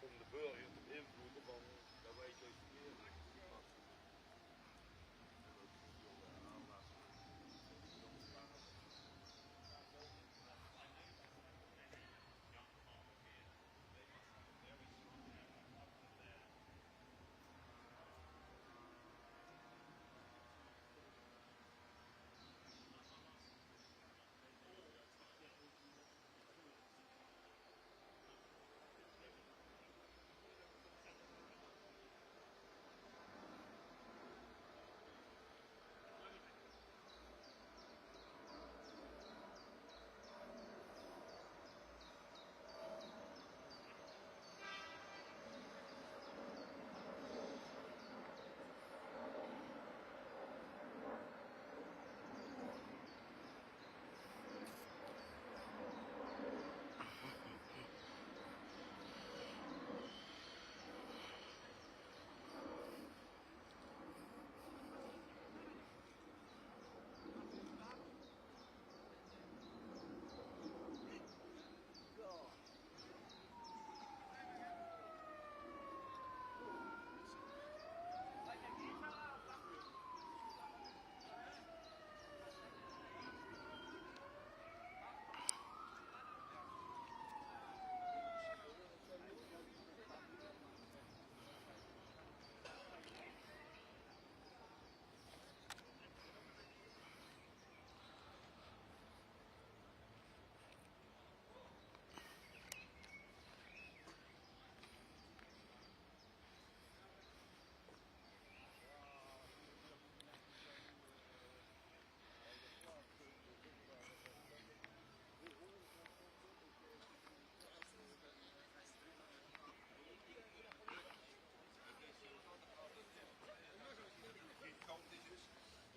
om de burger te beïnvloeden van dat wij het juist verkeerd doen.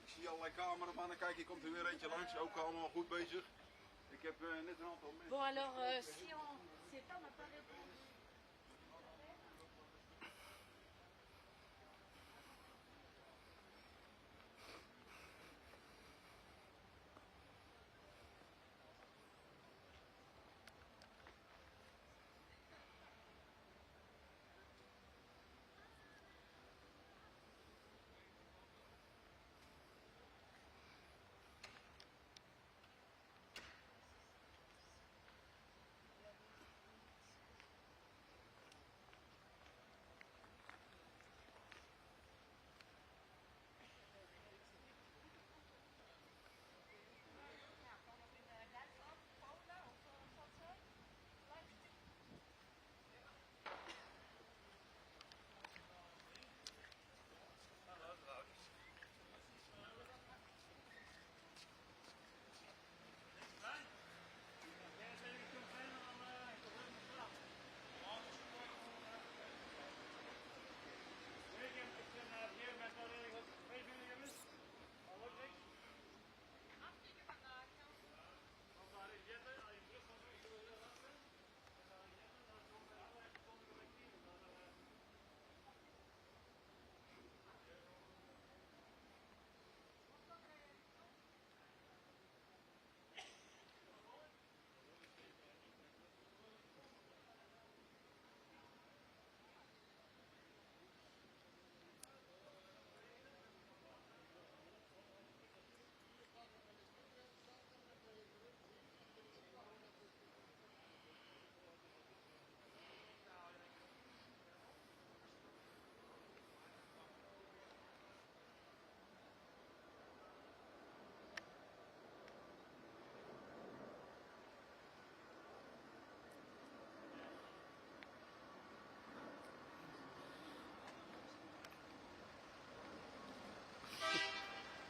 Ik zie allerlei cameramannen, kijk, hier komt er weer eentje langs, ook allemaal goed bezig. Ik heb net een aantal mensen. Bon alors, si on sait pas, on n'a pas répondu.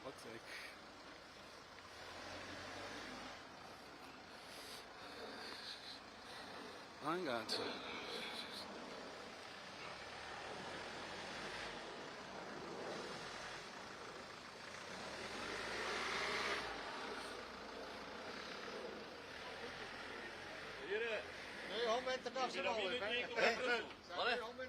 Wat ik. Aangaat. Nee, 100 international. Wat?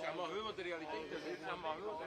Ja, mag wel, want de realiteit is dit. Ja, mag wel.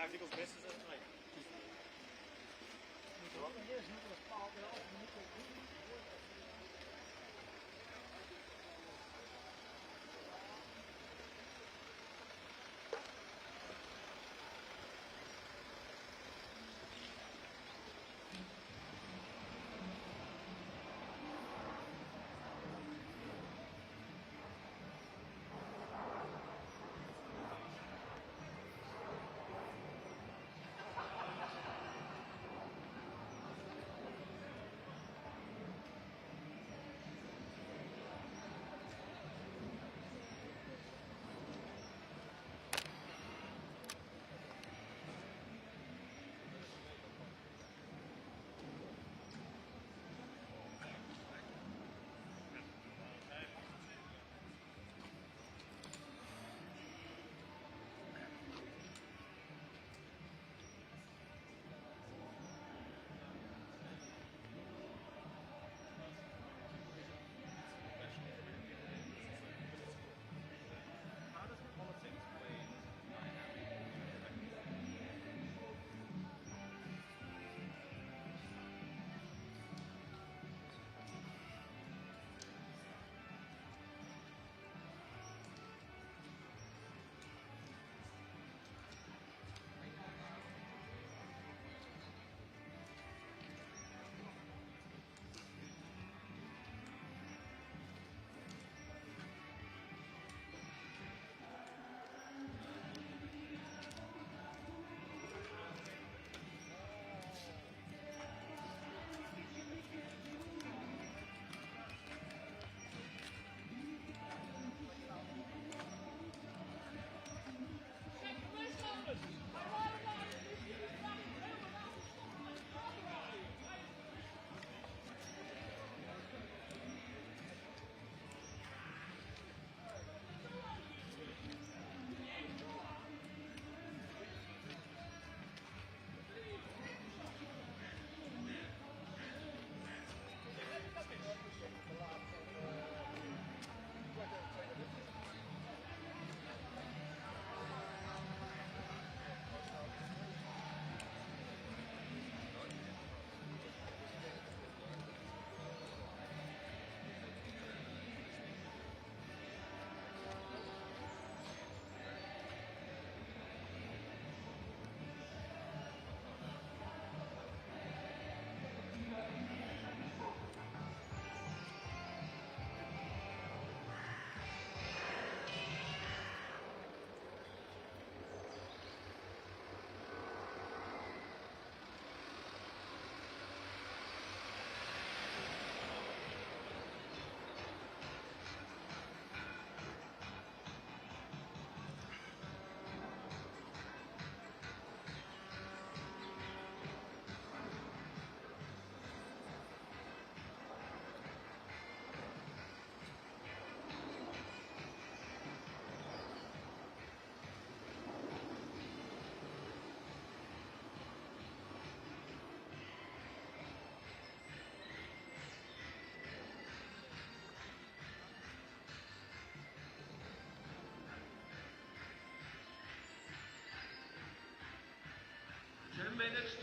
Eigenlijk als beste zijn.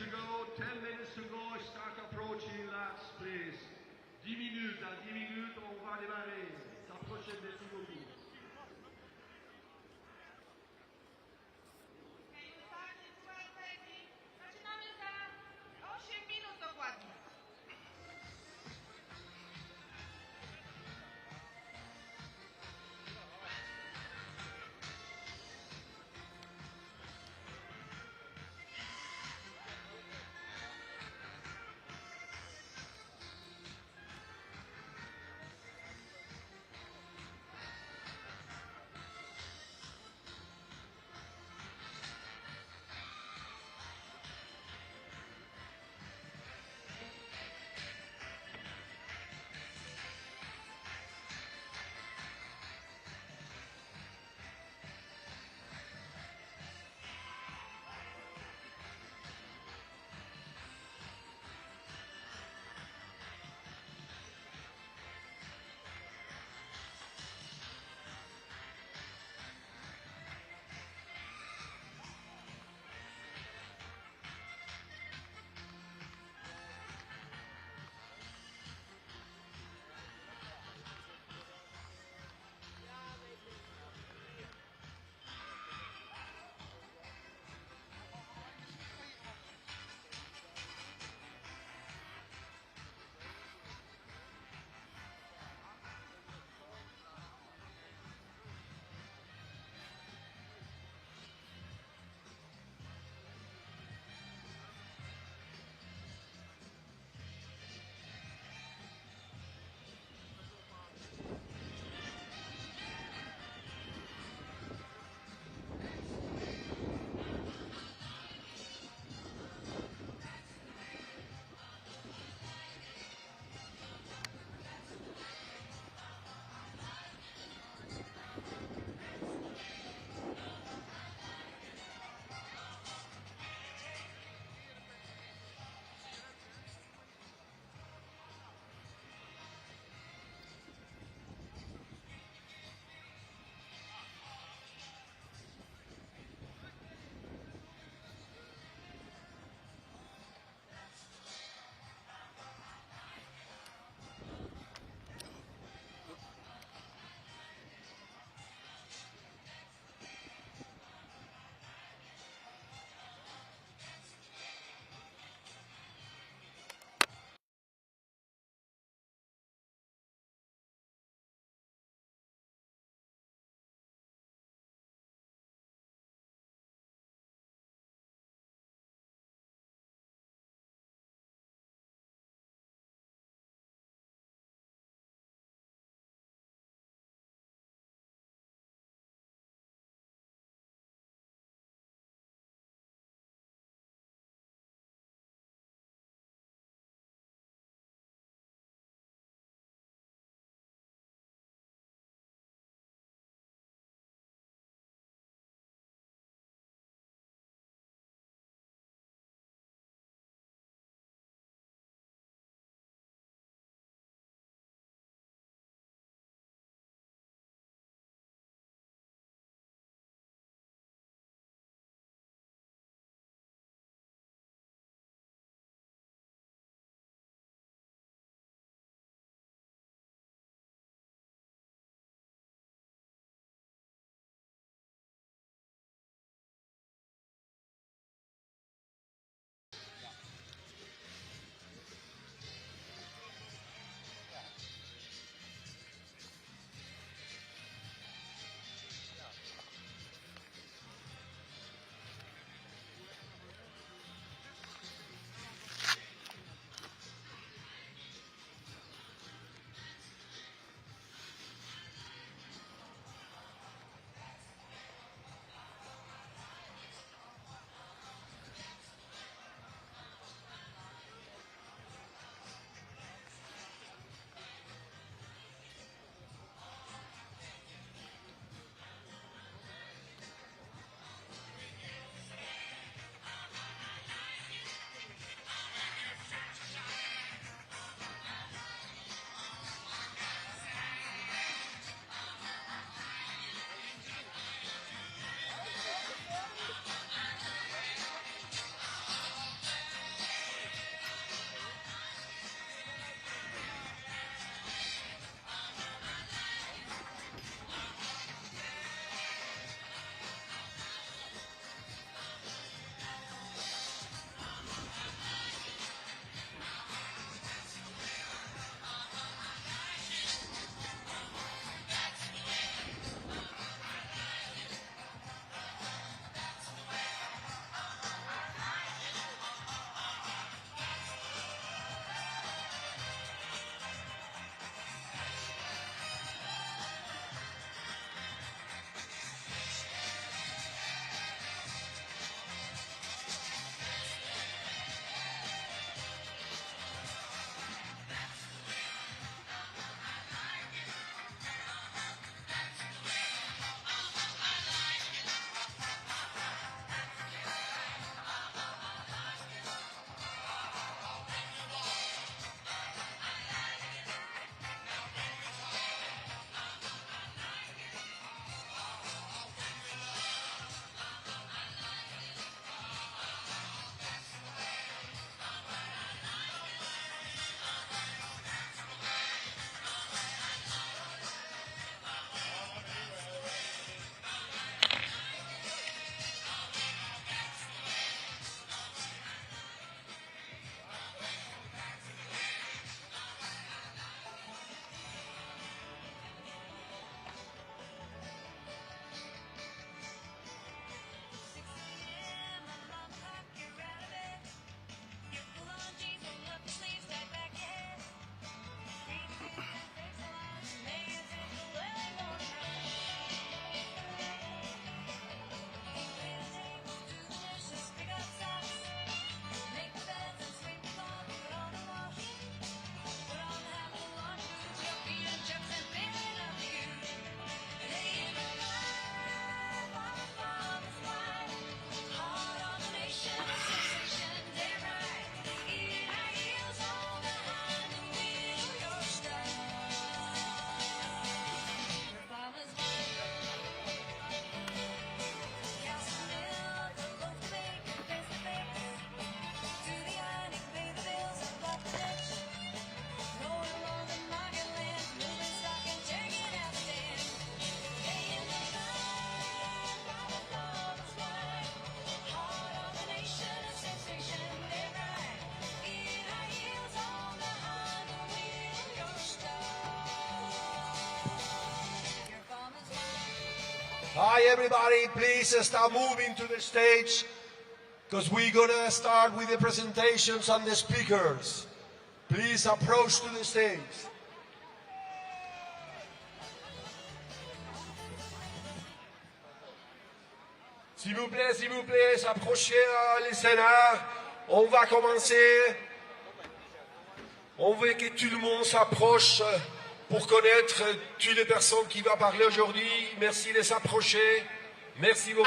to go, 10 minutes to go, start approaching laps, please. 10 minutes, dans 10 minutes, on va démarrer. S'approcher, merci beaucoup. Zaczynamy za 8 minut dokładnie. Hi everybody, please start moving to the stage because we're gonna start with the presentations and the speakers. Please approach to the stage. S'il vous plaît, s'approchez à l'escenaire. On va commencer. On veut que tout le monde s'approche pour connaître toutes les personnes qui vont parler aujourd'hui. Merci de s'approcher. Merci beaucoup.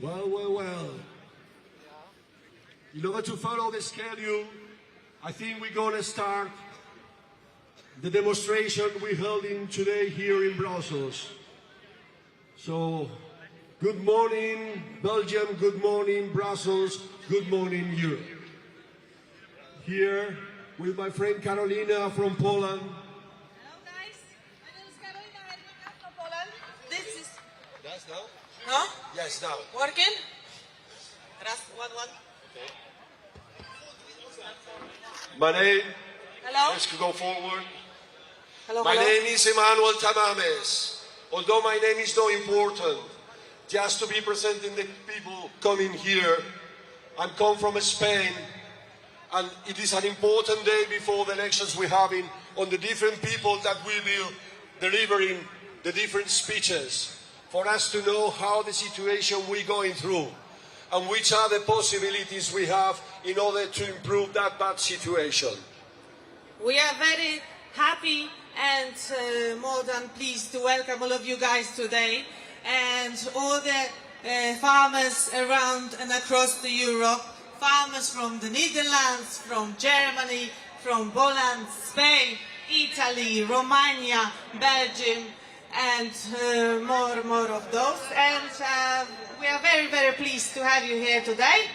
Well. In order to follow the schedule, I think we're going to start the demonstration we're holding today here in Brussels. So, good morning Belgium, good morning Brussels, good morning Europe. Here with my friend Carolina from Poland. Hello guys, my name is Carolina and I'm from Poland. This is... That's now? No? Yes, now. Working? One. Okay. My name, Hello? let's go forward. Hello, My hello. name is Emmanuel Tamames. Although my name is not important, just to be presenting the people coming here, I'm come from Spain, and it is an important day before the elections we're having on the different people that will be delivering the different speeches for us to know how the situation we're going through and which are the possibilities we have in order to improve that bad situation. We are very happy and more than pleased to welcome all of you guys today and all the farmers around and across Europe, farmers from the Netherlands, from Germany, from Poland, Spain, Italy, Romania, Belgium, and more of those. And we are very pleased to have you here today.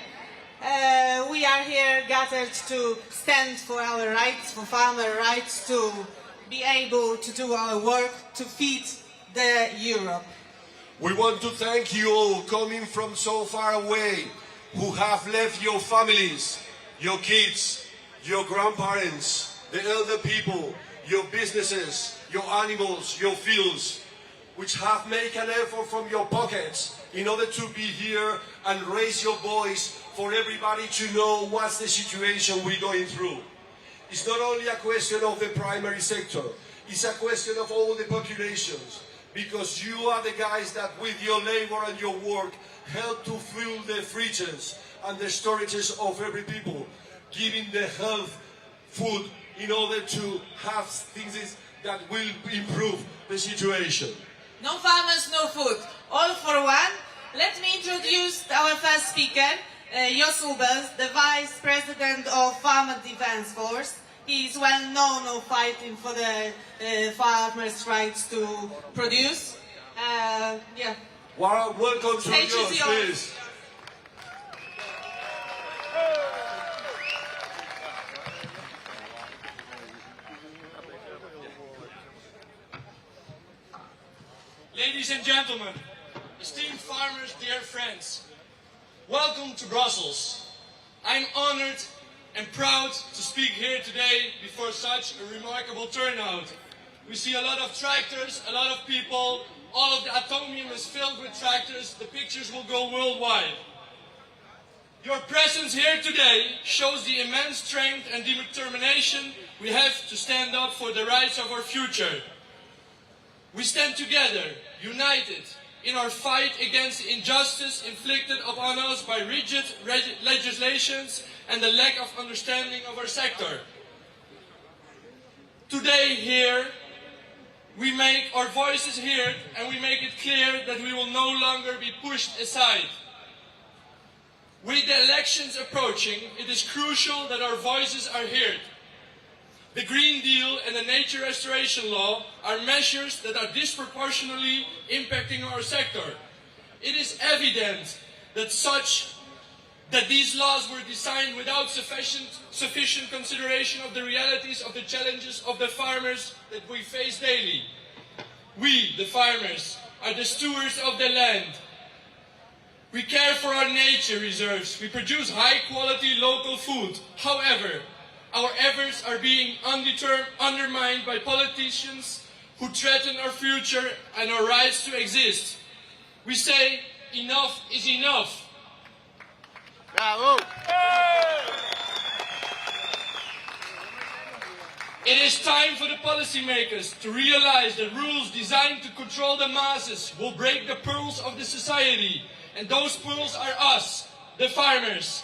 We are here gathered to stand for our rights, for farmer rights, to be able to do our work to feed the Europe. We want to thank you all coming from so far away, who have left your families, your kids, your grandparents, the elder people, your businesses, your animals, your fields, which have made an effort from your pockets in order to be here and raise your voice for everybody to know what's the situation we're going through. It's not only a question of the primary sector, it's a question of all the populations, because you are the guys that with your labor and your work help to fill the fridges and the storages of every people, giving the health food in order to have things that will improve the situation. No farmers, no food. All for one. Let me introduce our first speaker, Jos Ubels, the Vice President of Farmer Defense Force. He is well known of fighting for the farmers' rights to produce. Welcome to Stage is yours, yours. please. Ladies and gentlemen, esteemed farmers, dear friends, welcome to Brussels. I'm honored and proud to speak here today before such a remarkable turnout. We see a lot of tractors, a lot of people, all of the atomium is filled with tractors, the pictures will go worldwide. Your presence here today shows the immense strength and determination we have to stand up for the rights of our future. We stand together, united, in our fight against injustice inflicted upon us by rigid legislations and the lack of understanding of our sector. Today here, we make our voices heard and we make it clear that we will no longer be pushed aside. With the elections approaching, it is crucial that our voices are heard. The Green Deal and the Nature Restoration Law are measures that are disproportionately impacting our sector. It is evident that these laws were designed without sufficient consideration of the realities of the challenges of the farmers that we face daily. We, the farmers, are the stewards of the land. We care for our nature reserves. We produce high-quality local food. However, our efforts are being undermined by politicians who threaten our future and our rights to exist. We say, enough is enough. Bravo! It is time for the policymakers to realize that rules designed to control the masses will break the pearls of the society. And those pearls are us, the farmers.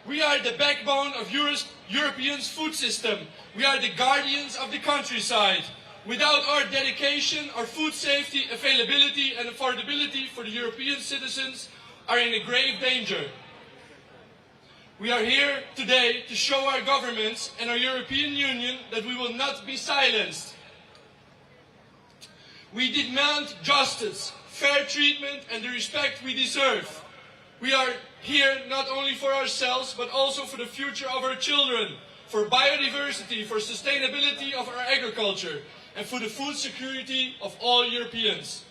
We are the backbone of Europe's food system. We are the guardians of the countryside. Without our dedication, our food safety, availability and affordability for the European citizens are in a grave danger. We are here today to show our governments and our European Union that we will not be silenced. We demand justice, fair treatment and the respect we deserve. We are here not only for ourselves, but also for the future of our children, for biodiversity, for sustainability of our agriculture, and for the food security of all Europeans.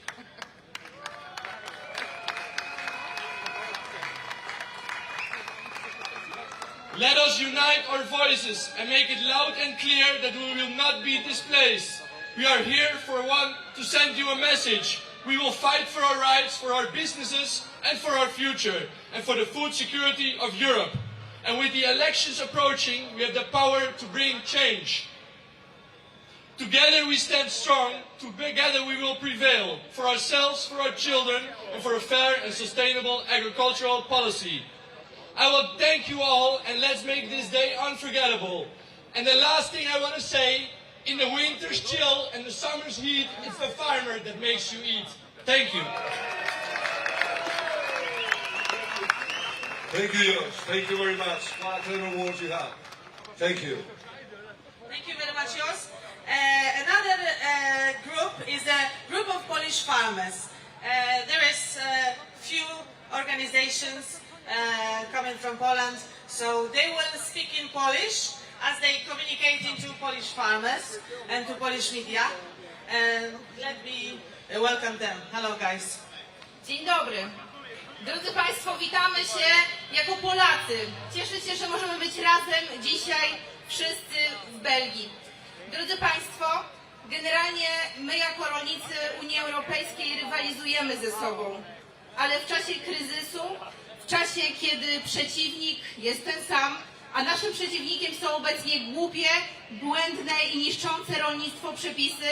Let us unite our voices and make it loud and clear that we will not be displaced. We are here to send you a message. We will fight for our rights, for our businesses, and for our future, and for the food security of Europe. And with the elections approaching, we have the power to bring change. Together we stand strong, together we will prevail, for ourselves, for our children, and for a fair and sustainable agricultural policy. I will thank you all, and let's make this day unforgettable. And the last thing I want to say, in the winter's chill and the summer's heat, it's the farmer that makes you eat. Thank you. Thank you, Jos. Thank you very much. What a clever words you have. Thank you. Thank you very much, Jos. Another group is a group of Polish farmers. There is few organizations coming from Poland, so they will speak in Polish as they communicate to Polish farmers and to Polish media. And let me welcome them. Hello, guys. Dzień dobry. Drodzy Państwo, witamy się jako Polacy. Cieszę się, że możemy być razem dzisiaj wszyscy w Belgii. Drodzy Państwo, generalnie my jako rolnicy Unii Europejskiej rywalizujemy ze sobą, ale w czasie kryzysu, w czasie kiedy przeciwnik jest ten sam, a naszym przeciwnikiem są obecnie głupie, błędne i niszczące rolnictwo przepisy,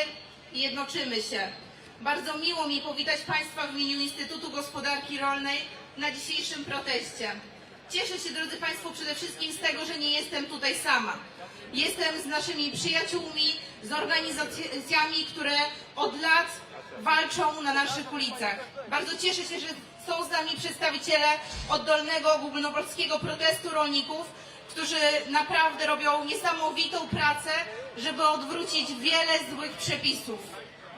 jednoczymy się. Bardzo miło mi powitać Państwa w imieniu Instytutu Gospodarki Rolnej na dzisiejszym proteście. Cieszę się, drodzy Państwo, przede wszystkim z tego, że nie jestem tutaj sama. Jestem z naszymi przyjaciółmi, z organizacjami, które od lat walczą na naszych ulicach. Bardzo cieszę się, że są z nami przedstawiciele oddolnego ogólnopolskiego protestu rolników, którzy naprawdę robią niesamowitą pracę, żeby odwrócić wiele złych przepisów.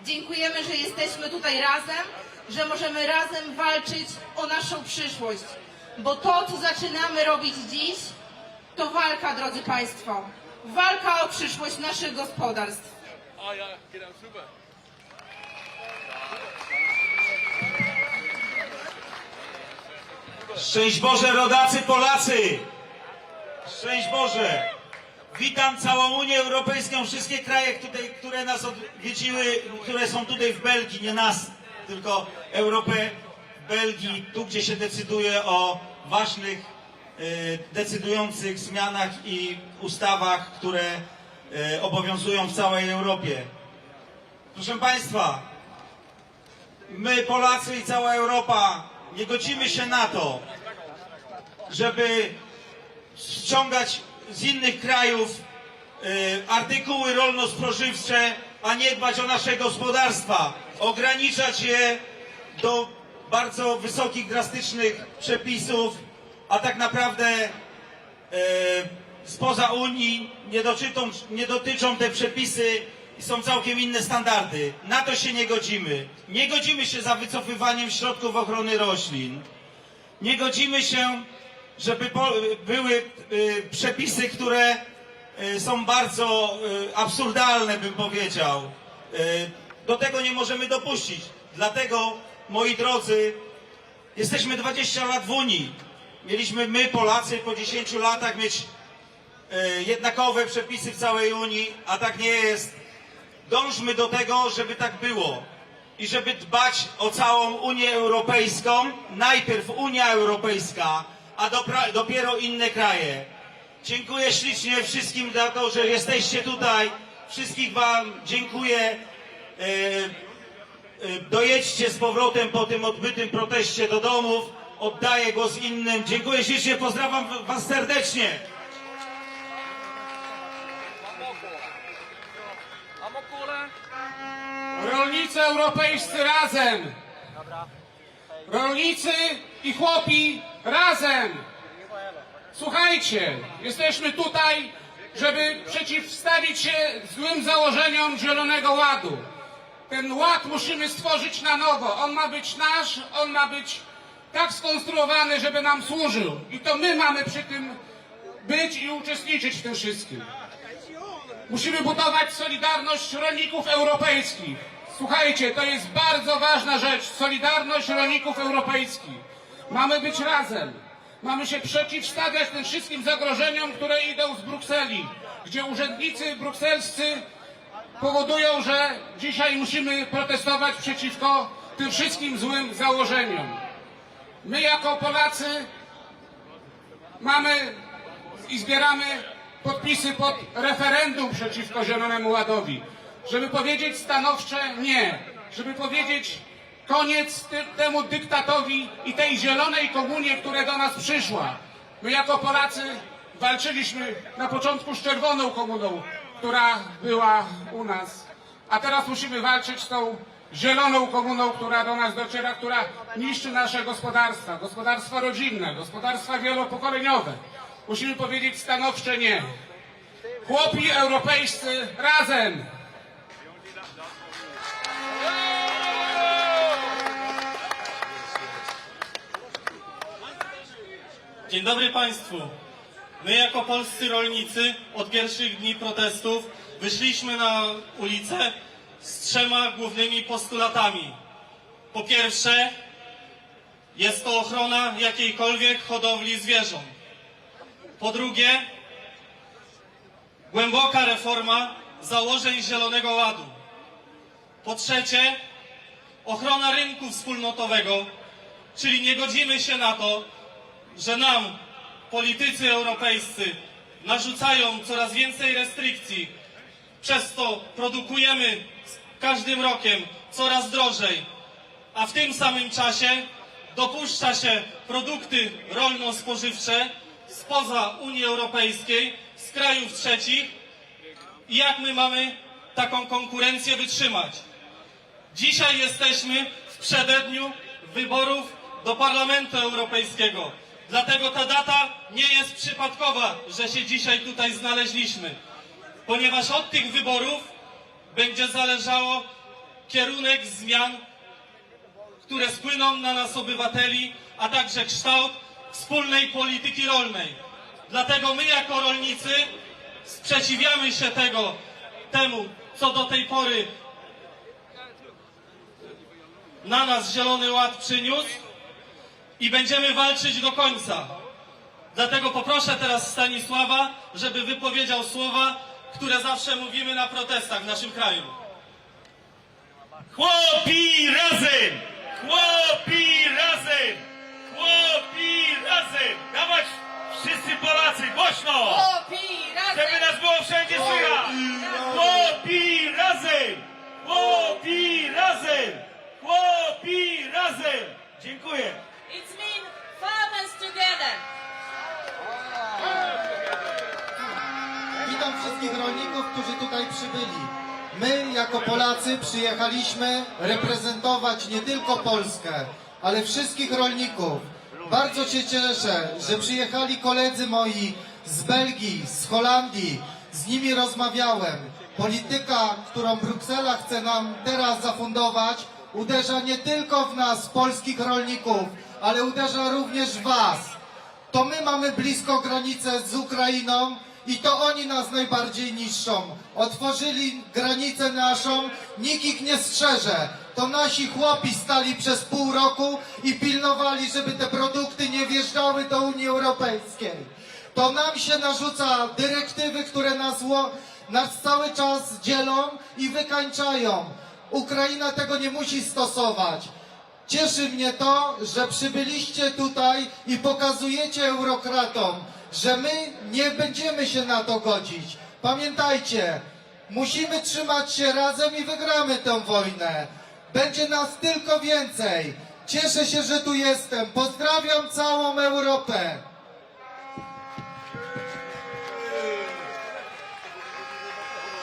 Dziękujemy, że jesteśmy tutaj razem, że możemy razem walczyć o naszą przyszłość. Bo to, co zaczynamy robić dziś, to walka, drodzy Państwo. Walka o przyszłość naszych gospodarstw. Szczęść Boże, rodacy Polacy! Szczęść Boże! Witam całą Unię Europejską, wszystkie kraje, które nas odwiedziły, które są tutaj w Belgii, nie nas, tylko Europę w Belgii, tu gdzie się decyduje o ważnych, decydujących zmianach i ustawach, które obowiązują w całej Europie. Proszę Państwa, my Polacy i cała Europa nie godzimy się na to, żeby ściągać z innych krajów artykuły rolno-spożywcze, a nie dbać o nasze gospodarstwa, ograniczać je do bardzo wysokich, drastycznych przepisów, a tak naprawdę spoza Unii nie dotyczą te przepisy i są całkiem inne standardy. Na to się nie godzimy. Nie godzimy się za wycofywaniem środków ochrony roślin. Nie godzimy się, żeby były przepisy, które są bardzo absurdalne, bym powiedział. Do tego nie możemy dopuścić. Dlatego, moi drodzy, jesteśmy 20 lat w Unii. Mieliśmy my, Polacy, po 10 latach mieć jednakowe przepisy w całej Unii, a tak nie jest. Dążmy do tego, żeby tak było i żeby dbać o całą Unię Europejską. Najpierw Unia Europejska, a dopiero inne kraje. Dziękuję ślicznie wszystkim za to, że jesteście tutaj. Wszystkich Wam dziękuję. Dojedźcie z powrotem po tym odbytym proteście do domów. Oddaję głos innym. Dziękuję ślicznie, pozdrawiam Was serdecznie. Rolnicy europejscy razem! Rolnicy i chłopi razem! Słuchajcie, jesteśmy tutaj, żeby przeciwstawić się złym założeniom Zielonego Ładu. Ten ład musimy stworzyć na nowo. On ma być nasz, on ma być tak skonstruowany, żeby nam służył. I to my mamy przy tym być i uczestniczyć w tym wszystkim. Musimy budować solidarność rolników europejskich. Słuchajcie, to jest bardzo ważna rzecz. Solidarność rolników europejskich. Mamy być razem. Mamy się przeciwstawiać tym wszystkim zagrożeniom, które idą z Brukseli, gdzie urzędnicy brukselscy powodują, że dzisiaj musimy protestować przeciwko tym wszystkim złym założeniom. My jako Polacy mamy i zbieramy podpisy pod referendum przeciwko Zielonemu Ładowi, żeby powiedzieć stanowcze nie, żeby powiedzieć koniec temu dyktatowi i tej zielonej komunie, która do nas przyszła. My jako Polacy walczyliśmy na początku z czerwoną komuną, która była u nas, a teraz musimy walczyć z tą zieloną komuną, która do nas dociera, która niszczy nasze gospodarstwa, gospodarstwa rodzinne, gospodarstwa wielopokoleniowe. Musimy powiedzieć stanowcze nie. Chłopi europejscy razem! Dzień dobry Państwu. My jako polscy rolnicy od pierwszych dni protestów wyszliśmy na ulicę z 3 głównymi postulatami. Po pierwsze, jest to ochrona jakiejkolwiek hodowli zwierząt. Po drugie, głęboka reforma założeń Zielonego Ładu. Po trzecie, ochrona rynku wspólnotowego, czyli nie godzimy się na to, że nam politycy europejscy narzucają coraz więcej restrykcji, przez to produkujemy z każdym rokiem coraz drożej, a w tym samym czasie dopuszcza się produkty rolno-spożywcze spoza Unii Europejskiej, z krajów trzecich. I jak my mamy taką konkurencję wytrzymać? Dzisiaj jesteśmy w przededniu wyborów do Parlamentu Europejskiego. Dlatego ta data nie jest przypadkowa, że się dzisiaj tutaj znaleźliśmy. Ponieważ od tych wyborów będzie zależało kierunek zmian, które spłyną na nas obywateli, a także kształt wspólnej polityki rolnej. Dlatego my jako rolnicy sprzeciwiamy się temu, co do tej pory na nas Zielony Ład przyniósł i będziemy walczyć do końca. Dlatego poproszę teraz Stanisława, żeby wypowiedział słowa, które zawsze mówimy na protestach w naszym kraju. Chłopi razem! Chłopi razem! Chłopi razem! Dawać wszyscy Polacy, głośno! Chłopi, razem! Żeby nas było wszędzie słychać! Chłopi razem! Chłopi razem! Chłopi razem! Dziękuję! It's mean farmers together. Witam wszystkich rolników, którzy tutaj przybyli. My, jako Polacy, przyjechaliśmy reprezentować nie tylko Polskę, ale wszystkich rolników. Bardzo się cieszę, że przyjechali koledzy moi z Belgii, z Holandii. Z nimi rozmawiałem. Polityka, którą Bruksela chce nam teraz zafundować, uderza nie tylko w nas, polskich rolników, ale uderza również w was. To my mamy blisko granicę z Ukrainą i to oni nas najbardziej niszczą. Otworzyli granicę naszą, nikt ich nie strzeże. To nasi chłopi stali przez pół roku i pilnowali, żeby te produkty nie wjeżdżały do Unii Europejskiej. To nam się narzuca dyrektywy, które nas cały czas dzielą i wykańczają. Ukraina tego nie musi stosować. Cieszy mnie to, że przybyliście tutaj i pokazujecie eurokratom, że my nie będziemy się na to godzić. Pamiętajcie, musimy trzymać się razem i wygramy tę wojnę. Będzie nas tylko więcej. Cieszę się, że tu jestem. Pozdrawiam całą Europę.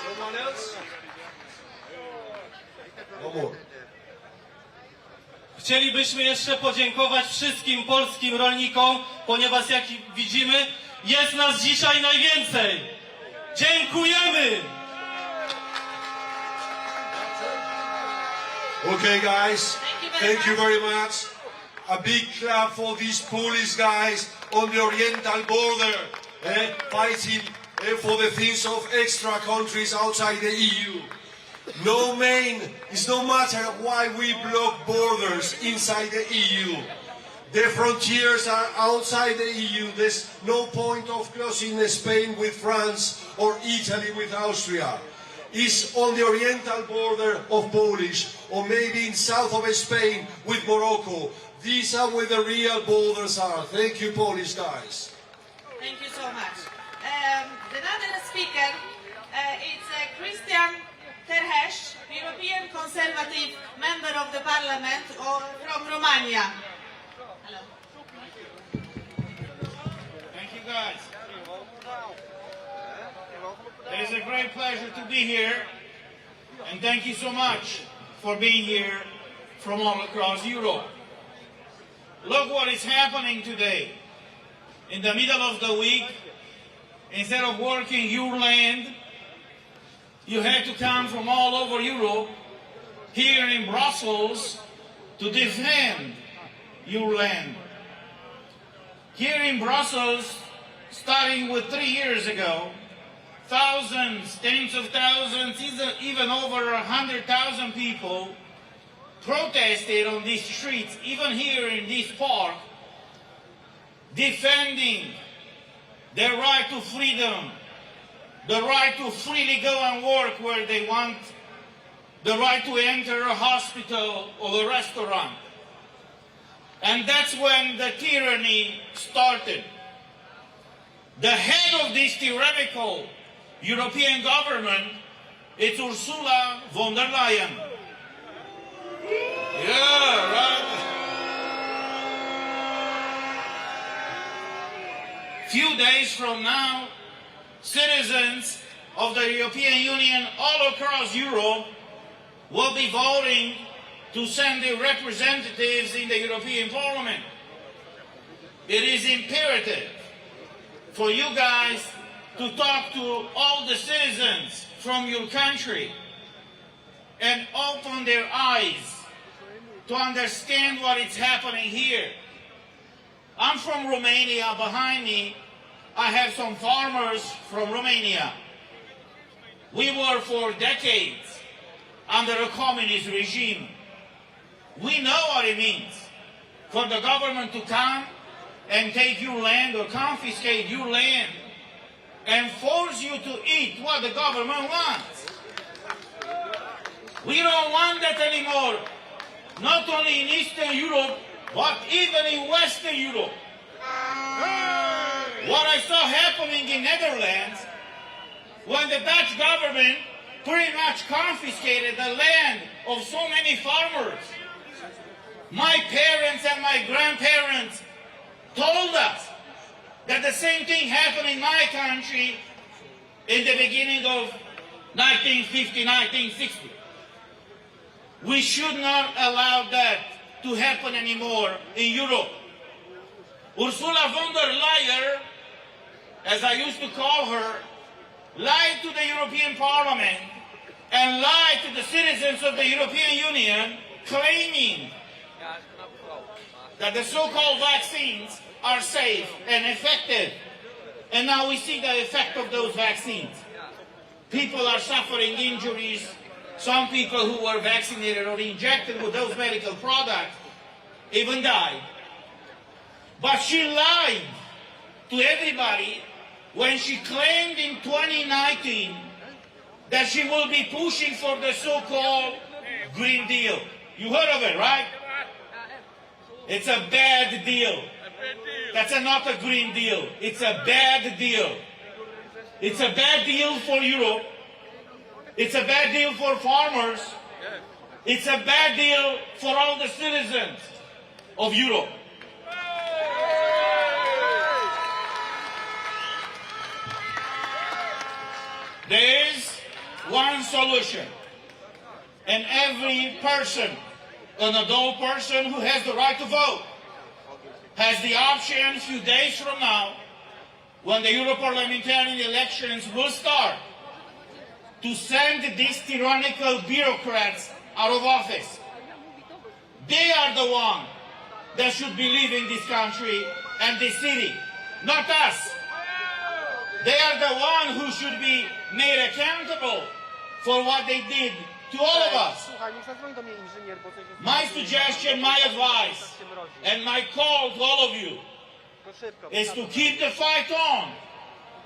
Someone else? No more. Chcielibyśmy jeszcze podziękować wszystkim polskim rolnikom, ponieważ jak widzimy, jest nas dzisiaj najwięcej. Dziękujemy! Okay, guys, thank you very much. A big clap for these Polish guys on the oriental border, fighting for the things of extra countries outside the EU. No matter why we block borders inside the EU. The frontiers are outside the EU. There's no point of closing Spain with France or Italy with Austria. It's on the oriental border of Polish, or maybe in south of Spain with Morocco. These are where the real borders are. Thank you, Polish guys. Thank you so much. Another speaker is Christian Terhesh, European Conservative Member of the Parliament from Romania. Hello. Thank you, guys. It is a great pleasure to be here, and thank you so much for being here from all across Europe. Look what is happening today. In the middle of the week, instead of working your land, you had to come from all over Europe, here in Brussels, to defend your land. Here in Brussels, starting with 3 years ago, thousands, tens of thousands, even over 100,000 people protested on these streets, even here in this park, defending their right to freedom, the right to freely go and work where they want, the right to enter a hospital or a restaurant. And that's when the tyranny started. The head of this tyrannical European government is Ursula von der Leyen. Yeah, right. Few days from now, citizens of the European Union all across Europe will be voting to send their representatives in the European Parliament. It is imperative for you guys to talk to all the citizens from your country and open their eyes to understand what is happening here. I'm from Romania. Behind me, I have some farmers from Romania. We were for decades under a communist regime. We know what it means for the government to come and take your land or confiscate your land and force you to eat what the government wants. We don't want that anymore, not only in Eastern Europe, but even in Western Europe. What I saw happening in Netherlands, when the Dutch government pretty much confiscated the land of so many farmers. My parents and my grandparents told us that the same thing happened in my country in the beginning of 1950, 1960. We should not allow that to happen anymore in Europe. Ursula von der Leyen, as I used to call her, lied to the European Parliament and lied to the citizens of the European Union, claiming that the so-called vaccines are safe and effective. And now we see the effect of those vaccines. People are suffering injuries. Some people who were vaccinated or injected with those medical products even died. But she lied to everybody when she claimed in 2019 that she will be pushing for the so-called Green Deal. You heard of it, right? It's a bad deal. That's not a Green Deal. It's a bad deal. It's a bad deal for Europe. It's a bad deal for farmers. It's a bad deal for all the citizens of Europe. There is one solution, and every person, an adult person who has the right to vote, has the option a few days from now, when the Europarliamentarian elections will start, to send these tyrannical bureaucrats out of office. They are the ones that should be leaving this country and this city, not us. They are the ones who should be made accountable for what they did to all of us. My suggestion, my advice, and my call to all of you is to keep the fight on,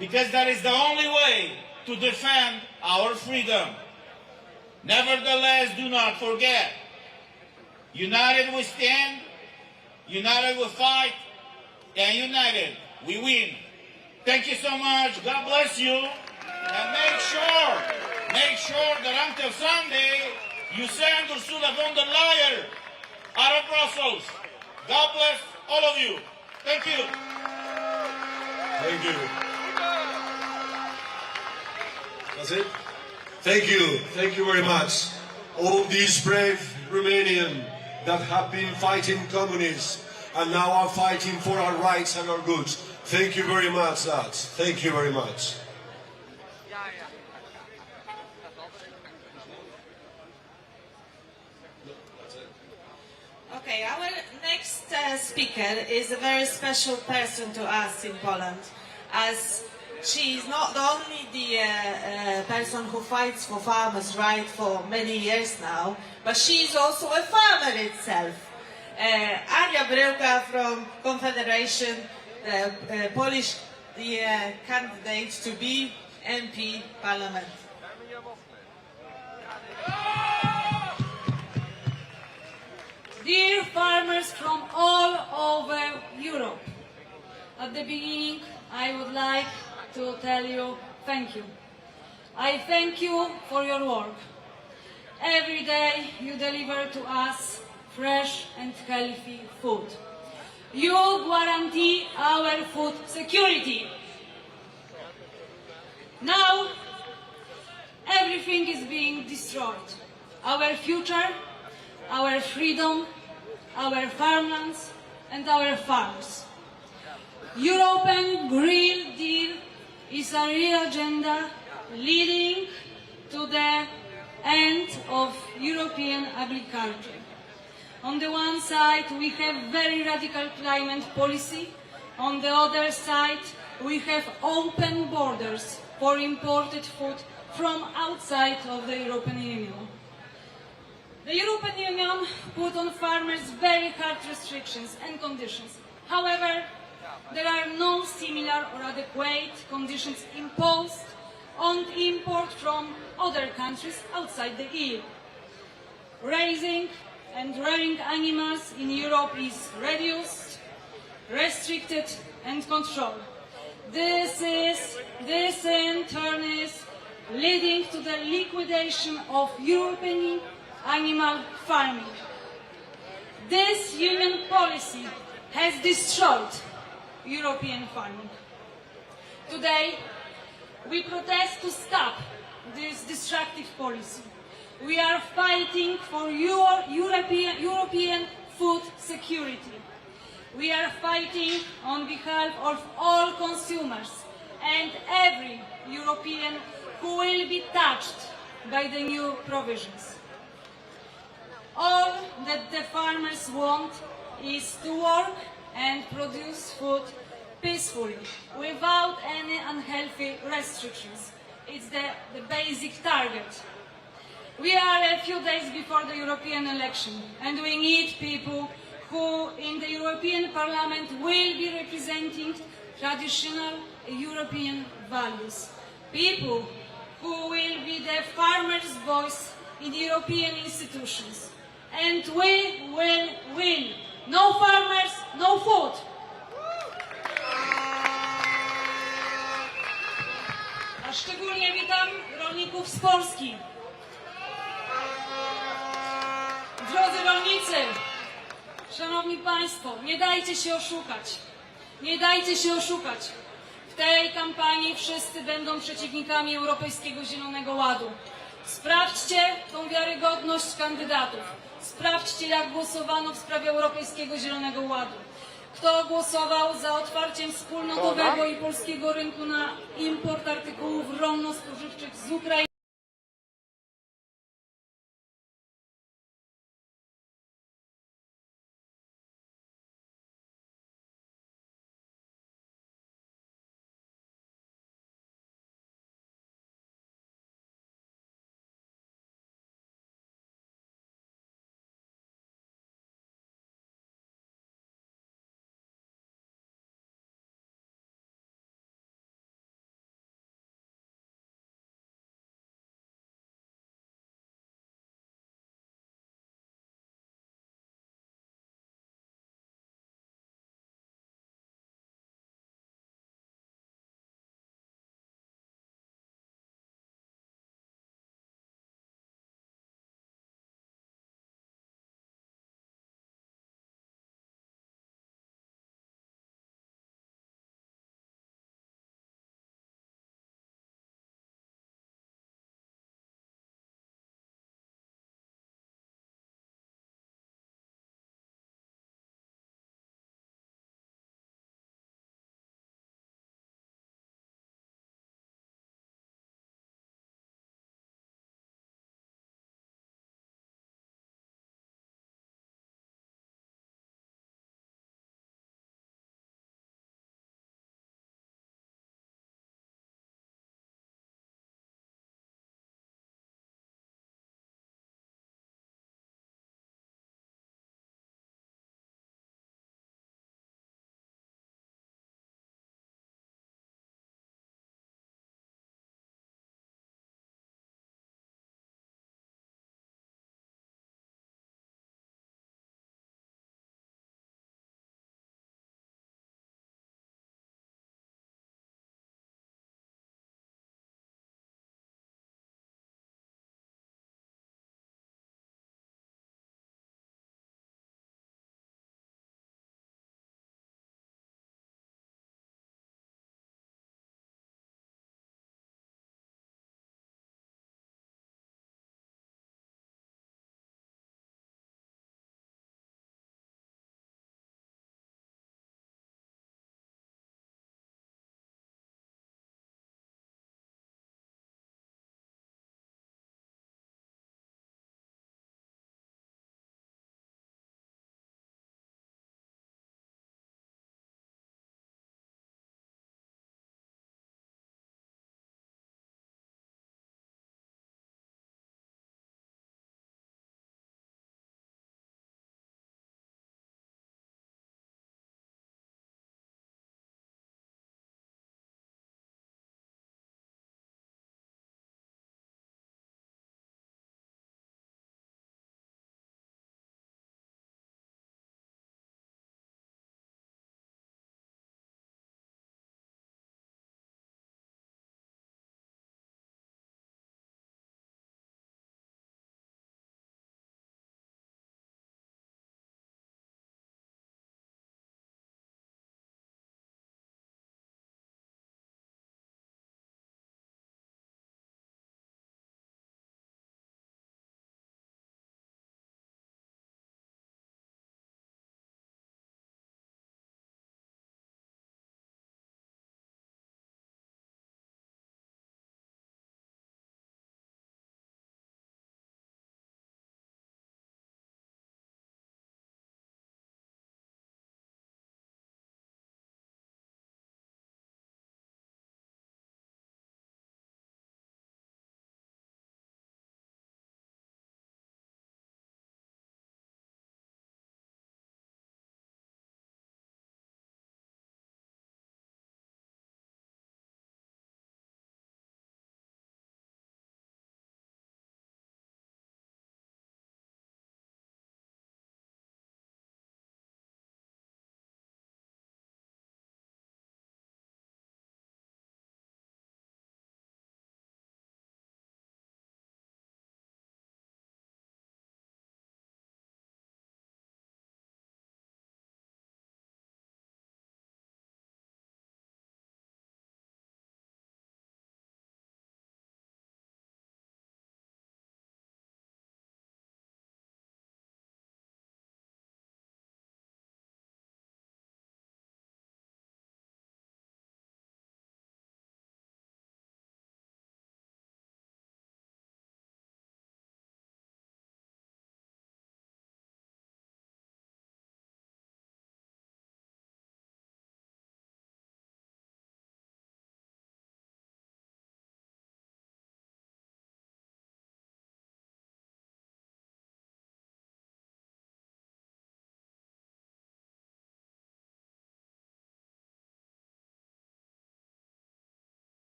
because that is the only way to defend our freedom. Nevertheless, do not forget, united we stand, united we fight, and united we win. Thank you so much. God bless you. And make sure that until Sunday, you send Ursula von der Leyen out of Brussels. God bless all of you. Thank you. Thank you. That's it? Thank you. Thank you very much. All these brave Romanians that have been fighting communists and now are fighting for our rights and our goods. Thank you very much, lads. Thank you very much. Okay, our next speaker is a very special person to us in Poland, as she is not only the person who fights for farmers' rights for many years now, but she is also a farmer itself. Ania Bryłka from Confederation, the Polish candidate to be MP Parliament. Dear farmers from all over Europe, at the beginning I would like to tell you thank you. I thank you for your work. Every day you deliver to us fresh and healthy food. You guarantee our food security. Now everything is being destroyed. Our future, our freedom, our farmlands and our farms. European Green Deal is a real agenda leading to the and of European agriculture. On the one side, we have very radical climate policy. On the other side, we have open borders for imported food from outside of the European Union. The European Union put on farmers very hard restrictions and conditions. However, there are no similar or adequate conditions imposed on import from other countries outside the EU. Raising and rearing animals in Europe is reduced, restricted and controlled. This in turn is leading to the liquidation of European animal farming. This union policy has destroyed European farming. Today, we protest to stop this destructive policy. We are fighting for European food security. We are fighting on behalf of all consumers and every European who will be touched by the new provisions. All that the farmers want is to work and produce food peacefully, without any unhealthy restrictions. It's the basic target. We are a few days before the European election, and we need people who in the European Parliament will be representing traditional European values. People who will be the farmers' voice in the European institutions. And we will win. No farmers, no food. A szczególnie witam rolników z Polski. Drodzy rolnicy, szanowni państwo, nie dajcie się oszukać. Nie dajcie się oszukać. W tej kampanii wszyscy będą przeciwnikami Europejskiego Zielonego Ładu. Sprawdźcie tą wiarygodność kandydatów. Sprawdźcie, jak głosowano w sprawie Europejskiego Zielonego Ładu. Kto głosował za otwarciem wspólnotowego i polskiego rynku na import artykułów rolno-spożywczych z Ukrainy.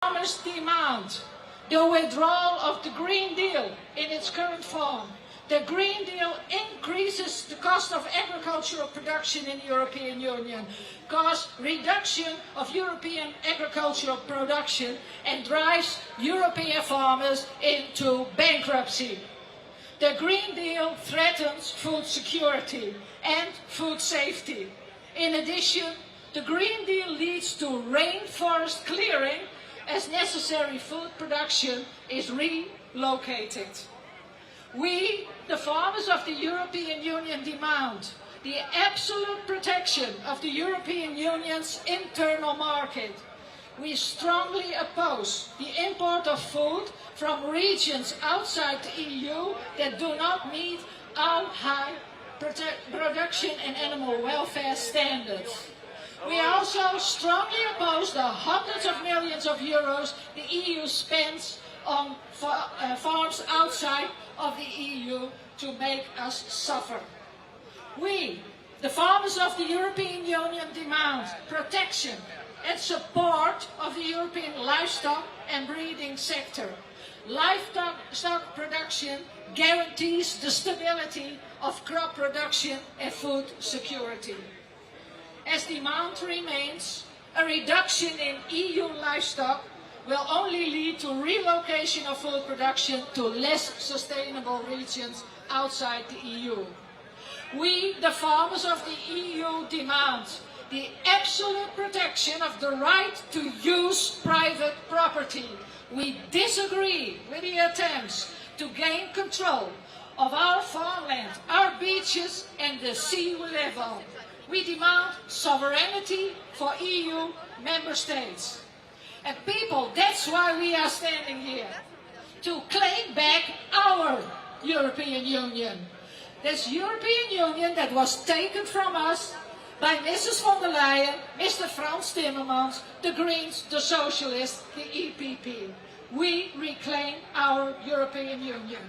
Farmers demand the withdrawal of the Green Deal in its current form. The Green Deal increases the cost of agricultural production in the European Union, causes reduction of European agricultural production and drives European farmers into bankruptcy. The Green Deal threatens food security and food safety. In addition, the Green Deal leads to rainforest clearing as necessary food production is relocated. We, the farmers of the European Union, demand the absolute protection of the European Union's internal market. We strongly oppose the import of food from regions outside the EU that do not meet our high production and animal welfare standards. We also strongly oppose the hundreds of millions of euros the EU spends on farms outside of the EU to make us suffer. We, the farmers of the European Union, demand protection and support of the European livestock and breeding sector. Livestock production guarantees the stability of crop production and food security. As demand remains, a reduction in EU livestock will only lead to relocation of food production to less sustainable regions outside the EU. We, the farmers of the EU, demand the absolute protection of the right to use private property. We disagree with the attempts to gain control of our farmland, our beaches and the sea we live on. We demand sovereignty for EU member states. And people, that's why we are standing here, to claim back our European Union. This European Union that was taken from us by Mrs. von der Leyen, Mr. Frans Timmermans, the Greens, the Socialists, the EPP. We reclaim our European Union.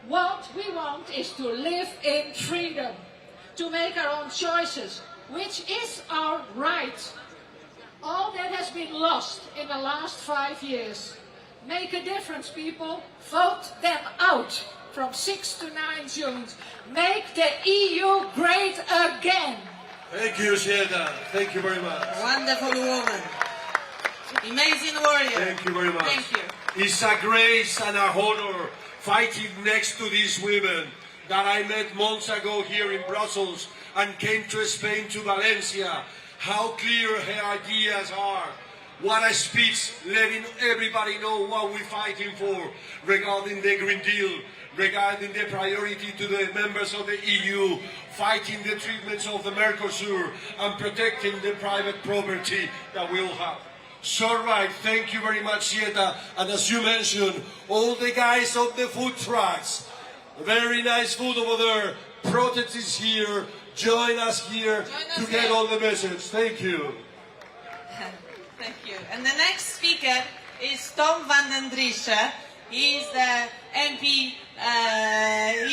What we want is to live in freedom, to make our own choices, which is our right. All that has been lost in the last 5 years. Make a difference, people. Vote them out from 6 to 9 June. Make the EU great again. Thank you, Sieta. Thank you very much. Wonderful woman. Amazing warrior. Thank you very much. Thank you. It's a grace and a honor fighting next to these women that I met months ago here in Brussels and came to Spain, to Valencia. How clear her ideas are. What a speech, letting everybody know what we're fighting for regarding the Green Deal, regarding the priority to the members of the EU, fighting the treatments of the Mercosur, and protecting the private property that we all have. So right, thank you very much, Sieta. And as you mentioned, all the guys of the food trucks, very nice food over there, protest is here, join us here to get all the message. Thank you. Thank you. And the next speaker is Tom van den Driessen. He is the MP,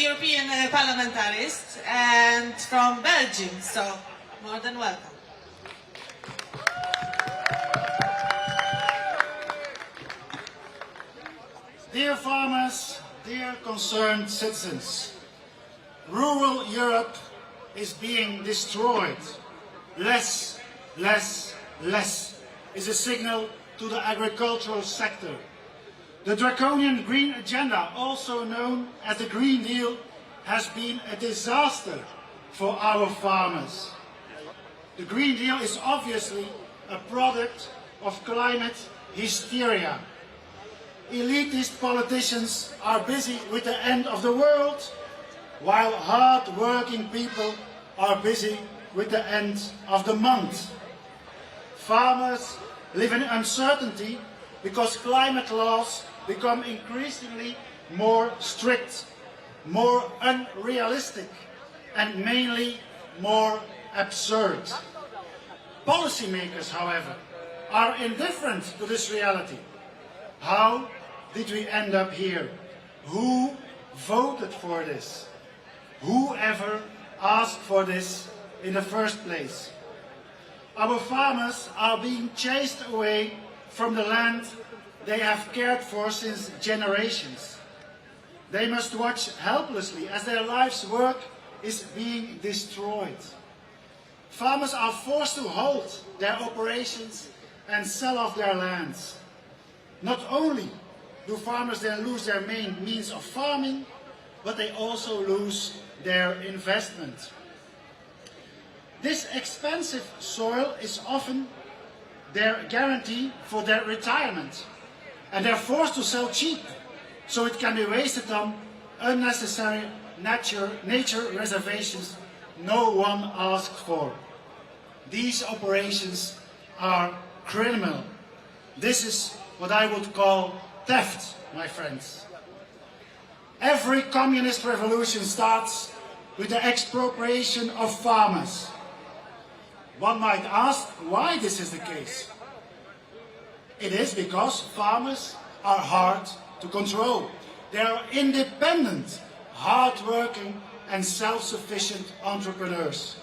European parliamentarist, and from Belgium, so more than welcome. Dear farmers, dear concerned citizens, rural Europe is being destroyed. Less, less, less is a signal to the agricultural sector. The draconian green agenda, also known as the Green Deal, has been a disaster for our farmers. The Green Deal is obviously a product of climate hysteria. Elitist politicians are busy with the end of the world, while hard-working people are busy with the end of the month. Farmers live in uncertainty because climate laws become increasingly more strict, more unrealistic, and mainly more absurd. Policymakers, however, are indifferent to this reality. How did we end up here? Who voted for this? Who ever asked for this in the first place? Our farmers are being chased away from the land they have cared for since generations. They must watch helplessly as their life's work is being destroyed. Farmers are forced to halt their operations and sell off their lands. Not only do farmers then lose their main means of farming, but they also lose their investment. This expensive soil is often their guarantee for their retirement, and they're forced to sell cheap, so it can be wasted on unnecessary nature reservations no one asked for. These operations are criminal. This is what I would call theft, my friends. Every communist revolution starts with the expropriation of farmers. One might ask why this is the case. It is because farmers are hard to control. They are independent, hard-working and self-sufficient entrepreneurs.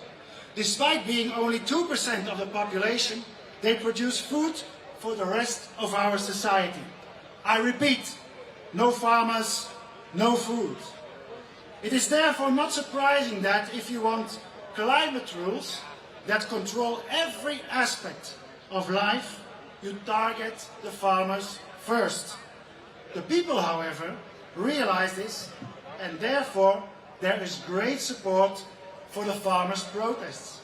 Despite being only 2% of the population, they produce food for the rest of our society. I repeat, no farmers, no food. It is therefore not surprising that if you want climate rules that control every aspect of life, you target the farmers first. The people, however, realize this, and therefore there is great support for the farmers' protests.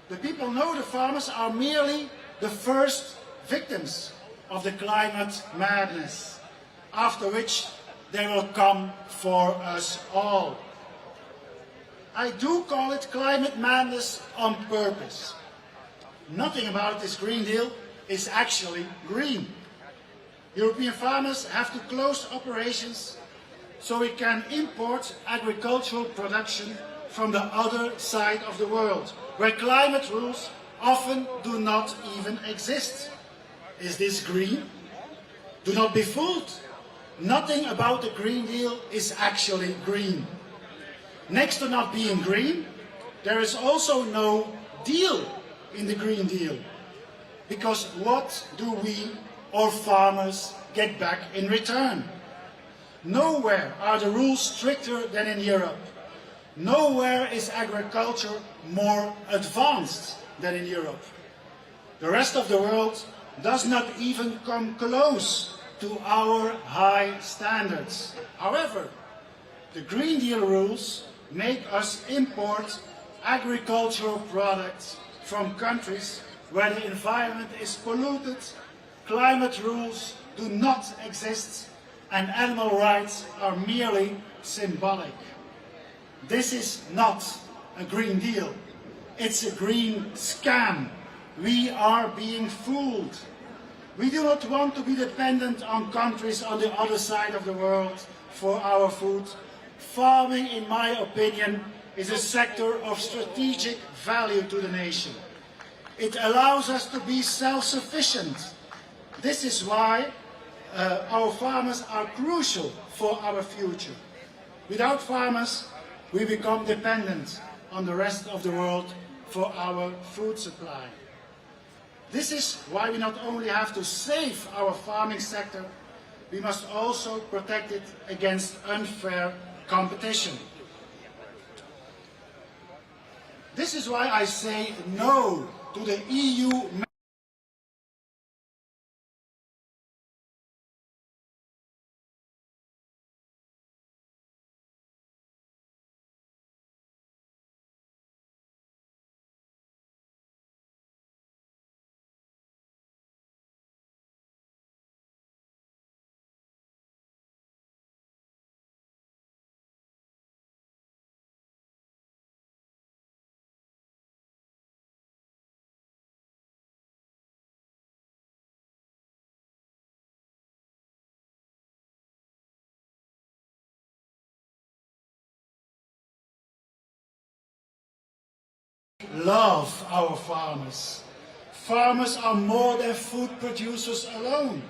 The people know the farmers are merely the first victims of the climate madness, after which they will come for us all. I do call it climate madness on purpose. Nothing about this Green Deal is actually green. European farmers have to close operations so we can import agricultural production from the other side of the world, where climate rules often do not even exist. Is this green? Do not be fooled. Nothing about the Green Deal is actually green. Next to not being green, there is also no deal in the Green Deal. Because what do we or farmers get back in return? Nowhere are the rules stricter than in Europe. Nowhere is agriculture more advanced than in Europe. The rest of the world does not even come close to our high standards. However, the Green Deal rules make us import agricultural products from countries where the environment is polluted, climate rules do not exist, and animal rights are merely symbolic. This is not a Green Deal. It's a green scam. We are being fooled. We do not want to be dependent on countries on the other side of the world for our food. Farming, in my opinion, is a sector of strategic value to the nation. It allows us to be self-sufficient. This is why our farmers are crucial for our future. Without farmers, we become dependent on the rest of the world for our food supply. This is why we not only have to save our farming sector, we must also protect it against unfair competition. This is why I say no to the EU love our farmers. Farmers are more than food producers alone.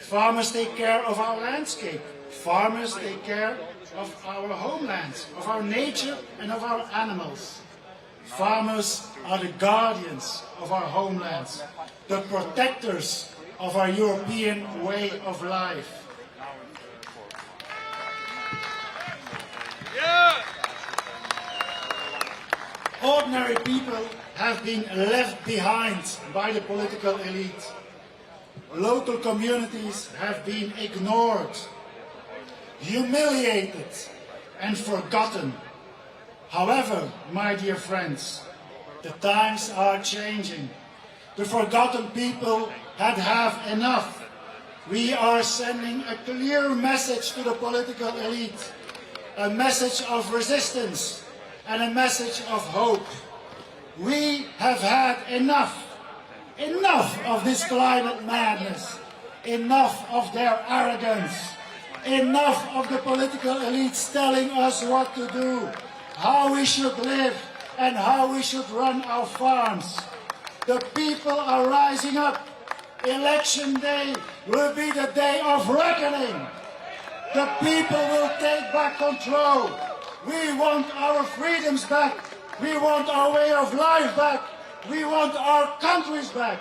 Farmers take care of our landscape. Farmers take care of our homelands, of our nature and of our animals. Farmers are the guardians of our homelands, the protectors of our European way of life. Ordinary people have been left behind by the political elite. Local communities have been ignored, humiliated and forgotten. However, my dear friends, the times are changing. The forgotten people had enough. We are sending a clear message to the political elite, a message of resistance and a message of hope. We have had enough. Enough of this climate madness. Enough of their arrogance. Enough of the political elites telling us what to do, how we should live and how we should run our farms. The people are rising up. Election day will be the day of reckoning. The people will take back control. We want our freedoms back. We want our way of life back. We want our countries back.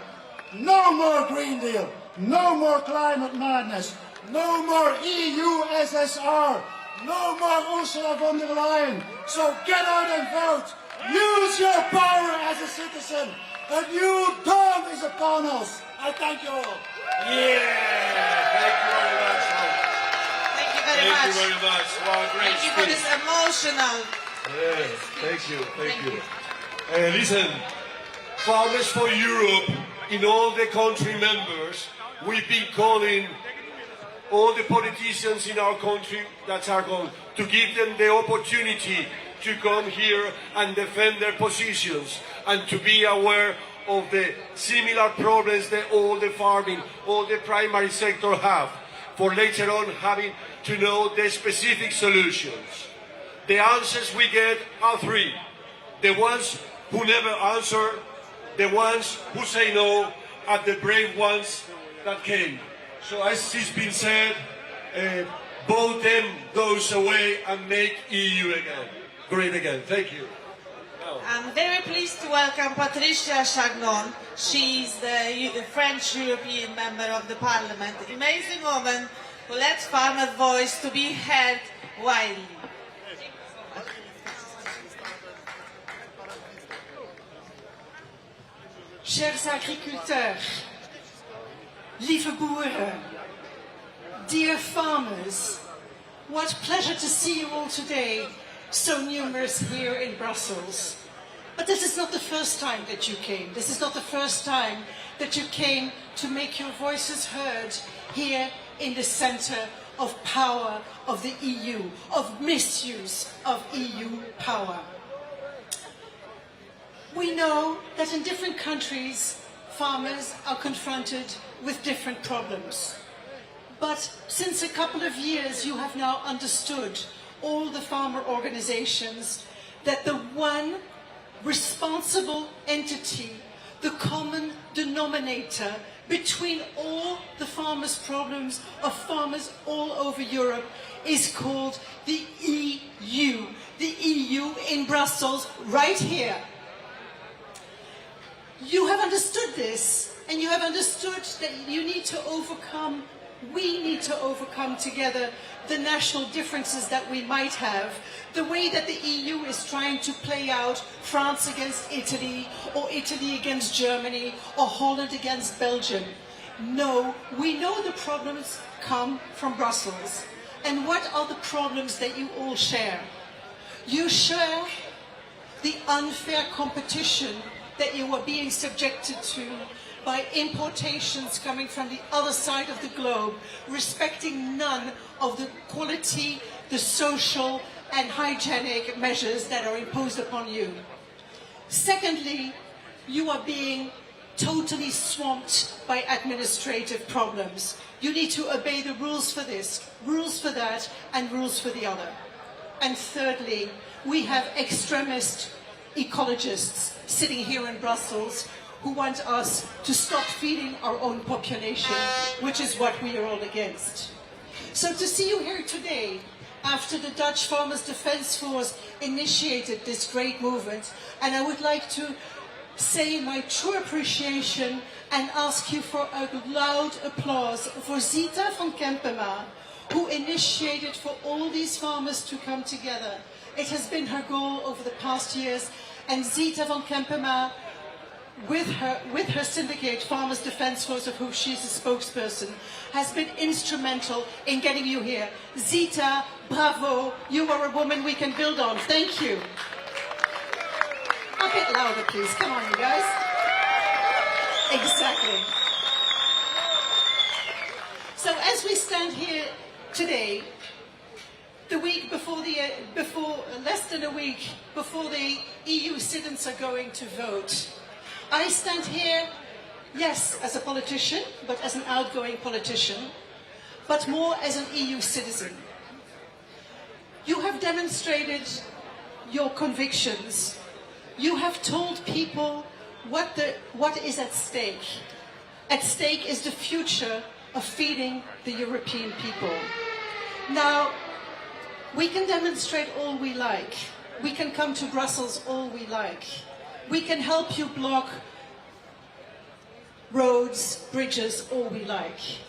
No more Green Deal. No more climate madness. No more EU SSR. No more Ursula von der Leyen. So get out and vote. Use your power as a citizen. A new dawn is upon us. I thank you all. Yeah, thank you very much. Thank you very much. Thank you very much. Wow, great Thank you for this emotional. Yes, thank you, thank you. Listen, Farmers for Europe, in all the country members, we've been calling all the politicians in our country that are gone to give them the opportunity to come here and defend their positions and to be aware of the similar problems that all the farming, all the primary sector have, for later on having to know the specific solutions. The answers we get are three. The ones who never answer, the ones who say no, and the brave ones that came. So as it's been said, vote them those away and make EU again. Great again. Thank you. I'm very pleased to welcome Patricia Chagnon. She's the French European Member of the Parliament, an amazing woman who lets farmers' voice to be heard widely. Chers agriculteurs, lieve boeren, dear farmers, what pleasure to see you all today, so numerous here in Brussels. But this is not the first time that you came. This is not the first time that you came to make your voices heard here in the center of power of the EU, of misuse of EU power. We know that in different countries, farmers are confronted with different problems. But since a couple of years, you have now understood, all the farmer organizations, that the one responsible entity, the common denominator between all the farmers' problems of farmers all over Europe is called the EU. The EU in Brussels, right here. You have understood this, and you have understood that you need to overcome, we need to overcome together the national differences that we might have, the way that the EU is trying to play out France against Italy, or Italy against Germany, or Holland against Belgium. No, we know the problems come from Brussels. And what are the problems that you all share? You share the unfair competition that you are being subjected to by importations coming from the other side of the globe, respecting none of the quality, the social and hygienic measures that are imposed upon you. Secondly, you are being totally swamped by administrative problems. You need to obey the rules for this, rules for that, and rules for the other. And thirdly, we have extremist ecologists sitting here in Brussels who want us to stop feeding our own population, which is what we are all against. So to see you here today after the Dutch Farmers Defence Force initiated this great movement. And I would like to say my true appreciation and ask you for a loud applause for Zita van Kempema, who initiated for all these farmers to come together. It has been her goal over the past years, and Zita van Kempema, with her syndicate, Farmers Defence Force, of whom she's a spokesperson, has been instrumental in getting you here. Zita, bravo, you are a woman we can build on. Thank you. A bit louder, please. Come on, you guys. Exactly. So as we stand here today, the week less than a week before the EU citizens are going to vote, I stand here, yes, as a politician, but as an outgoing politician, but more as an EU citizen. You have demonstrated your convictions. You have told people what is at stake. At stake is the future of feeding the European people. Now, we can demonstrate all we like. We can come to Brussels all we like. We can help you block roads, bridges, all we like.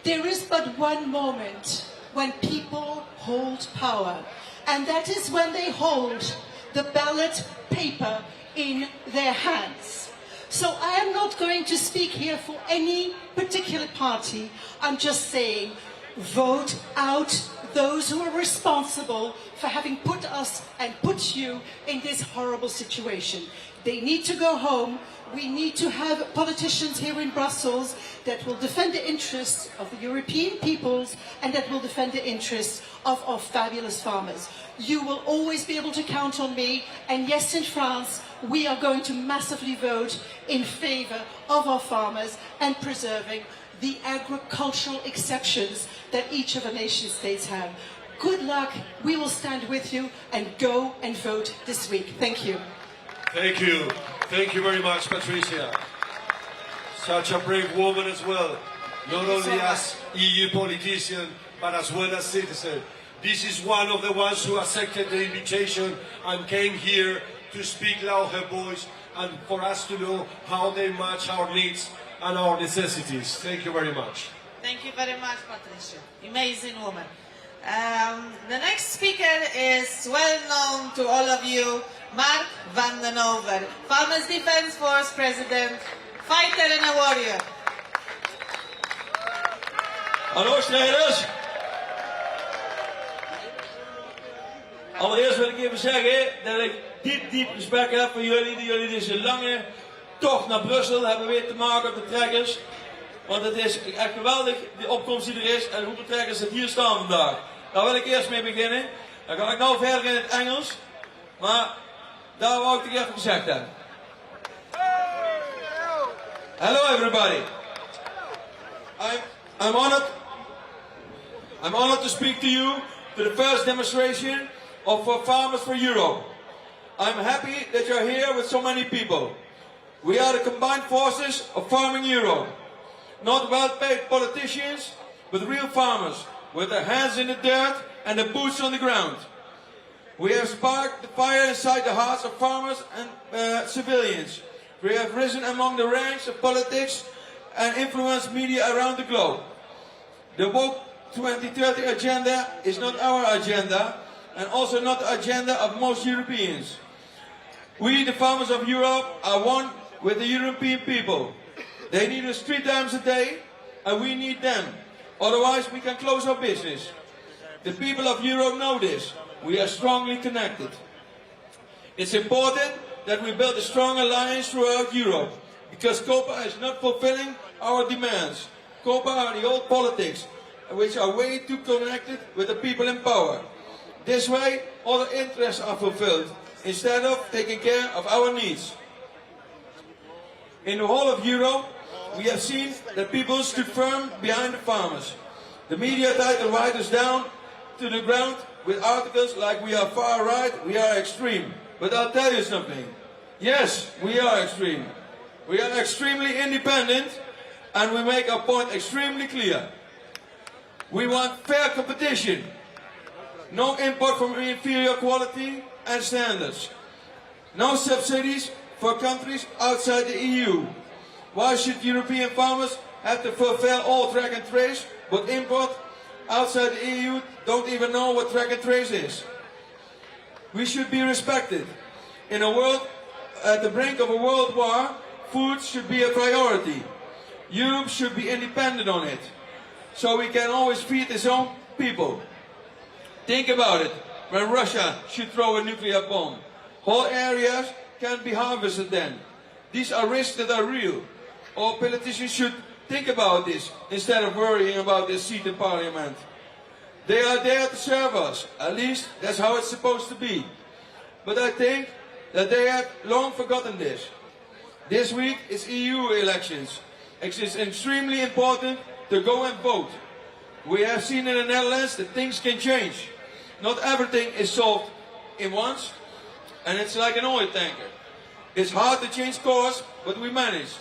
There is but one moment when people hold power, and that is when they hold the ballot paper in their hands. So I am not going to speak here for any particular party. I'm just saying, vote out those who are responsible for having put us and put you in this horrible situation. They need to go home. We need to have politicians here in Brussels that will defend the interests of the European peoples and that will defend the interests of our fabulous farmers. You will always be able to count on me, and yes, in France, we are going to massively vote in favor of our farmers and preserving the agricultural exceptions that each of the nation states have. Good luck. We will stand with you, and go and vote this week. Thank you. Thank you. Thank you very much, Patricia. Such a brave woman as well. Not only as EU politician, but as well as citizen. This is one of the ones who accepted the invitation and came here to speak loud her voice and for us to know how they match our needs and our necessities. Thank you very much. Thank you very much, Patricia. Amazing woman. The next speaker is well known to all of you, Mark van den Over, Farmers Defence Force President, fighter and a warrior. Hallo strijders. Allereerst wil ik even zeggen dat ik diep respect heb voor jullie. Dat jullie deze lange tocht naar Brussel hebben weten te maken op de trekkers. Want het is echt geweldig, de opkomst die er is en hoeveel trekkers er hier staan vandaag. Daar wil ik eerst mee beginnen. Dan ga ik nou verder in het Engels. Maar daar wou ik het even gezegd hebben. Hello everybody. I'm honored to speak to you to the first demonstration of Farmers for Europe. I'm happy that you're here with so many people. We are the combined forces of farming Europe. Not well-paid politicians, but real farmers with their hands in the dirt and their boots on the ground. We have sparked the fire inside the hearts of farmers and civilians. We have risen among the ranks of politics and influenced media around the globe. The woke 2030 agenda is not our agenda, and also not the agenda of most Europeans. We, the farmers of Europe, are one with the European people. They need us 3 times a day, and we need them. Otherwise, we can close our business. The people of Europe know this. We are strongly connected. It's important that we build a strong alliance throughout Europe, because COPA is not fulfilling our demands. COPA are the old politics, which are way too connected with the people in power. This way, other interests are fulfilled, instead of taking care of our needs. In the whole of Europe, we have seen that people stood firm behind the farmers. The media tried to write us down to the ground with articles like we are far right, we are extreme. But I'll tell you something. Yes, we are extreme. We are extremely independent, and we make our point extremely clear. We want fair competition. No import from inferior quality and standards. No subsidies for countries outside the EU. Why should European farmers have to fulfill all track and trace, but import outside the EU don't even know what track and trace is? We should be respected. In a world at the brink of a world war, food should be a priority. Europe should be independent on it, so we can always feed its own people. Think about it, when Russia should throw a nuclear bomb. Whole areas can be harvested then. These are risks that are real. All politicians should think about this instead of worrying about their seat in parliament. They are there to serve us, at least that's how it's supposed to be. But I think that they have long forgotten this. This week is EU elections. It is extremely important to go and vote. We have seen in the Netherlands that things can change. Not everything is solved in once, and it's like an oil tanker. It's hard to change course, but we managed.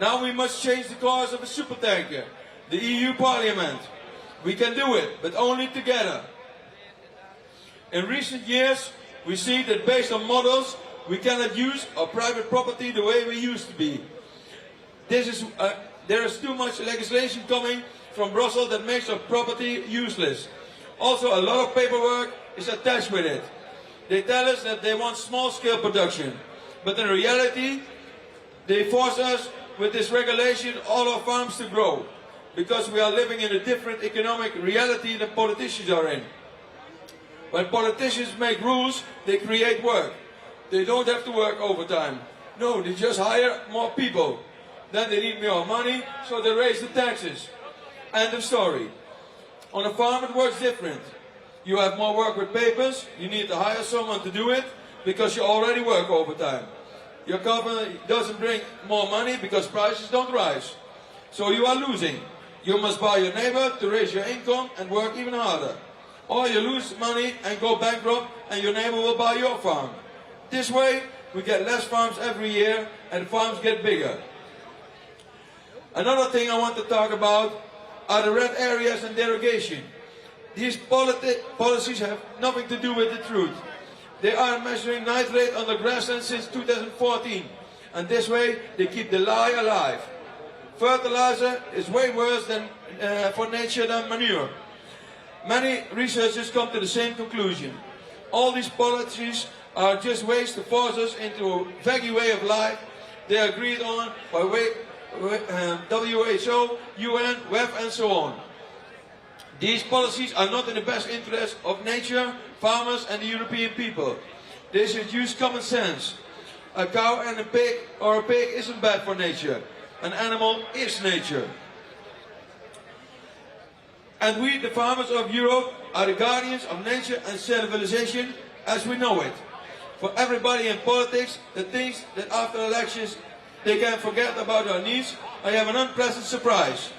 Now we must change the course of a supertanker, the EU Parliament. We can do it, but only together. In recent years, we see that based on models, we cannot use our private property the way we used to be. There is too much legislation coming from Brussels that makes our property useless. Also, a lot of paperwork is attached with it. They tell us that they want small-scale production, but in reality, they force us with this regulation all our farms to grow, because we are living in a different economic reality than politicians are in. When politicians make rules, they create work. They don't have to work overtime. No, they just hire more people. Then they need more money, so they raise the taxes. End of story. On a farm it works different. You have more work with papers, you need to hire someone to do it, because you already work overtime. Your company doesn't bring more money because prices don't rise. So you are losing. You must buy your neighbor to raise your income and work even harder. Or you lose money and go bankrupt and your neighbor will buy your farm. This way we get less farms every year and farms get bigger. Another thing I want to talk about are the red areas and derogation. These policies have nothing to do with the truth. They are measuring nitrate on the grassland since 2014, and this way they keep the lie alive. Fertilizer is way worse for nature than manure. Many researchers come to the same conclusion. All these policies are just ways to force us into a vague way of life they are agreed on by WHO, UN, WEF and so on. These policies are not in the best interest of nature, farmers and the European people. They should use common sense. A cow and a pig or a pig isn't bad for nature. An animal is nature. And we, the farmers of Europe, are the guardians of nature and civilization as we know it. For everybody in politics that thinks that after elections they can forget about our needs, I have an unpleasant surprise.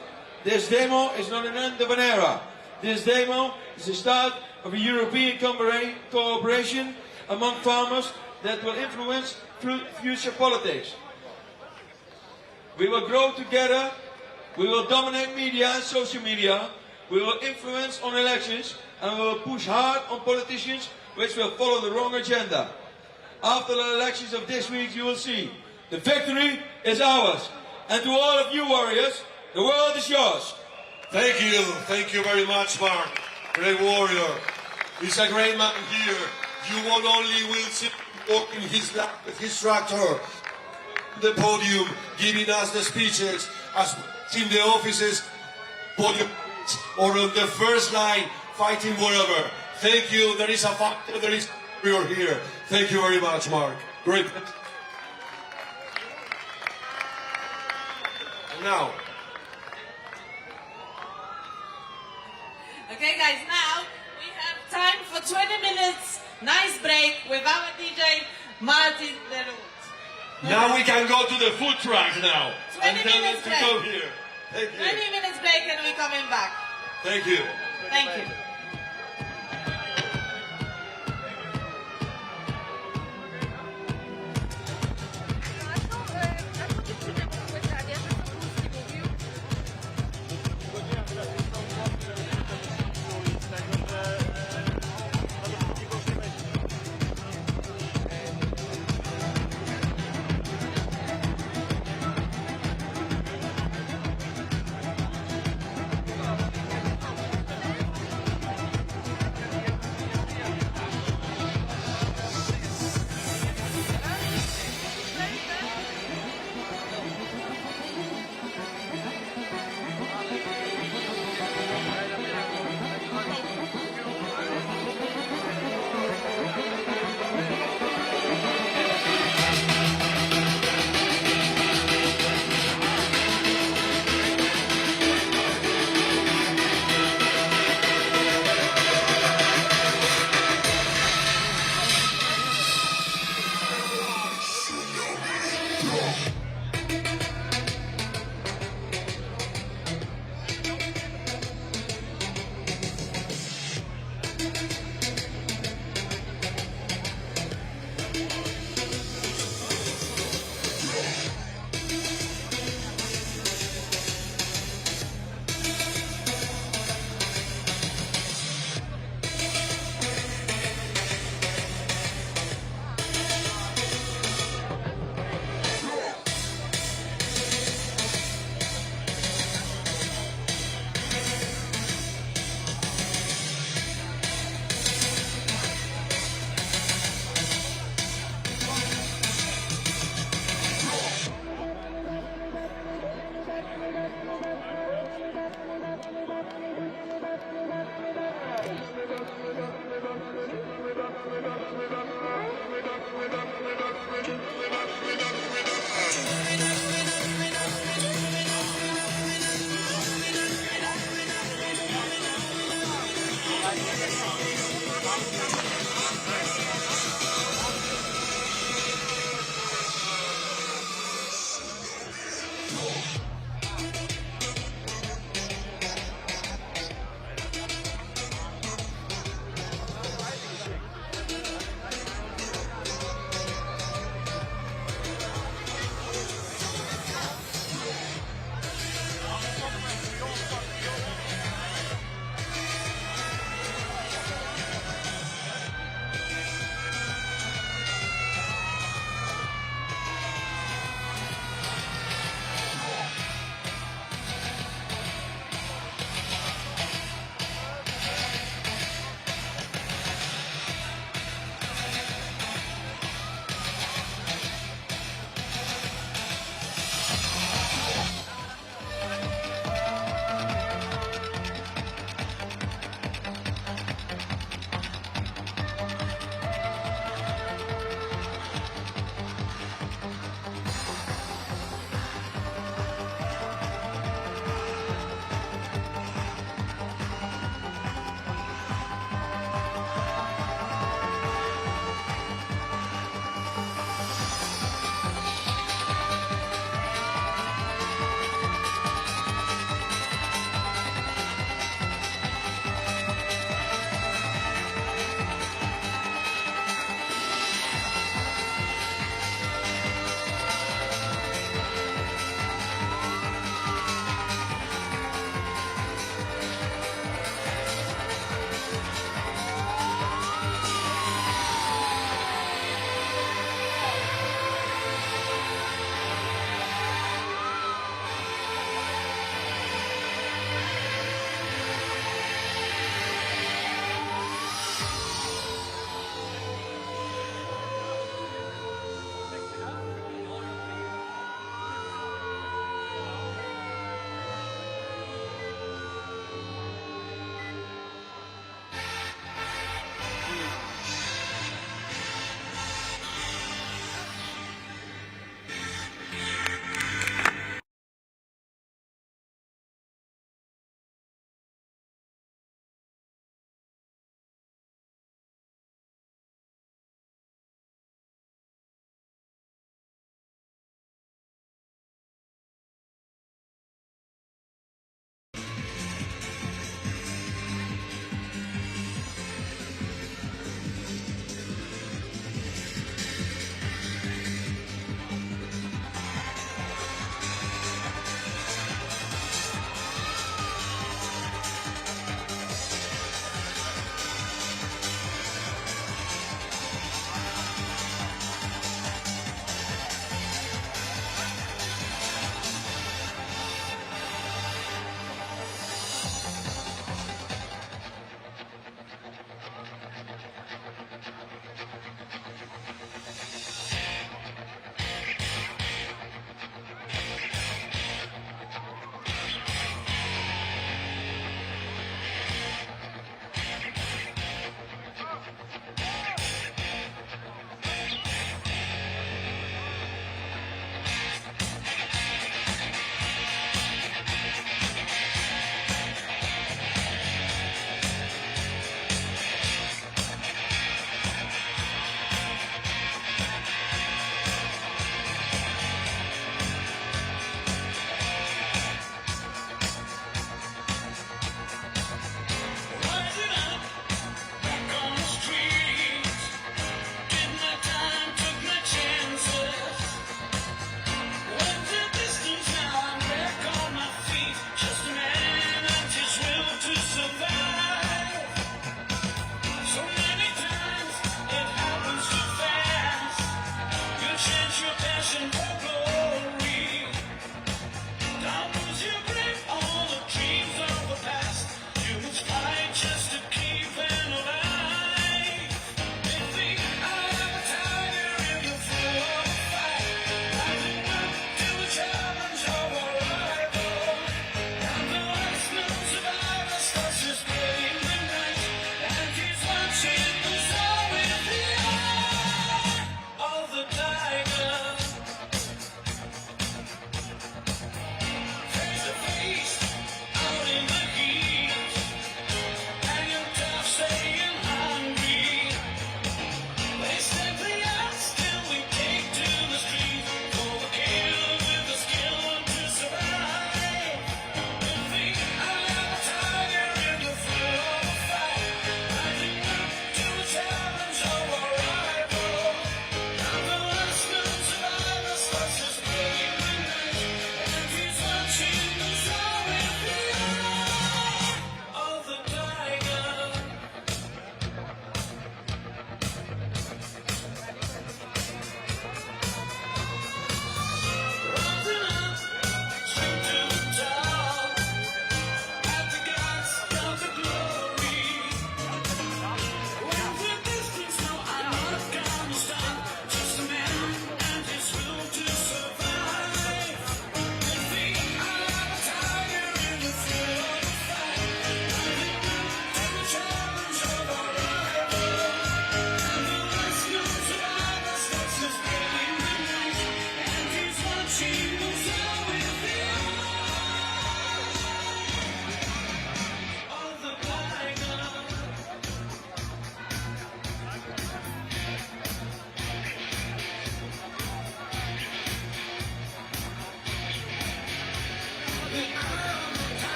This demo is not an end of an era. This demo is the start of a European cooperation among farmers that will influence future politics. We will grow together, we will dominate media and social media, we will influence on elections, and we will push hard on politicians which will follow the wrong agenda. After the elections of this week you will see, the victory is ours. And to all of you warriors, the world is yours. Thank you very much, Mark. Great warrior. He's a great man here. You not only will see walking his tractor, the podium, giving us the speeches, as in the offices, podium, or on the first line, fighting whatever. Thank you. There is a factor. There is warrior here. Thank you very much, Mark. Great. And now. Okay guys, now we have time for 20 minutes, nice break with our DJ Martin Leroux. Now we can go to the food trucks now. 20 and tell them minutes to break. come here. Thank you. 20 minutes break and we're coming back. Thank you. Thank you.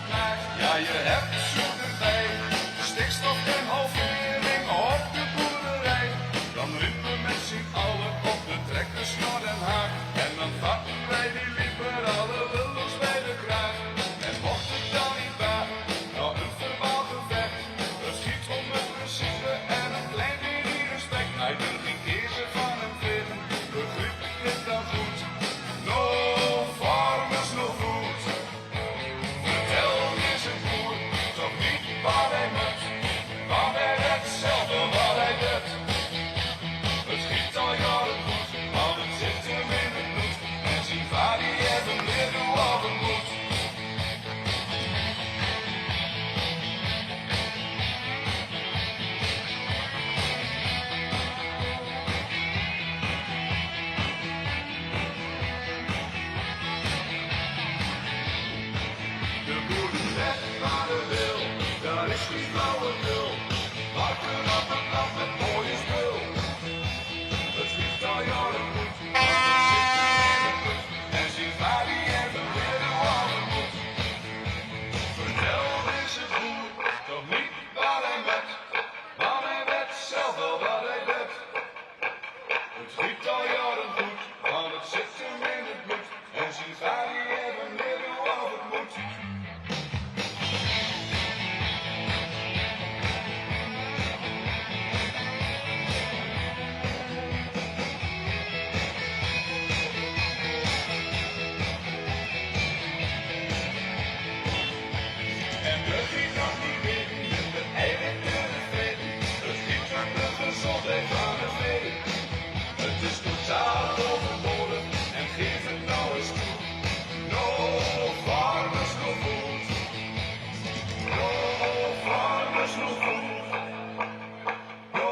krijgt. Ja, je hebt zoet en bij, stikstof en halvering op de boerderij. Dan riepen we met z'n allen op de trekker, snor en haak. En dan vatten wij die liberale lullos bij de kraag. En mocht het dan niet bij, nou een verbaal gevecht. Het schiet om het principe en een klein beetje respect. Hij wil geen kiezen van hem vinden, begrijp ik dit dan goed. No farmers, no food. Vertel eens een boer, toch niet wat hij moet. Want hij redt zelf wel wat hij doet. Het schiet al jaren goed, want het zit hem in het bloed. En zijn vader die heeft hem weer hoe af en moet. De boer die zegt waar hij wil, daar is geen flauwekul. Wakker op het land met mooie spul. Het schiet al jaren goed, want het zit hem in het bloed. En zijn vader die heeft hem weer hoe af en moet. Vertel deze boer toch niet wat hij met, want hij weet zelf wel wat hij doet. Het schiet al jaren goed, want het zit hem in het bloed. En zijn vader die heeft hem weer hoe af en moet. En we giet nog niet weten, met eigen kunnen vreten. Het giet op de gezondheid van de vee. Het is totaal overbodig en geef het nou eens toe. No farmers, no food. No farmers, no food. No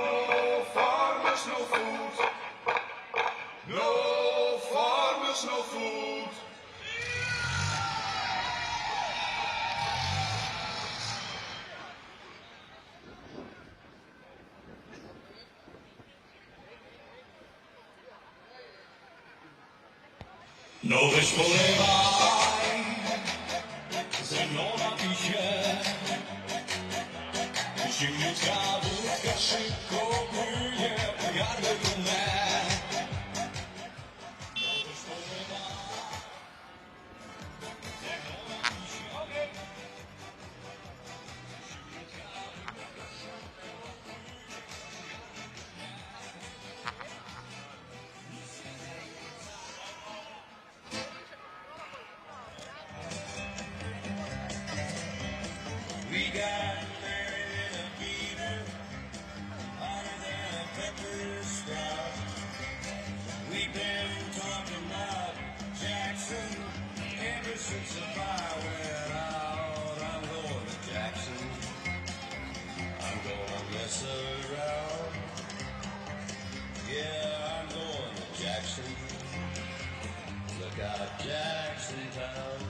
farmers, no food. No farmers, no food. No wyszkolewaj ze mną na pisie. Zimniutka wódka szybko płynie po gardle me. No wyszkolewaj ze mną na pisie. We got married in a beater, hotter than a pepper sprout. We've been talking about Jackson ever since the fire went out. I'm going to Jackson, I'm gonna mess around. Yeah, I'm going to Jackson, look out Jackson Town.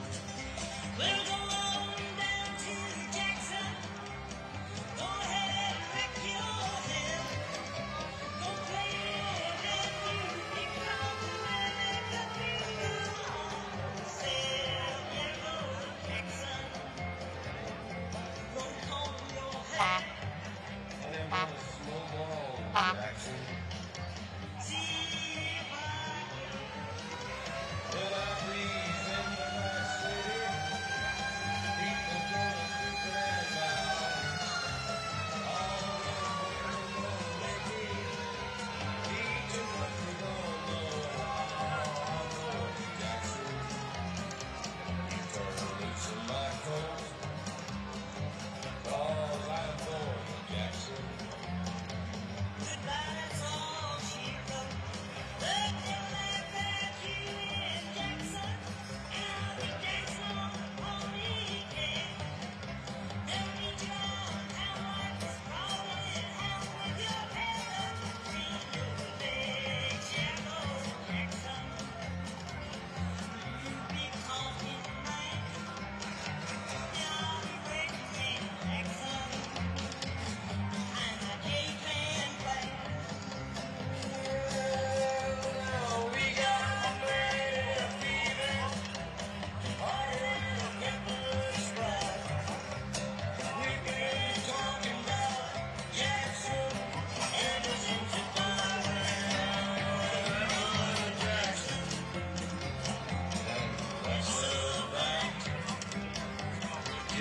We'll go on down to Jackson,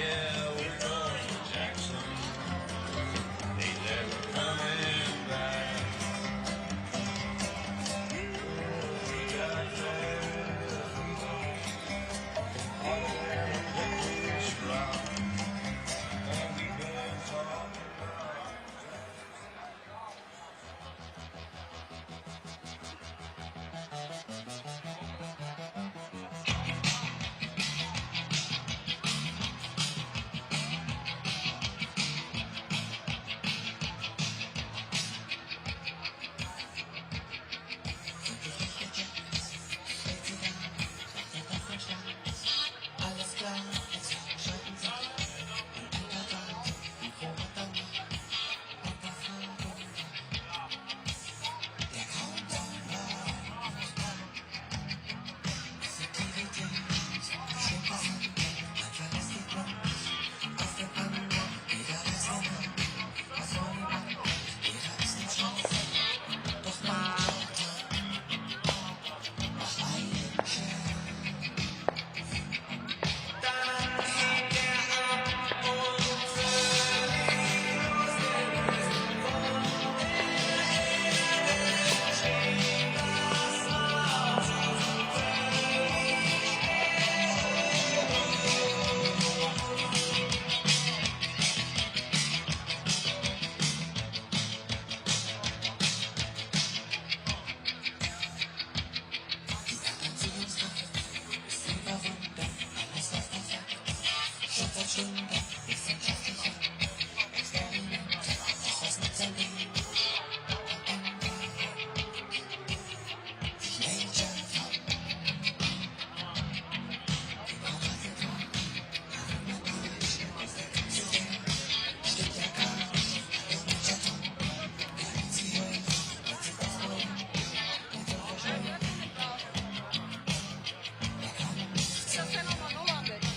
Yeah, we're going to Jackson. Ain't never coming back. We got there. All the way to this ground. And we've been talking about.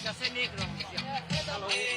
Ya sé negro. Ya.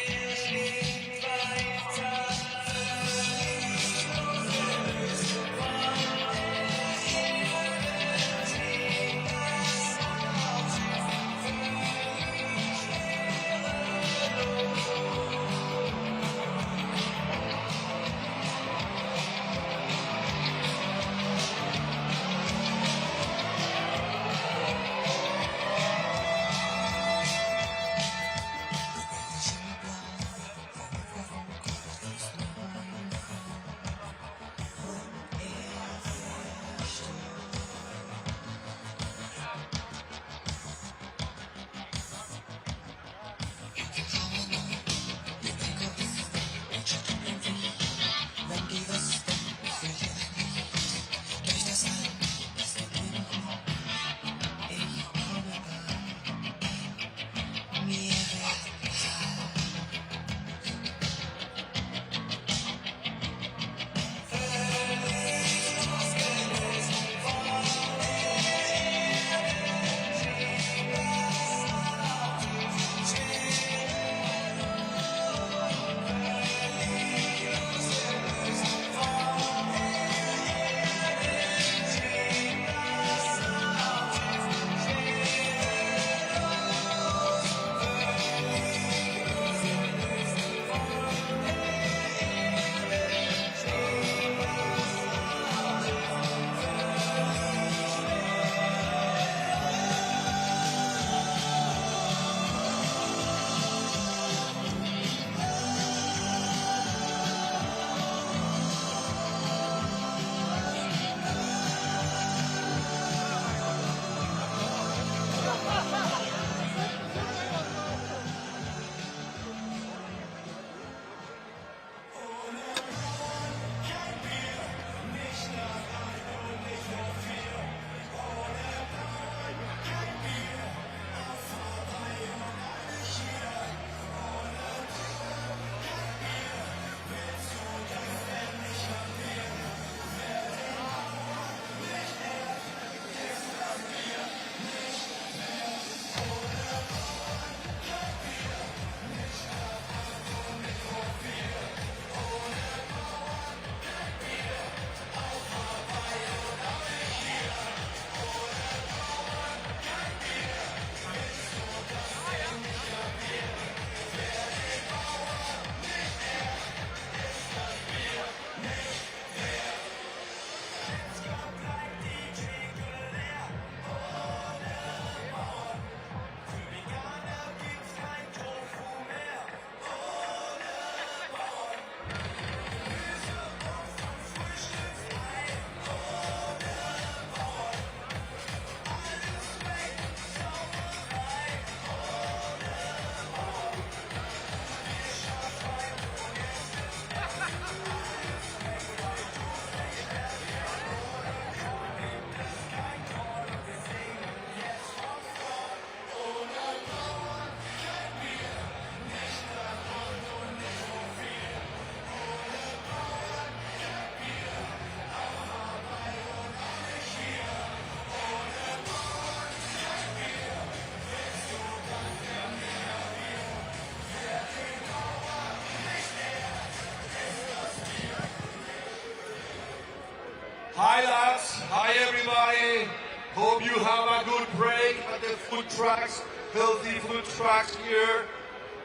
Hope you have a good break at the food trucks, healthy food trucks here.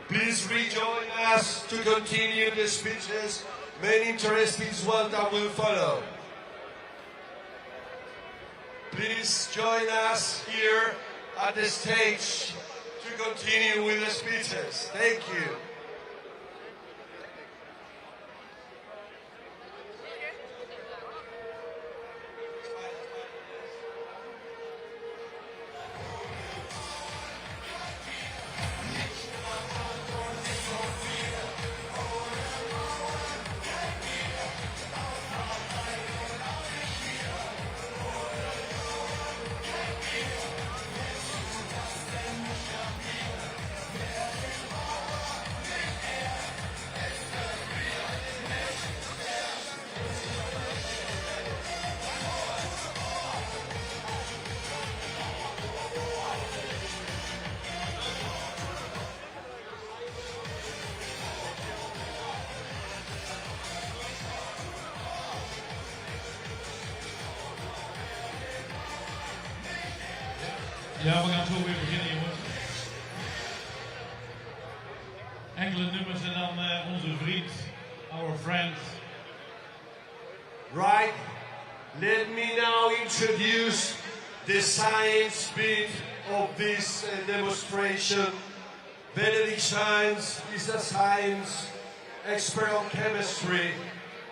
Please rejoin us to continue the speeches. Many interesting ones that will follow. Please join us here at the stage to continue with the speeches. Thank you. Ja, we gaan zo weer beginnen, jongens. Enkele nummers en dan onze vriend, our friend. Right, let me now introduce the science bit of this demonstration. Benedict Science is a science expert on chemistry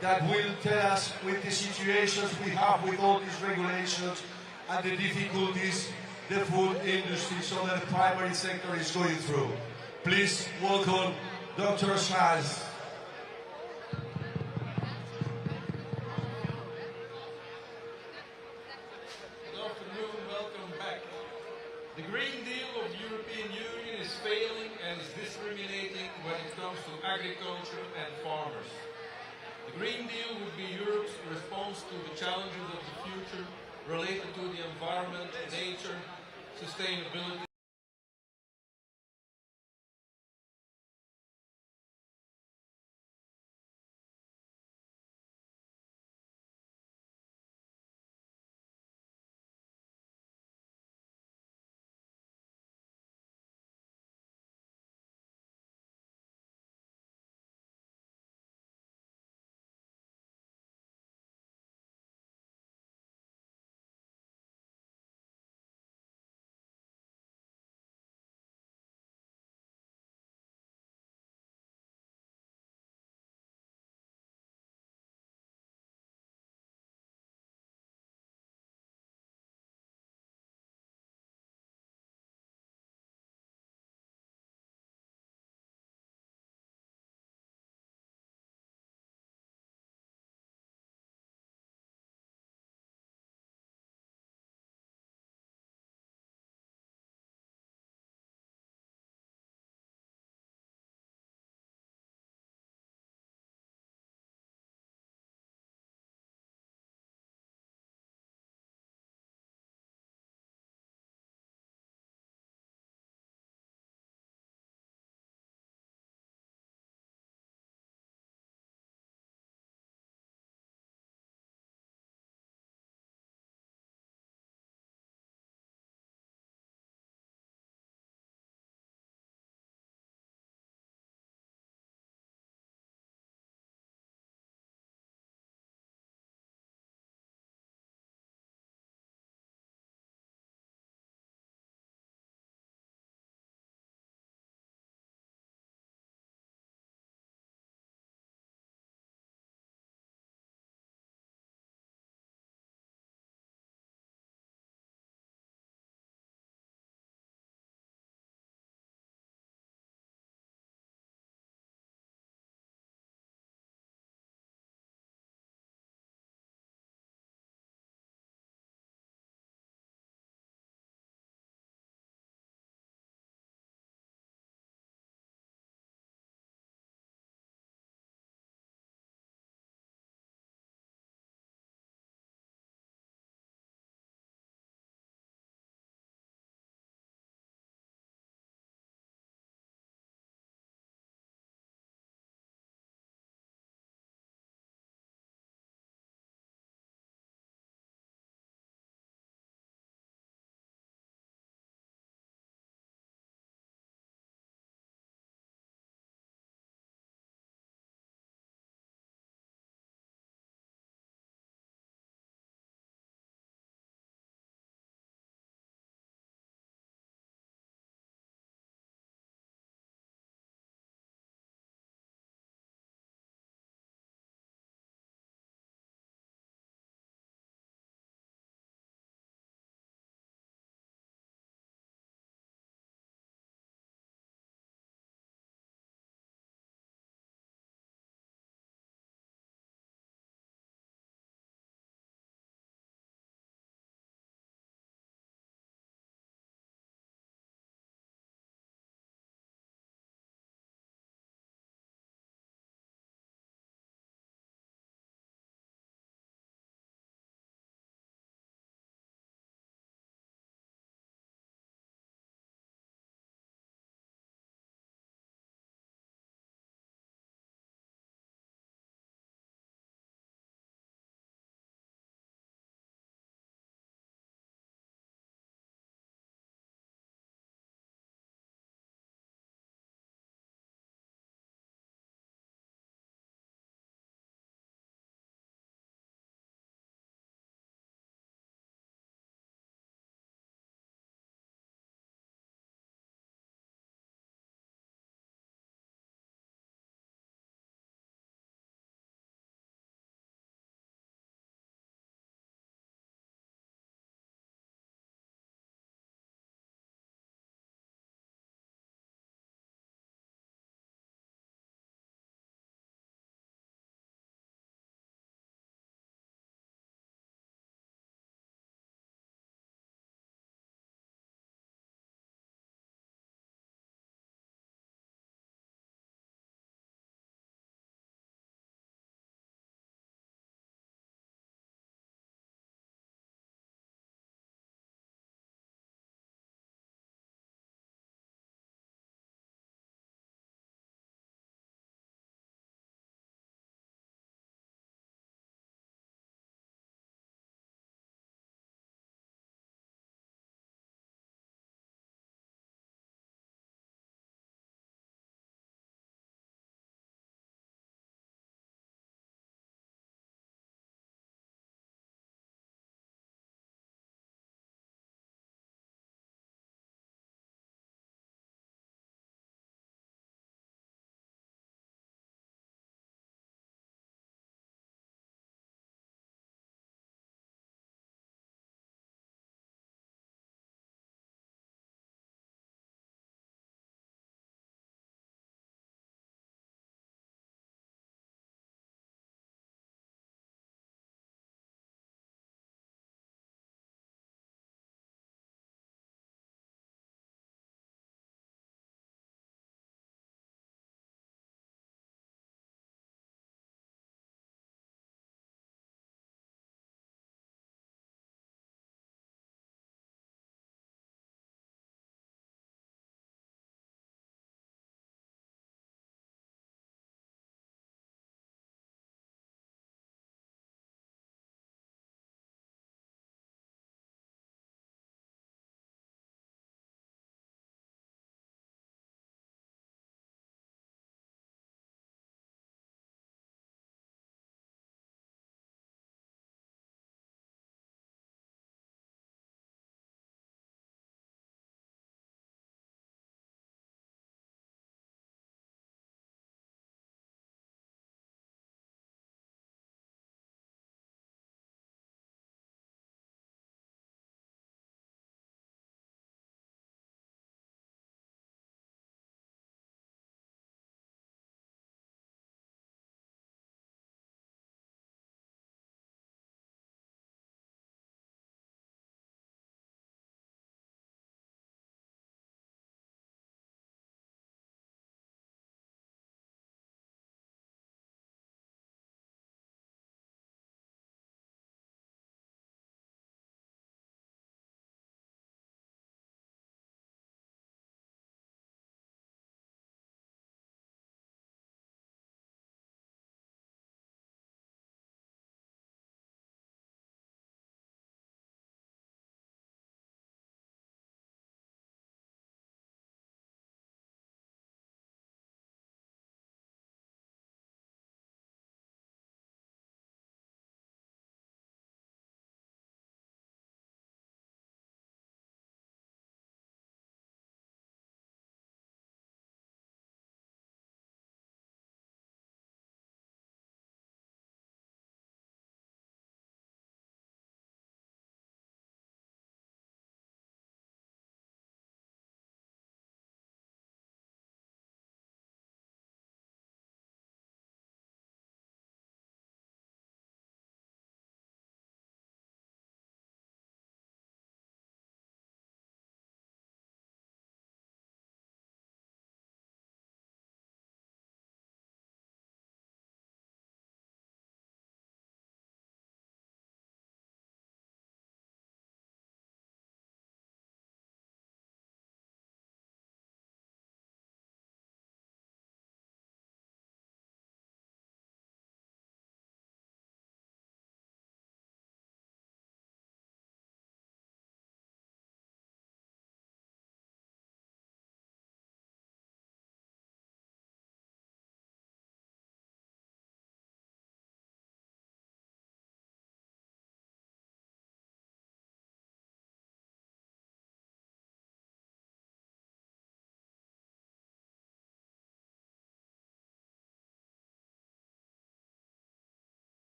that will tell us with the situations we have with all these regulations and the difficulties the food industry, so that the primary sector is going through. Please welcome Dr. Science. Good afternoon, welcome back. The Green Deal of the European Union is failing and is discriminating when it comes to agriculture and farmers. The Green Deal would be Europe's response to the challenges of the future related to the environment, nature, sustainability,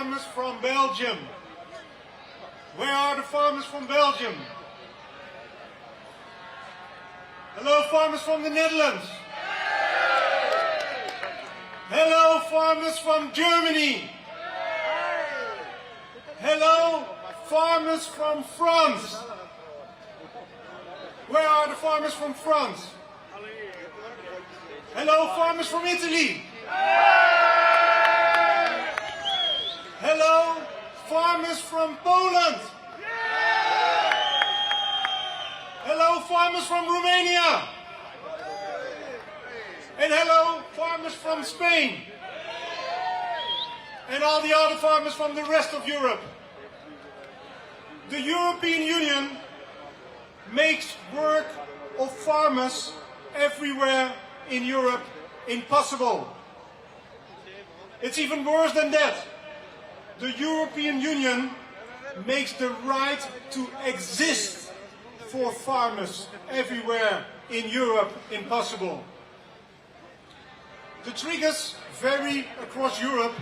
farmers from Belgium? Where are the farmers from Belgium? Hello, farmers from the Netherlands. Hello, farmers from Germany. Hello, farmers from France. Where are the farmers from France? Hello, farmers from Italy. Hello, farmers from Poland. Hello, farmers from Romania. And hello, farmers from Spain. And all the other farmers from the rest of Europe. The European Union makes work of farmers everywhere in Europe impossible. It's even worse than that. The European Union makes the right to exist for farmers everywhere in Europe impossible. The triggers vary across Europe,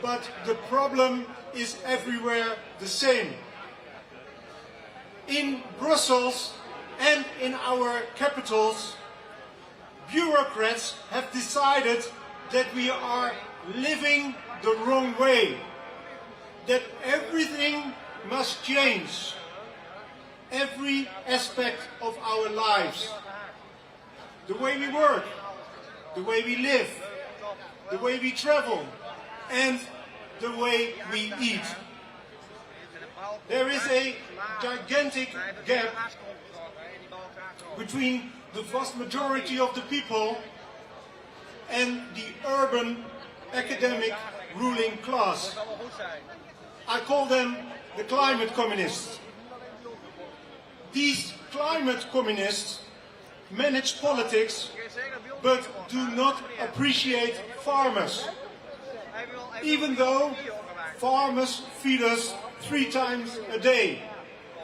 but the problem is everywhere the same. In Brussels and in our capitals, bureaucrats have decided that we are living the wrong way, that everything must change, every aspect of our lives. The way we work, the way we live, the way we travel, and the way we eat. There is a gigantic gap between the vast majority of the people and the urban academic ruling class. I call them the climate communists. These climate communists manage politics but do not appreciate farmers, even though farmers feed us 3 times a day,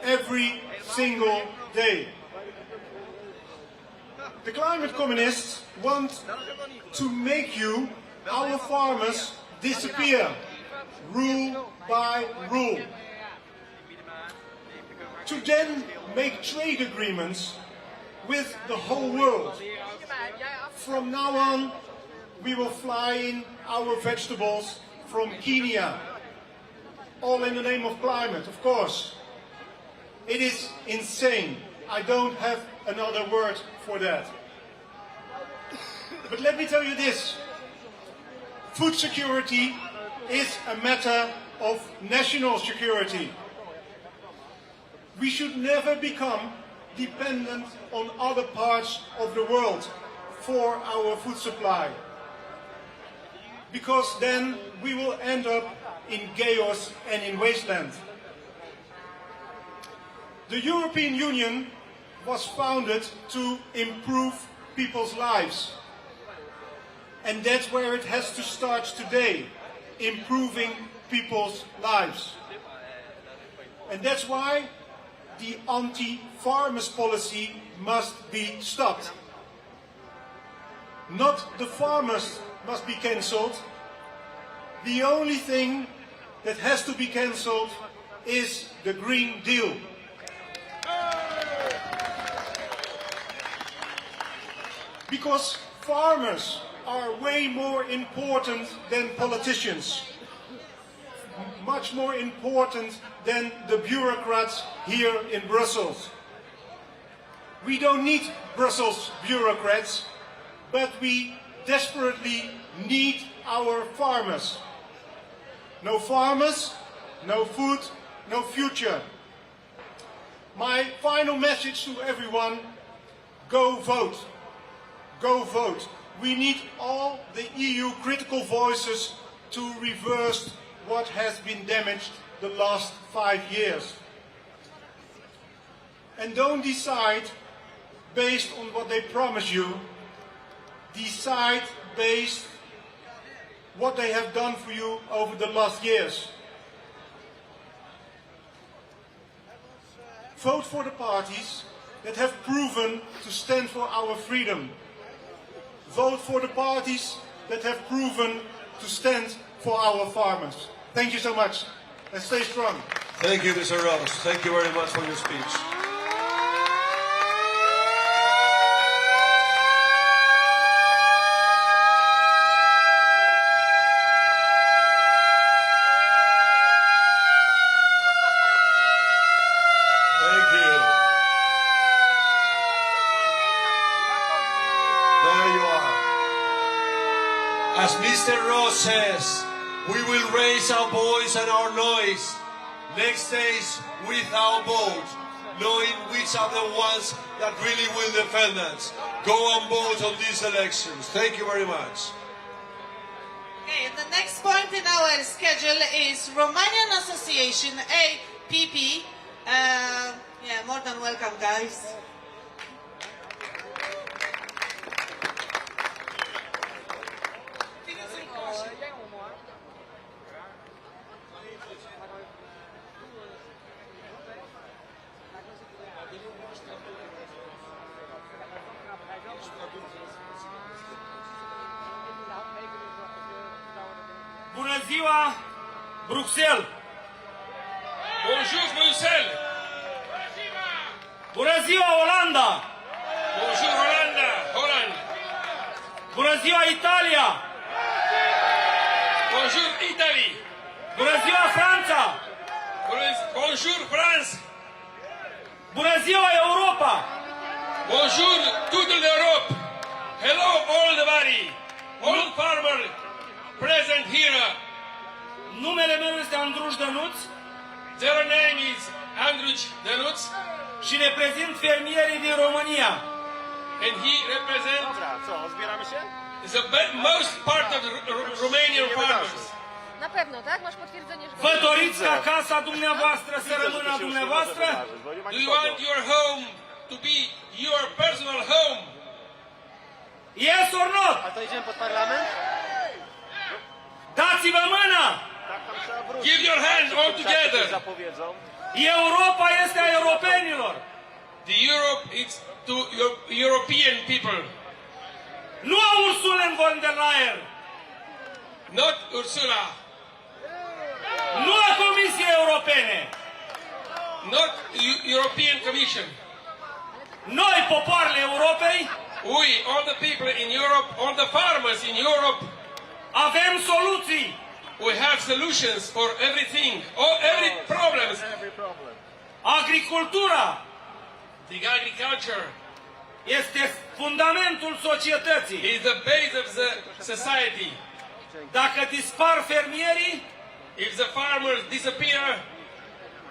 every single day. The climate communists want to make you, our farmers, disappear, rule by rule. To then make trade agreements with the whole world. From now on, we will fly in our vegetables from Kenya. All in the name of climate, of course. It is insane. I don't have another word for that. But let me tell you this. Food security is a matter of national security. We should never become dependent on other parts of the world for our food supply. Because then we will end up in chaos and in wasteland. The European Union was founded to improve people's lives. And that's where it has to start today, improving people's lives. And that's why the anti-farmers policy must be stopped. Not the farmers must be cancelled. The only thing that has to be cancelled is the Green Deal. Because farmers are way more important than politicians. Much more important than the bureaucrats here in Brussels. We don't need Brussels bureaucrats, but we desperately need our farmers. No farmers, no food, no future. My final message to everyone, go vote. Go vote. We need all the EU critical voices to reverse what has been damaged the last 5 years. And don't decide based on what they promise you. Decide based what they have done for you over the last years. Vote for the parties that have proven to stand for our freedom. Vote for the parties that have proven to stand for our farmers. Thank you so much. And stay strong. Thank you, Mr. Ross. Thank you very much for your speech. Thank you. There you are. As Mr. Ross says, we will raise our voice and our noise next days with our vote, knowing which are the ones that really will defend us. Go and vote on these elections. Thank you very much. Okay, and the next point in our schedule is Romanian Association, APP. Yeah, more than welcome, guys. Bună ziua, Bruxelles! Bonjour, Bruxelles! Bună ziua, Olanda! Bonjour, Hollanda! Holland! Bună ziua, Italia! Bonjour, Italy! Bună ziua, Franța! Bonjour, France! Bună ziua, Europa! Bonjour, toute l'Europe! Hello, everybody! All farmers present here. Numele meu este Andruș Dănuț. Their name is Andruș Dănuț. Și reprezint fermierii din România. And he represents the most part of the Romanian farmers. Na pewno, tak? Masz potwierdzenie, że... Vă doriți ca casa dumneavoastră să rămână a dumneavoastră? Do you want your home to be your personal home? Yes or not? A to idziemy pod parlament? Dați-vă mâna! Give your hands all together. Europa este a europenilor. The Europe is to European people. Nu a Ursula von der Leyen. Not Ursula. Nu a Comisiei Europene. Not European Commission. Noi, popoarele Europei, we, all the people in Europe, all the farmers in Europe, avem soluții. We have solutions for everything, every problems. Agricultura the agriculture este fundamentul societății. is the base of the society. Dacă dispar fermierii, if the farmers disappear,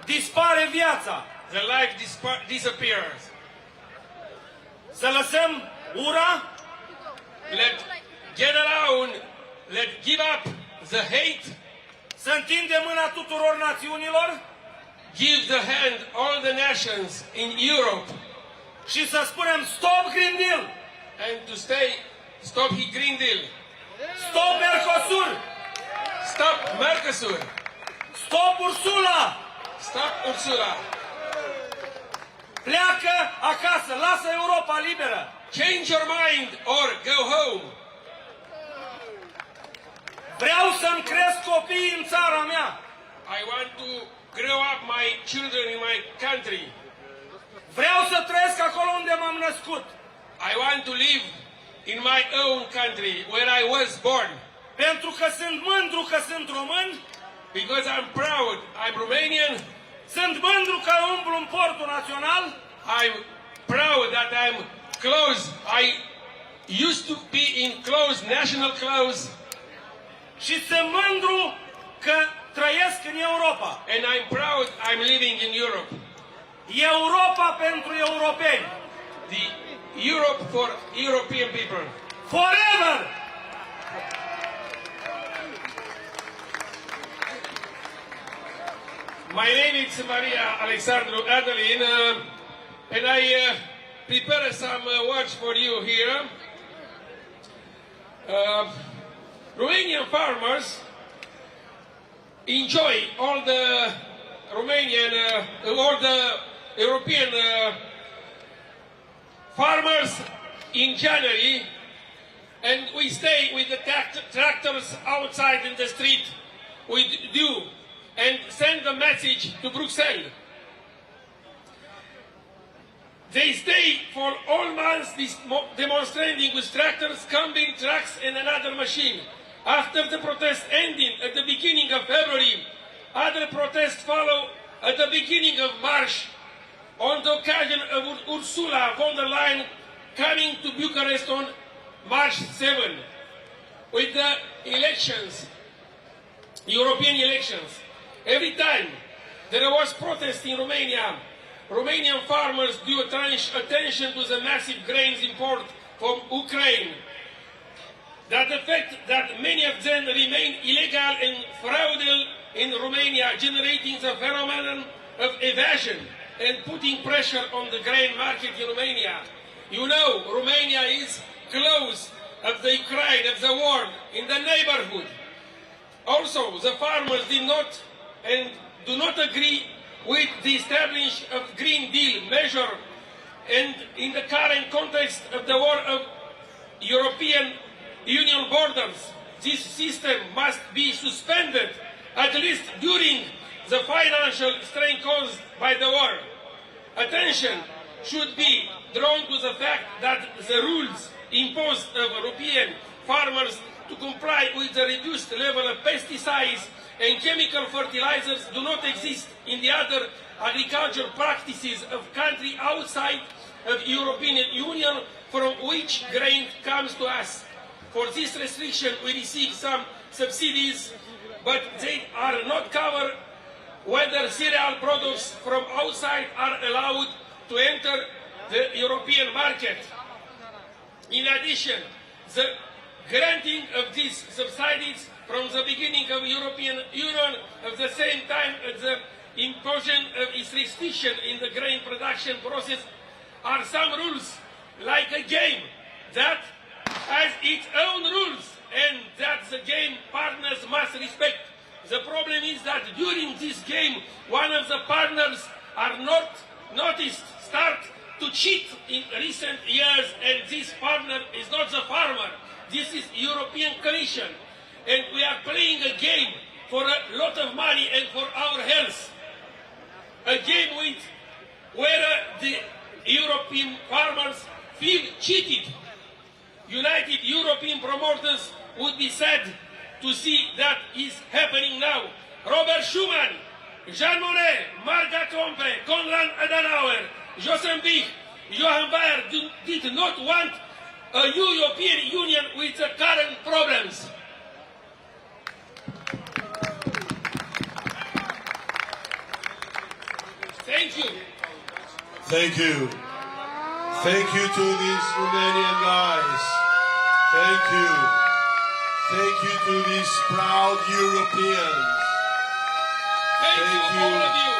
dispare viața. The life disappears. Să lăsăm ura? Let get alone, let give up the hate. Să întindem mâna tuturor națiunilor. Give the hand all the nations in Europe. Și să spunem stop Green Deal. And to stop Green Deal. Stop Mercosur. Stop Mercosur. Stop Ursula. Stop Ursula. Pleacă acasă, lasă Europa liberă. Change your mind or go home. Vreau să-mi cresc copiii în țara mea. I want to grow up my children in my country. Vreau să trăiesc acolo unde m-am născut. I want to live in my own country where I was born. Pentru că sunt mândru că sunt român. Because I'm proud, I'm Romanian. Sunt mândru că umblu în portul național. I'm proud that I'm close. I used to be in clothes, national clothes. Și sunt mândru că trăiesc în Europa. And I'm proud I'm living in Europe. Europa pentru europeni. The Europe for European people. Forever! My name is Maria Alexandru Adelin, and I prepare some words for you here. Romanian farmers enjoy all the Romanian, all the European farmers in January, and we stay with the tractors outside in the street with you and send a message to Brussels. They stay for all months demonstrating with tractors, camping trucks and another machine. After the protest ending at the beginning of February, other protests follow at the beginning of March on the occasion of Ursula von der Leyen coming to Bucharest on March 7. With the elections, European elections, every time there was protest in Romania, Romanian farmers drew attention to the massive grains import from Ukraine. That the fact that many of them remain illegal and fraudulent in Romania, generating the phenomenon of evasion and putting pressure on the grain market in Romania. You know, Romania is close of the Ukraine, of the war, in the neighborhood. Also, the farmers did not and do not agree with the establishment of Green Deal measure, and in the current context of the war of European Union borders, this system must be suspended, at least during the financial strain caused by the war. Attention should be drawn to the fact that the rules imposed on European farmers to comply with the reduced level of pesticides and chemical fertilizers do not exist in the other agricultural practices of countries outside of the European Union from which grain comes to us. For this restriction we receive some subsidies, but they are not covered whether cereal products from outside are allowed to enter the European market. In addition, the granting of these subsidies from the beginning of the European Union at the same time as the imposition of its restriction in the grain production process are some rules, like a game that has its own rules and that the game partners must respect. The problem is that during this game, one of the partners are not noticed start to cheat in recent years, and this partner is not the farmer. This is European Commission, and we are playing a game for a lot of money and for our health. A game where the European farmers feel cheated. United European promoters would be sad to see that is happening now. Robert Schuman, Jean Monnet, Marga Compe, Konrad Adenauer, Joseph Bich, Johan Bayer did not want a European Union with the current problems. Thank you. Thank you. Thank you to these Romanian guys. Thank you. Thank you to these proud Europeans. Thank you, all of you.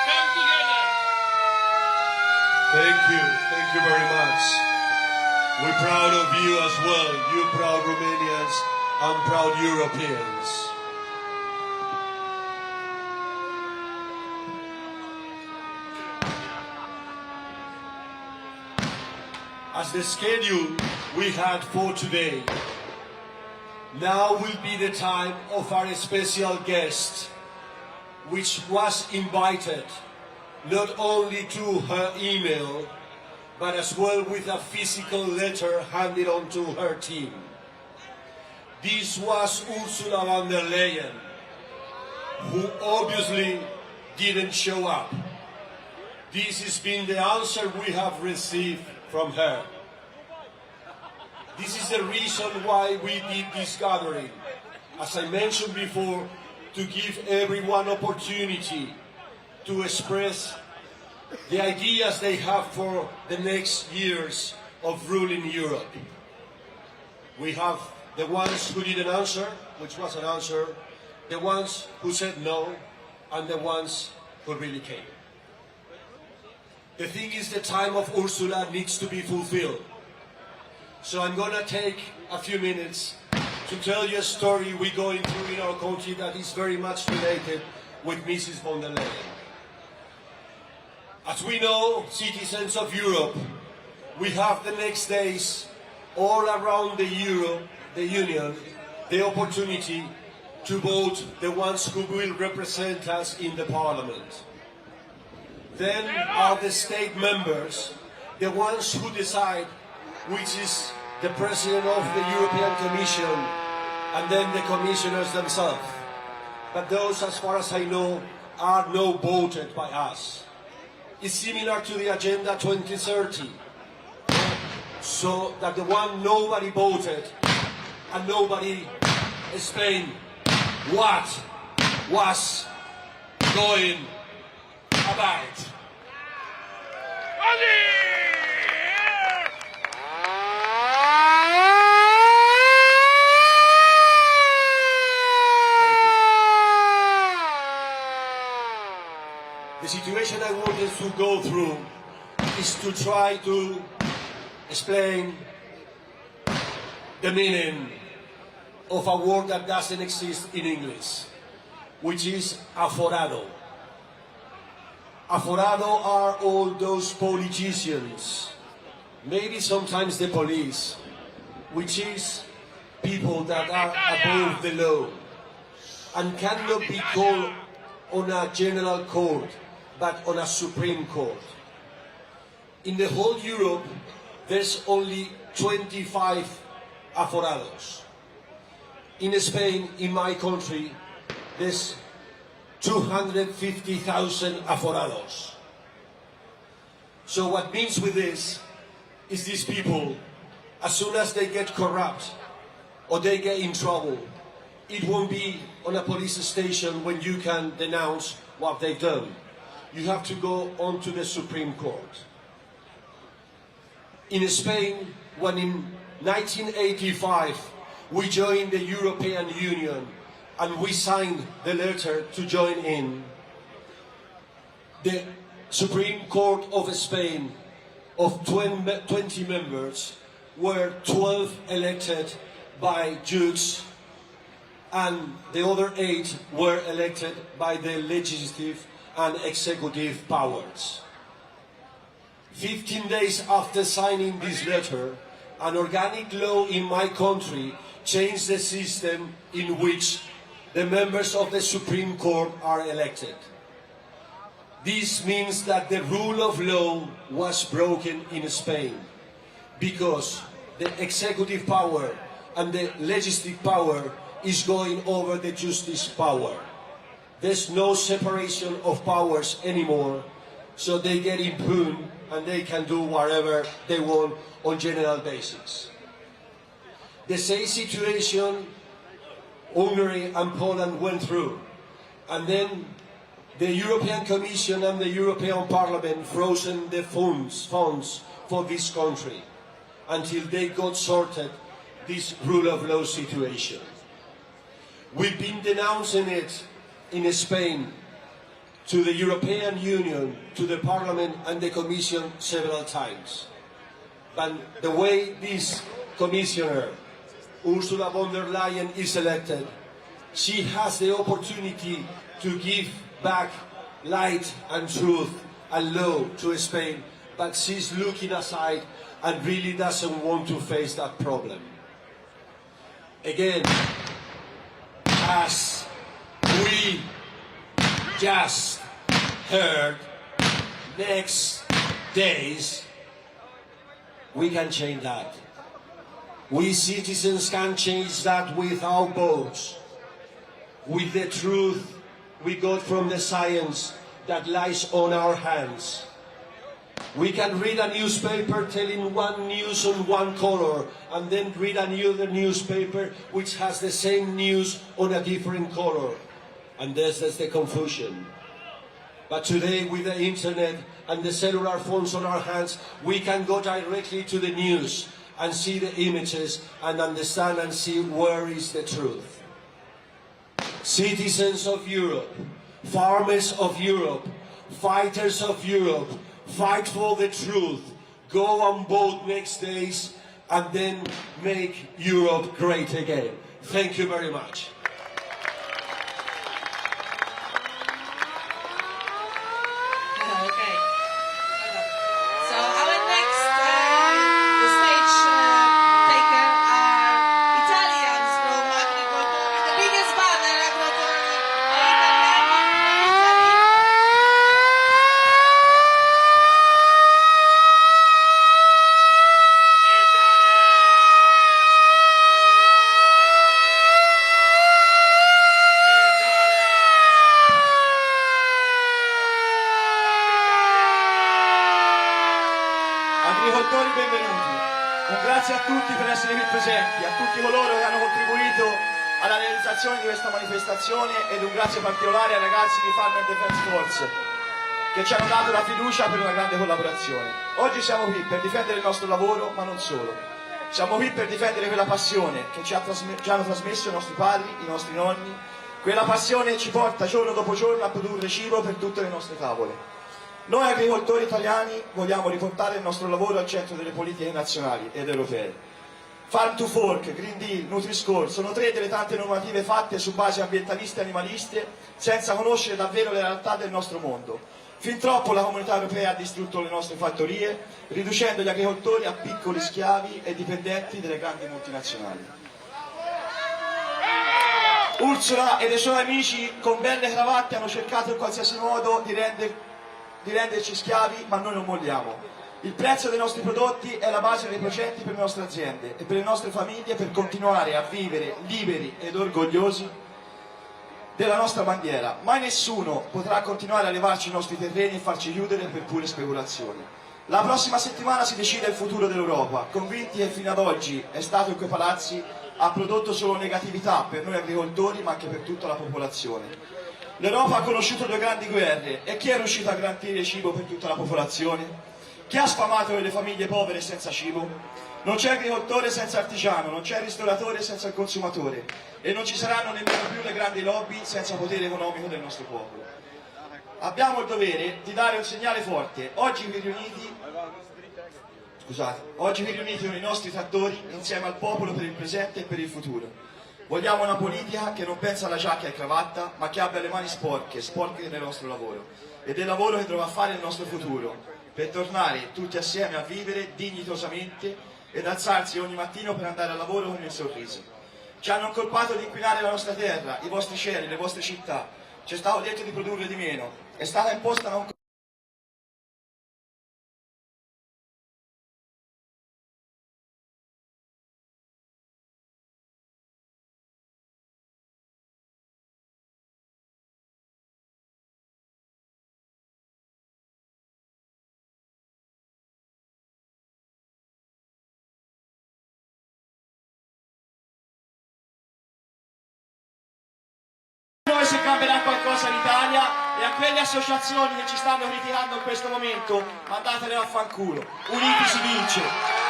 Come together. Thank you. Thank you very much. We're proud of you as well. You proud Romanians and proud Europeans. As the schedule we had for today, now will be the time of our special guest, which was invited not only to her email, but as well with a physical letter handed on to her team. This was Ursula von der Leyen, who obviously didn't show up. This has been the answer we have received from her. This is the reason why we did this gathering. As I mentioned before, to give everyone opportunity to express the ideas they have for the next years of ruling Europe. We have the ones who didn't answer, which was an answer, the ones who said no, and the ones who really came. The thing is, the time of Ursula needs to be fulfilled. So I'm going to take a few minutes to tell you a story we're going through in our country that is very much related with Mrs. von der Leyen. As we know, citizens of Europe, we have the next days all around the Union the opportunity to vote the ones who will represent us in the parliament. Then are the state members, the ones who decide which is the president of the European Commission, and then the commissioners themselves. But those, as far as I know, are not voted by us. It's similar to the Agenda 2030, so that the one nobody voted and nobody explained what was going about. The situation I wanted to go through is to try to explain the meaning of a word that doesn't exist in English, which is aforado. Aforado are all those politicians, maybe sometimes the police, which is people that are above the law and cannot be called on a general court, but on a Supreme Court. In the whole Europe, there's only 25 aforados. In Spain, in my country, there's 250,000 aforados. So what means with this is these people, as soon as they get corrupt or they get in trouble, it won't be on a police station when you can denounce what they've done. You have to go on to the Supreme Court. In Spain, when in 1985 we joined the European Union and we signed the letter to join in, the Supreme Court of Spain of 20 members were 12 elected by judges and the other 8 were elected by the legislative and executive powers. 15 days after signing this letter, an organic law in my country changed the system in which the members of the Supreme Court are elected. This means that the rule of law was broken in Spain because the executive power and the legislative power is going over the justice power. There's no separation of powers anymore, so they get impugned and they can do whatever they want on general basis. The same situation Hungary and Poland went through, and then the European Commission and the European Parliament frozen the funds for this country until they got sorted this rule of law situation. We've been denouncing it in Spain to the European Union, to the Parliament and the Commission several times. But the way this Commissioner, Ursula von der Leyen, is elected, she has the opportunity to give back light and truth and law to Spain, but she's looking aside and really doesn't want to face that problem. Again, as we just heard, next days we can change that. We citizens can change that with our votes, with the truth we got from the science that lies on our hands. We can read a newspaper telling one news on one color and then read another newspaper which has the same news on a different color. And that's the confusion. But today, with the internet and the cellular phones on our hands, we can go directly to the news and see the images and understand and see where is the truth. Citizens of Europe, farmers of Europe, fighters of Europe, fight for the truth, go on vote next days, and then make Europe great again. Thank you very much. Okay. So our next stage taker are Italians from agricoltori benvenuti. Un grazie a tutti per essere qui presenti, a tutti coloro che hanno contribuito alla realizzazione di questa manifestazione ed un grazie particolare ai ragazzi di Farmer Defense Force che ci hanno dato la fiducia per una grande collaborazione. Oggi siamo qui per difendere il nostro lavoro, ma non solo. Siamo qui per difendere quella passione che ci hanno trasmesso i nostri padri, i nostri nonni. Quella passione ci porta giorno dopo giorno a produrre cibo per tutte le nostre tavole. Noi agricoltori italiani vogliamo riportare il nostro lavoro al centro delle politiche nazionali ed europee. Farm to Fork, Green Deal, Nutri-Score sono 3 delle tante normative fatte su basi ambientaliste e animaliste senza conoscere davvero le realtà del nostro mondo. Fin troppo la comunità europea ha distrutto le nostre fattorie, riducendo gli agricoltori a piccoli schiavi e dipendenti delle grandi multinazionali. Ursula e i suoi amici con belle cravatte hanno cercato in qualsiasi modo di renderci schiavi, ma noi non molliamo. Il prezzo dei nostri prodotti è la base dei procenti per le nostre aziende e per le nostre famiglie per continuare a vivere liberi ed orgogliosi della nostra bandiera. Mai nessuno potrà continuare a levarci i nostri terreni e farci chiudere per pure speculazioni. La prossima settimana si decide il futuro dell'Europa, convinti che fino ad oggi è stato in quei palazzi ha prodotto solo negatività per noi agricoltori ma anche per tutta la popolazione. L'Europa ha conosciuto 2 grandi guerre e chi è riuscito a garantire cibo per tutta la popolazione? Chi ha sfamato le famiglie povere senza cibo? Non c'è agricoltore senza artigiano, non c'è ristoratore senza il consumatore e non ci saranno nemmeno più le grandi lobby senza potere economico del nostro popolo. Abbiamo il dovere di dare un segnale forte. Oggi qui riuniti con i nostri trattori insieme al popolo per il presente e per il futuro. Vogliamo una politica che non pensa alla giacca e cravatta, ma che abbia le mani sporche del nostro lavoro e del lavoro che dovrà fare il nostro futuro, per tornare tutti assieme a vivere dignitosamente ed alzarsi ogni mattino per andare al lavoro con il sorriso. Ci hanno incolpato di inquinare la nostra terra, i vostri cieli, le vostre città. Ci è stato detto di produrre di meno. È stata imposta una se cambierà qualcosa in Italia e a quelle associazioni che ci stanno criticando in questo momento mandatele a fanculo. Uniti si vince.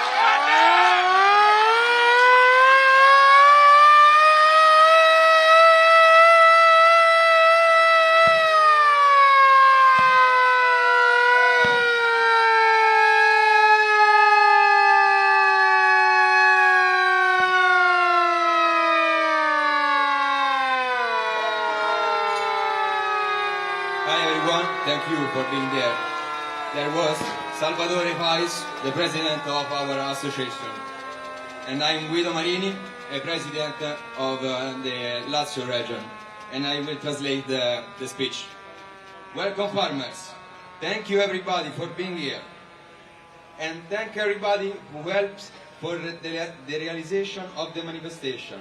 Thank you for being there. There was Salvatore Pais, the president of our association. And I'm Guido Marini, a president of the Lazio region. And I will translate the speech. Welcome farmers. Thank you everybody for being here. And thank everybody who helped for the realization of the manifestation.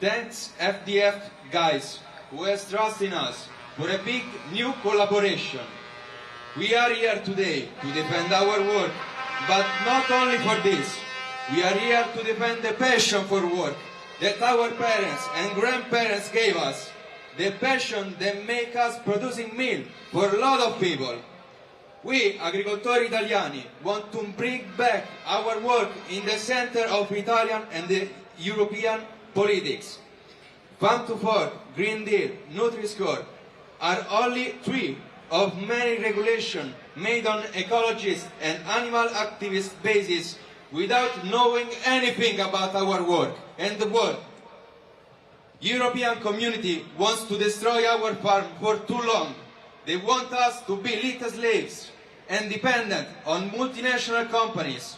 Thanks FDF guys who has trust in us for a big new collaboration. We are here today to defend our work, but not only for this. We are here to defend the passion for work that our parents and grandparents gave us. The passion that make us producing meal for a lot of people. We, agricoltori italiani, want to bring back our work in the center of Italian and the European politics. Farm to Fork, Green Deal, Nutri-Score are only 3 of many regulations made on ecologist and animal activist basis without knowing anything about our work and the world. European community wants to destroy our farm for too long. They want us to be little slaves and dependent on multinational companies.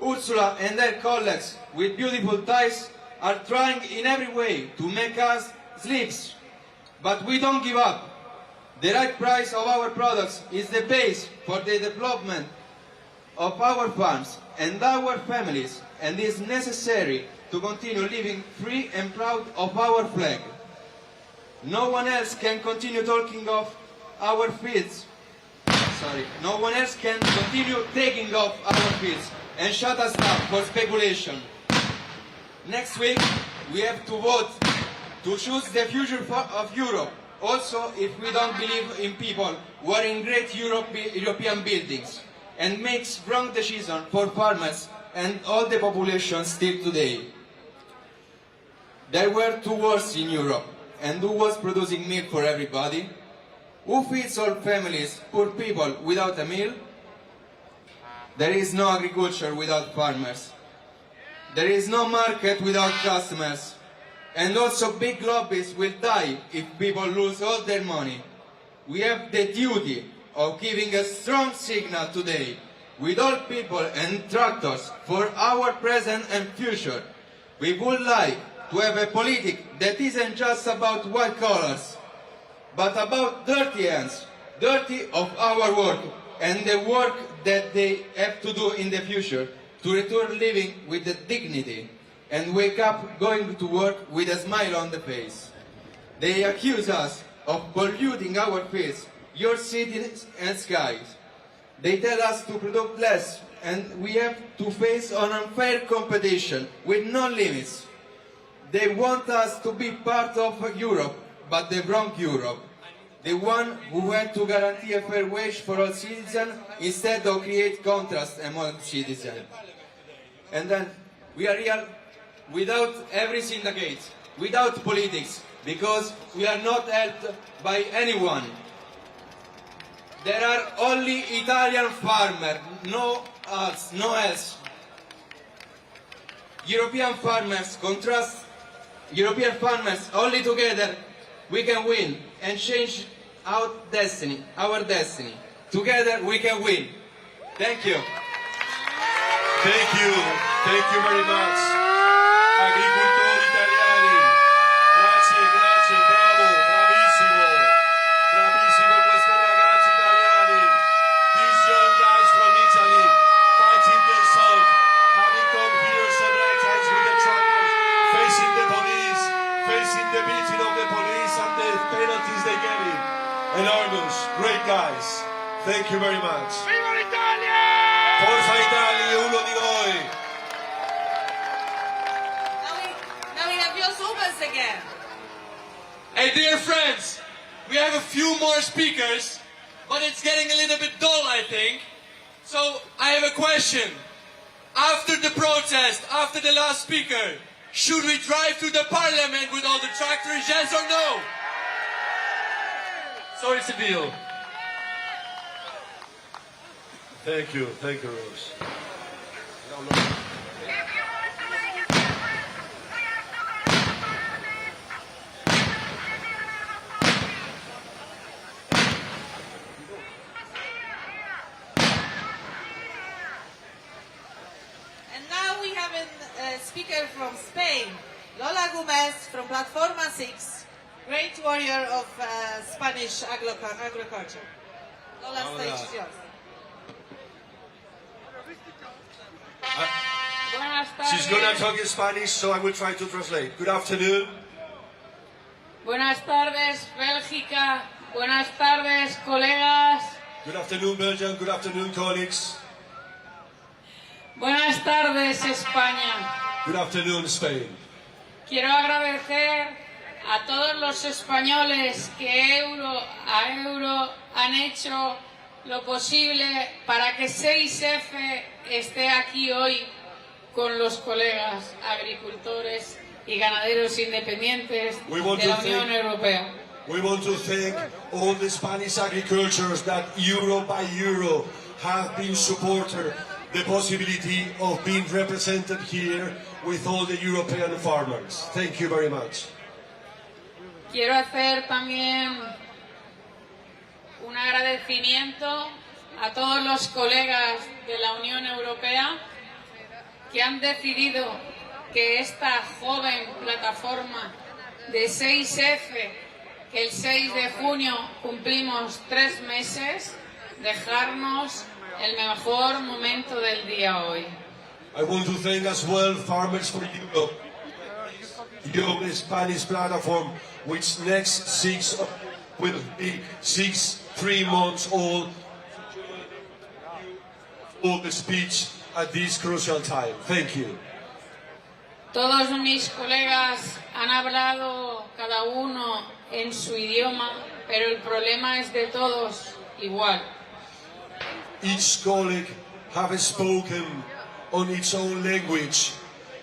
Ursula and her colleagues with beautiful ties are trying in every way to make us slaves. But we don't give up. The right price of our products is the base for the development of our farms and our families, and is necessary to continue living free and proud of our flag. No one else can continue talking of our fields no one else can continue taking off our fields and shut us down for speculation. Next week, we have to vote to choose the future of Europe. Also, if we don't believe in people who are in great European buildings and makes wrong decisions for farmers and all the population still today. There were 2 wars in Europe, and who was producing milk for everybody? Who feeds all families, poor people, without a meal? There is no agriculture without farmers. There is no market without customers. And also big lobbies will die if people lose all their money. We have the duty of giving a strong signal today with all people and tractors for our present and future. We would like to have a politics that isn't just about white collars, but about dirty hands, dirty of our work, and the work that they have to do in the future to return living with the dignity and wake up going to work with a smile on the face. They accuse us of polluting our fields, your cities and skies. They tell us to produce less, and we have to face an unfair competition with no limits. They want us to be part of Europe, but the wrong Europe. The one who went to guarantee a fair wage for all citizens instead of create contrast among citizens. And then we are here without every syndicate, without politics, because we are not helped by anyone. There are only Italian farmers, no else. European farmers contrast European farmers, only together we can win and change our destiny. Together we can win. Thank you. Thank you very much. Agricoltori italiani, grazie, bravo, bravissimo questi ragazzi italiani. These young guys from Italy, fighting themselves, having come here several times with the tractors, facing the police, facing the beating of the police and the penalties they get in. Enormous, great guys. Thank you very much. Viva l'Italia! Forza Italia, uno di noi. Now we have your Zubas again. Hey, dear friends, we have a few more speakers, but it's getting a little bit dull, I think. So I have a question. After the protest, after the last speaker, should we drive to the parliament with all the tractors, yes or no? So it's a deal. Thank you, Rose. And now we have a speaker from Spain, Lola Gomez from Platforma 6, great warrior of Spanish agriculture. Lola, stage is yours. She's gonna talk in Spanish, so I will try to translate. Good afternoon. Buenas tardes, Bélgica. Buenas tardes, colegas. Good afternoon, Belgium. Good afternoon, colleagues. Buenas tardes, España. Good afternoon, Spain. Quiero agradecer a todos los españoles que euro a euro han hecho lo posible para que 6F esté aquí hoy con los colegas agricultores y ganaderos independientes de la Unión Europea. We want to thank all the Spanish agricultures that euro by euro have been supporting the possibility of being represented here with all the European farmers. Thank you very much. Quiero hacer también un agradecimiento a todos los colegas de la Unión Europea que han decidido que esta joven plataforma de 6F, que el 6 de junio cumplimos 3 meses, dejarnos el mejor momento del día hoy. I want to thank as well Farmers for Europe, the Spanish platform, which next 6 will be 3 months old, for the speech at this crucial time. Thank you. Todos mis colegas han hablado cada uno en su idioma, pero el problema es de todos igual. Each colleague have spoken on its own language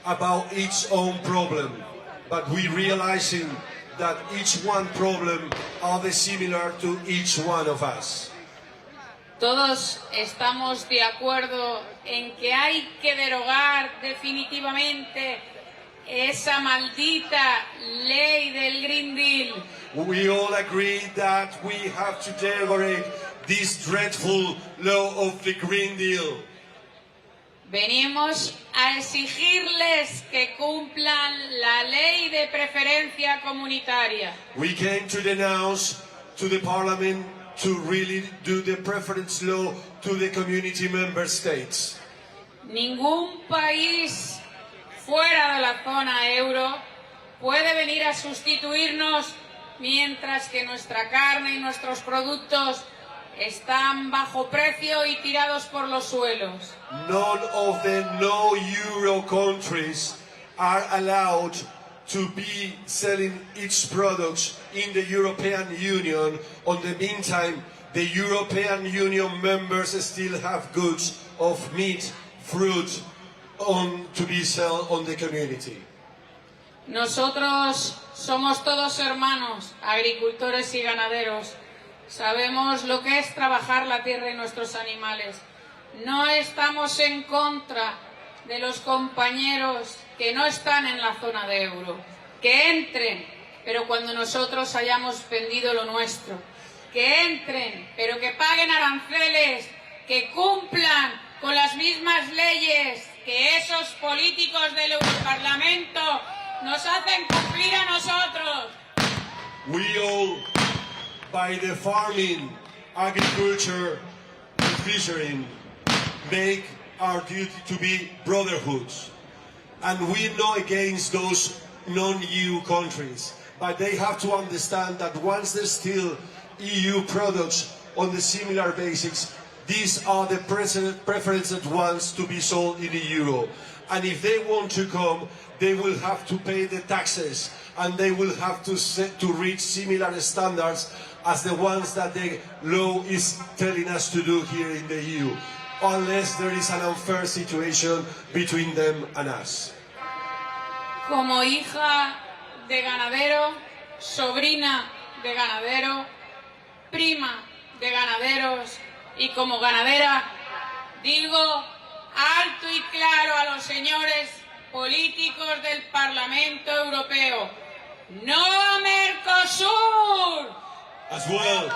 about its own problem, but we realizing that each one problem are similar to each one of us. Todos estamos de acuerdo en que hay que derogar definitivamente esa maldita ley del Green Deal. We all agree that we have to derogate this dreadful law of the Green Deal. Venimos a exigirles que cumplan la ley de preferencia comunitaria. We came to denounce to the Parliament to really do the preference law to the community member states. Ningún país fuera de la zona euro puede venir a sustituirnos mientras que nuestra carne y nuestros productos están bajo precio y tirados por los suelos. None of the no-euro countries are allowed to be selling its products in the European Union. On the meantime, the European Union members still have goods of meat, fruit, to be sold on the community. Nosotros somos todos hermanos, agricultores y ganaderos. Sabemos lo que es trabajar la tierra y nuestros animales. No estamos en contra de los compañeros que no están en la zona de euro. Que entren, pero cuando nosotros hayamos vendido lo nuestro. Que entren, pero que paguen aranceles, que cumplan con las mismas leyes que esos políticos del Europarlamento nos hacen cumplir a nosotros. We all, by the farming, agriculture, and fishing, make our duty to be brotherhoods. And we're not against those non-EU countries, but they have to understand that once there's still EU products on the similar basics, these are the preferenced ones to be sold in the euro. And if they want to come, they will have to pay the taxes, and they will have to reach similar standards as the ones that the law is telling us to do here in the EU, unless there is an unfair situation between them and us. Como hija de ganadero, sobrina de ganadero, prima de ganaderos y como ganadera, digo alto y claro a los señores políticos del Parlamento Europeo, ¡no a Mercosur! As well,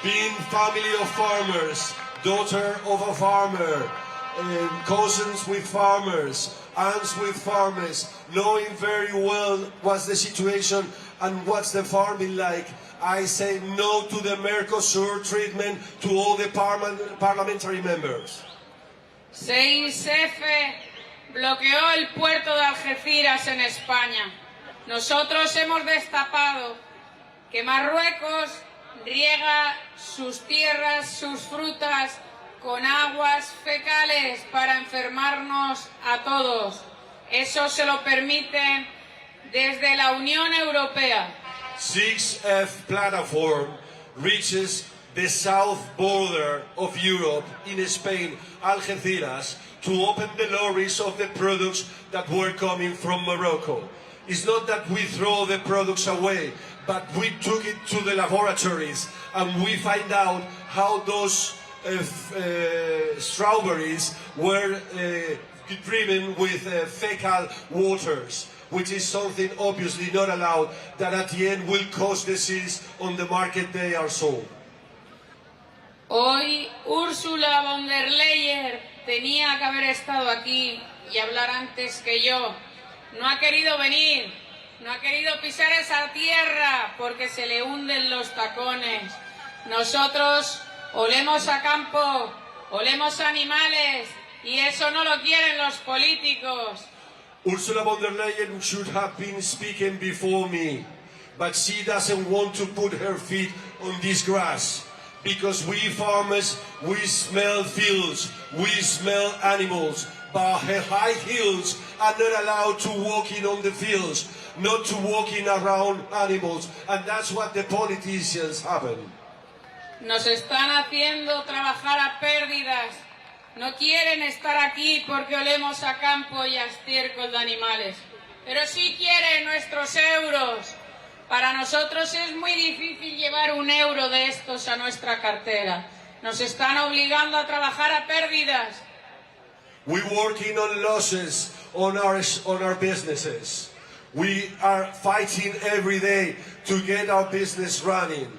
being family of farmers, daughter of a farmer, cousins with farmers, aunts with farmers, knowing very well what's the situation and what's the farming like, I say no to the Mercosur treatment to all the parliamentary members. 6F bloqueó el puerto de Algeciras en España. Nosotros hemos destapado que Marruecos riega sus tierras, sus frutas con aguas fecales para enfermarnos a todos. Eso se lo permiten desde la Unión Europea. 6F platform reaches the south border of Europe in Spain, Algeciras, to open the lorries of the products that were coming from Morocco. It's not that we throw the products away, but we took it to the laboratories and we find out how those strawberries were driven with fecal waters, which is something obviously not allowed, that at the end will cause disease on the market they are sold. Hoy Ursula von der Leyen tenía que haber estado aquí y hablar antes que yo. No ha querido venir, no ha querido pisar esa tierra porque se le hunden los tacones. Nosotros olemos a campo, olemos a animales y eso no lo quieren los políticos. Ursula von der Leyen should have been speaking before me, but she doesn't want to put her feet on this grass. because we farmers, we smell fields, we smell animals, but high heels are not allowed to walk in on the fields, not to walking around animals, and that's what the politicians happen. Nos están haciendo trabajar a pérdidas. No quieren estar aquí porque olemos a campo y a estiércol de animales, pero sí quieren nuestros euros. Para nosotros es muy difícil llevar un euro de estos a nuestra cartera. Nos están obligando a trabajar a pérdidas. We're working on losses on our businesses. We are fighting every day to get our business running.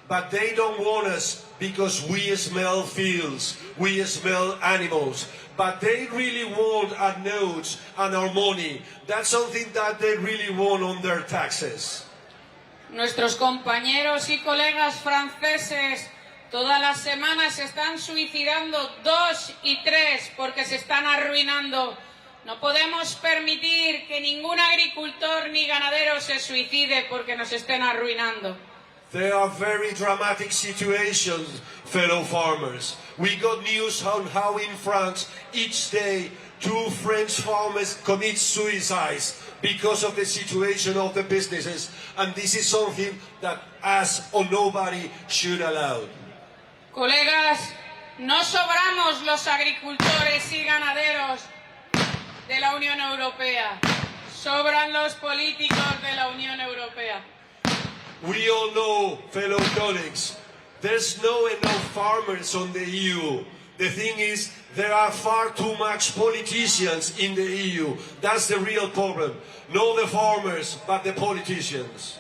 But they don't want us because we smell fields, we smell animals. But they really want our notes and our money. That's something that they really want on their taxes. Nuestros compañeros y colegas franceses todas las semanas se están suicidando 2 y 3 porque se están arruinando. No podemos permitir que ningún agricultor ni ganadero se suicide porque nos estén arruinando. There are very dramatic situations, fellow farmers. We got news on how in France each day 2 French farmers commit suicides because of the situation of the businesses, and this is something that us or nobody should allow. Colegas, no sobramos los agricultores y ganaderos de la Unión Europea, sobran los políticos de la Unión Europea. We all know, fellow colleagues, there's no enough farmers on the EU. The thing is, there are far too much politicians in the EU. That's the real problem. Not the farmers, but the politicians.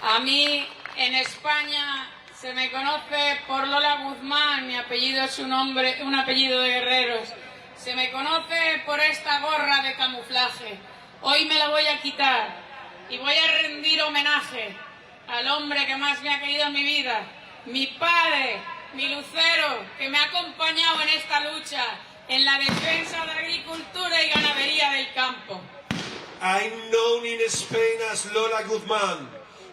A mí, en España, se me conoce por Lola Guzmán, mi apellido es un apellido de guerreros. Se me conoce por esta gorra de camuflaje. Hoy me la voy a quitar y voy a rendir homenaje al hombre que más me ha querido en mi vida, mi padre, mi lucero, que me ha acompañado en esta lucha, en la defensa de la agricultura y ganadería del campo. I'm known in Spain as Lola Guzmán,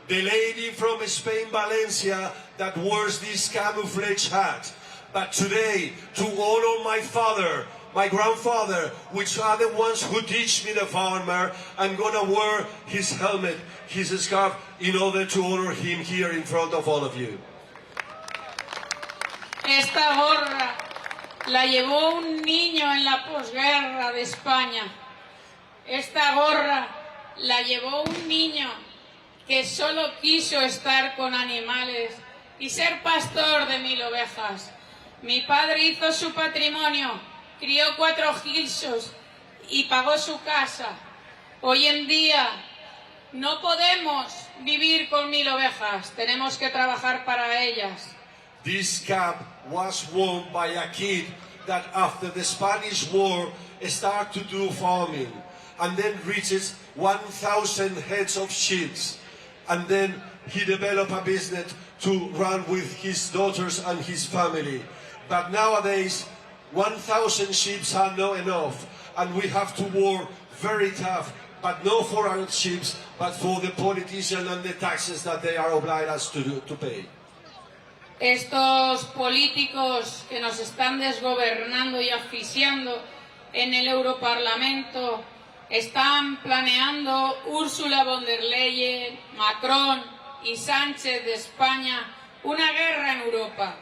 the lady from Spain, Valencia, that wears this camouflage hat. But today, to honor my father, my grandfather, which are the ones who teach me the farmer, I'm gonna wear his helmet, his scarf, in order to honor him here in front of all of you. Esta gorra la llevó un niño en la posguerra de España. Esta gorra la llevó un niño que solo quiso estar con animales y ser pastor de 1000 ovejas. Mi padre hizo su patrimonio, crió 4 guisos y pagó su casa. Hoy en día no podemos vivir con 1000 ovejas, tenemos que trabajar para ellas. This cap was worn by a kid that after the Spanish War started to do farming and then reaches 1,000 heads of sheep, and then he developed a business to run with his daughters and his family. But nowadays 1,000 sheep are not enough, and we have to work very tough, but not for our sheep, but for the politicians and the taxes that they are obliged us to pay. Estos políticos que nos están desgobernando y asfixiando en el Europarlamento están planeando Ursula von der Leyen, Macron y Sánchez de España una guerra en Europa.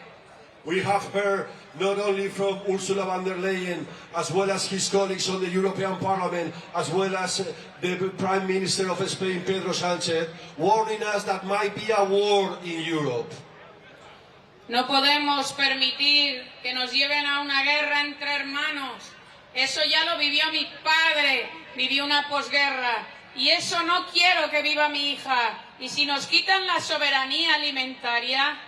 We have heard not only from Ursula von der Leyen, as well as his colleagues on the European Parliament, as well as the Prime Minister of Spain, Pedro Sánchez, warning us that might be a war in Europe. No podemos permitir que nos lleven a una guerra entre hermanos. Eso ya lo vivió mi padre, vivió una posguerra. Y eso no quiero que viva mi hija. Y si nos quitan la soberanía alimentaria,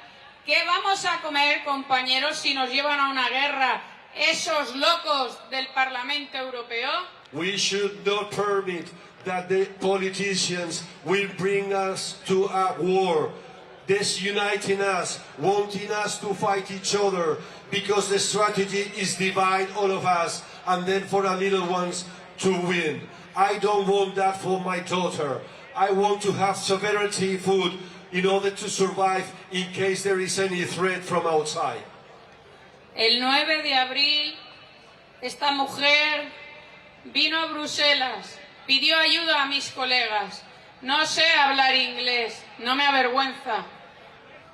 ¿qué vamos a comer, compañeros, si nos llevan a una guerra esos locos del Parlamento Europeo? We should not permit that the politicians will bring us to a war, disuniting us, wanting us to fight each other, because the strategy is divide all of us and then for the little ones to win. I don't want that for my daughter. I want to have sovereignty food in order to survive in case there is any threat from outside. El 9 de abril, esta mujer vino a Bruselas, pidió ayuda a mis colegas. No sé hablar inglés, no me avergüenza,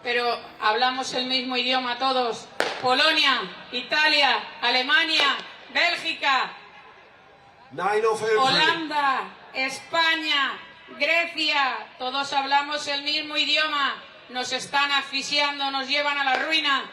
pero hablamos el mismo idioma todos. Polonia, Italia, Alemania, Bélgica, 9 of April. Holanda, España, Grecia, todos hablamos el mismo idioma. Nos están asfixiando, nos llevan a la ruina.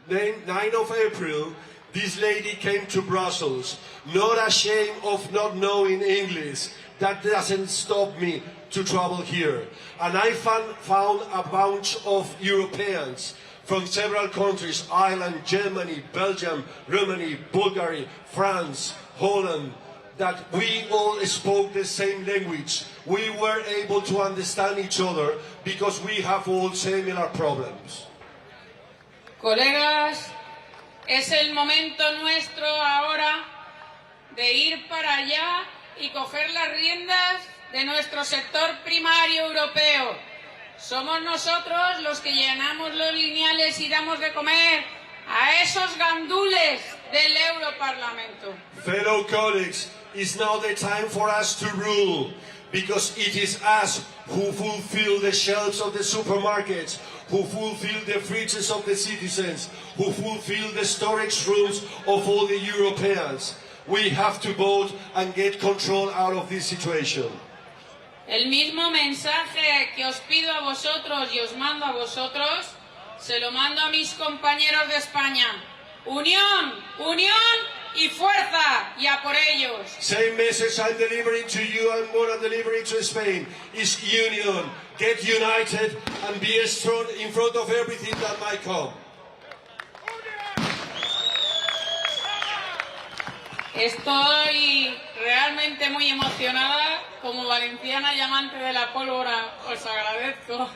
Then 9 of April, this lady came to Brussels, not ashamed of not knowing English. That doesn't stop me to travel here. And I found a bunch of Europeans from several countries, Ireland, Germany, Belgium, Romania, Bulgaria, France, Holland, that we all spoke the same language. We were able to understand each other because we have all similar problems. Colegas, es el momento nuestro ahora de ir para allá y coger las riendas de nuestro sector primario europeo. Somos nosotros los que llenamos los lineales y damos de comer a esos gandules del Europarlamento. Fellow colleagues, it's now the time for us to rule, because it is us who fulfill the shelves of the supermarkets, who fulfill the fridges of the citizens, who fulfill the storage rooms of all the Europeans. We have to vote and get control out of this situation. El mismo mensaje que os pido a vosotros y os mando a vosotros, se lo mando a mis compañeros de España. Unión, unión y fuerza, y a por ellos. Same message I'm delivering to you and more I'm delivering to Spain is union. Get united and be strong in front of everything that might come. Estoy realmente muy emocionada, como valenciana y amante de la pólvora, os agradezco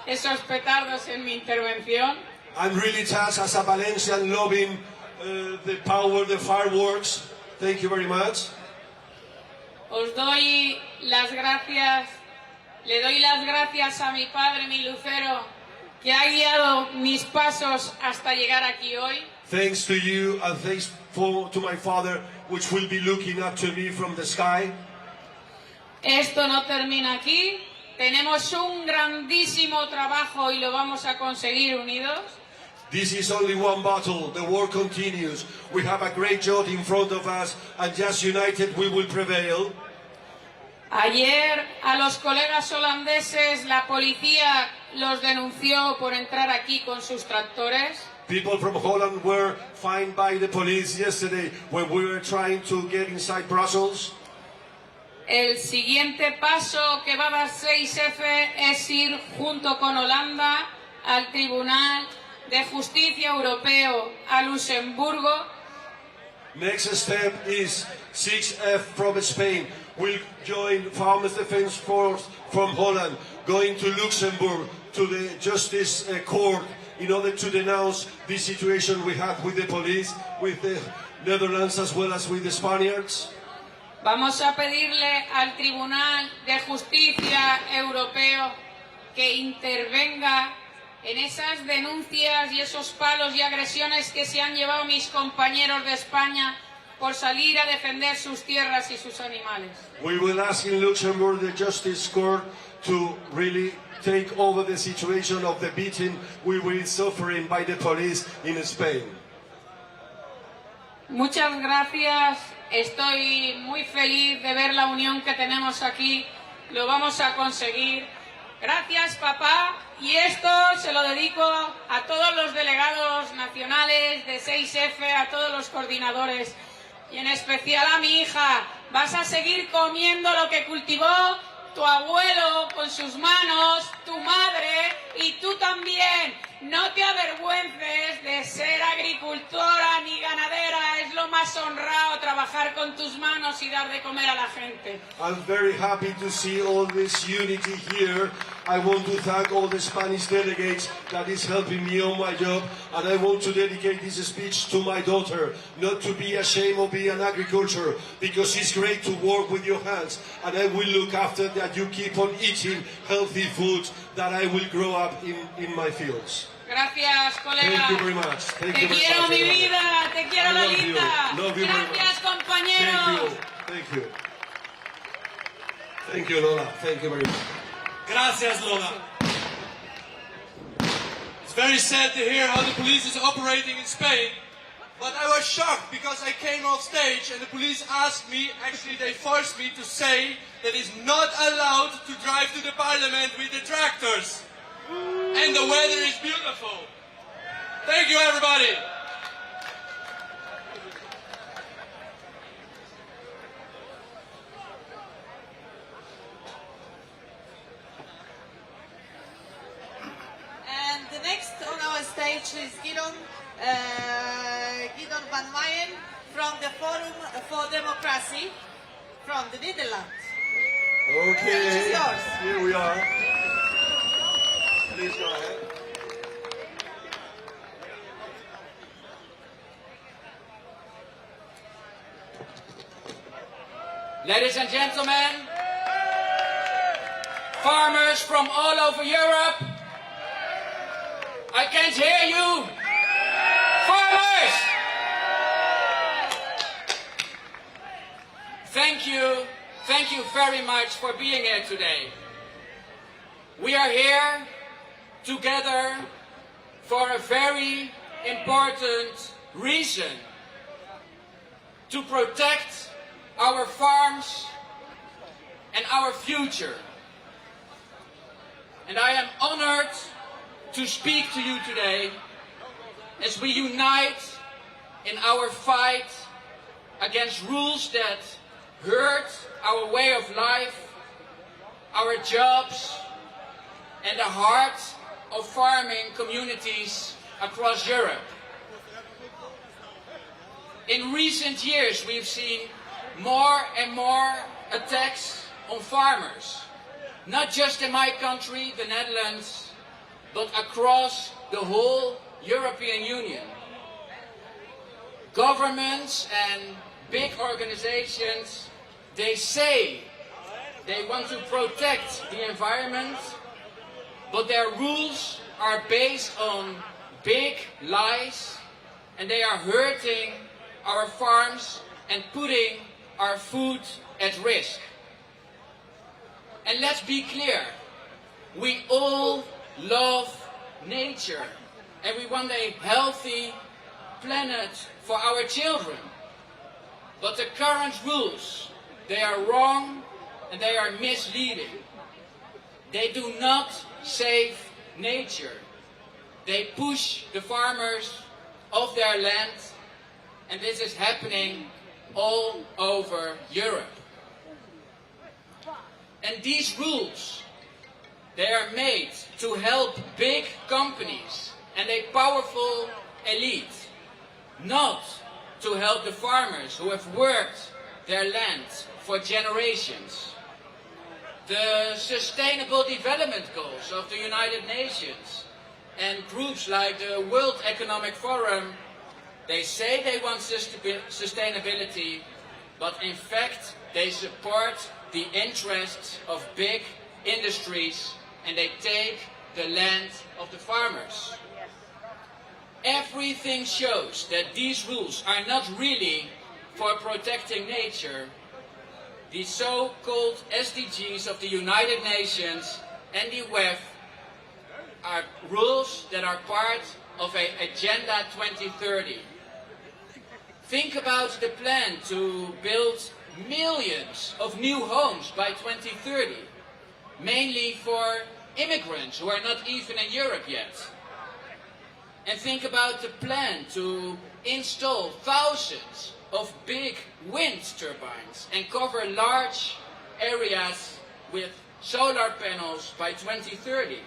esos petardos en mi intervención. I'm really touched as a Valencian loving the power, the fireworks. Thank you very much. Os doy las gracias, le doy las gracias a mi padre, mi lucero, que ha guiado mis pasos hasta llegar aquí hoy. Thanks to you and thanks to my father, which will be looking up to me from the sky. Esto no termina aquí, tenemos un grandísimo trabajo y lo vamos a conseguir unidos. This is only one battle, the war continues. We have a great job in front of us, and just united we will prevail. Ayer a los colegas holandeses la policía los denunció por entrar aquí con sus tractores. People from Holland were fined by the police yesterday when we were trying to get inside Brussels. El siguiente paso que va a dar 6F es ir junto con Holanda al Tribunal de Justicia Europeo, a Luxemburgo. Next step is 6F from Spain. We'll join Farmers Defence Force from Holland, going to Luxembourg, to the Justice Court, in order to denounce the situation we have with the police, with the Netherlands as well as with the Spaniards. Vamos a pedirle al Tribunal de Justicia Europeo que intervenga en esas denuncias y esos palos y agresiones que se han llevado mis compañeros de España por salir a defender sus tierras y sus animales. We will ask in Luxembourg the Justice Court to really take over the situation of the beating we were suffering by the police in Spain. Muchas gracias. Estoy muy feliz de ver la unión que tenemos aquí. Lo vamos a conseguir. Gracias, papá. Y esto se lo dedico a todos los delegados nacionales de 6F, a todos los coordinadores y en especial a mi hija. Vas a seguir comiendo lo que cultivó tu abuelo con sus manos, tu madre y tú también. No te avergüences de ser agricultora ni ganadera. Es lo más honrado trabajar con tus manos y dar de comer a la gente. I'm very happy to see all this unity here I want to thank all the Spanish delegates that is helping me on my job, and I want to dedicate this speech to my daughter, not to be ashamed of being an agriculture, because it's great to work with your hands, and I will look after that you keep on eating healthy food that I will grow up in my fields. Gracias, colega. Thank you very much. Thank you Te very quiero, much, mi everybody. vida. Te quiero, I love you. Lolita. Love you very much. Gracias, compañeros. Thank you. Thank you, Lola. Thank you very much. Gracias, Lola. It's very sad to hear how the police is operating in Spain, but I was shocked because I came off stage and the police asked me, actually they forced me to say that it's not allowed to drive to the parliament with the tractors. And the weather is beautiful. Thank you, everybody. And the next on our stage is Gidon van Mayen from the Forum for Democracy from the Netherlands. Okay, It's yours. here we are. Please go ahead. Ladies and gentlemen, farmers from all over Europe, I can't hear you. Farmers! Thank you very much for being here today. We are here together for a very important reason: to protect our farms and our future. And I am honored to speak to you today as we unite in our fight against rules that hurt our way of life, our jobs, and the heart of farming communities across Europe. In recent years, we've seen more and more attacks on farmers, not just in my country, the Netherlands, but across the whole European Union. Governments and big organizations, they say they want to protect the environment, but their rules are based on big lies, and they are hurting our farms and putting our food at risk. And let's be clear, we all love nature and we want a healthy planet for our children. But the current rules, they are wrong and they are misleading. They do not save nature. They push the farmers off their land, and this is happening all over Europe. And these rules, they are made to help big companies and a powerful elite, not to help the farmers who have worked their land for generations. The Sustainable Development Goals of the United Nations and groups like the World Economic Forum, they say they want sustainability, but in fact they support the interests of big industries and they take the land of the farmers. Everything shows that these rules are not really for protecting nature. The so-called SDGs of the United Nations and the WEF are rules that are part of an Agenda 2030. Think about the plan to build millions of new homes by 2030, mainly for immigrants who are not even in Europe yet. And think about the plan to install thousands of big wind turbines and cover large areas with solar panels by 2030.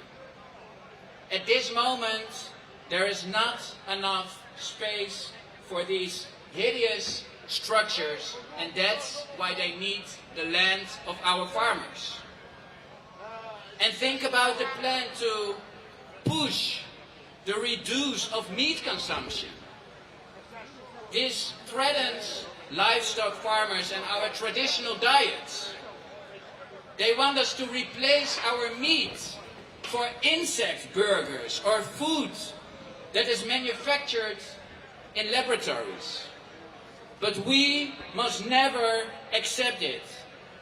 At this moment, there is not enough space for these hideous structures, and that's why they need the land of our farmers. And think about the plan to push the reduce of meat consumption. This threatens livestock farmers and our traditional diets. They want us to replace our meat for insect burgers or food that is manufactured in laboratories. But we must never accept it.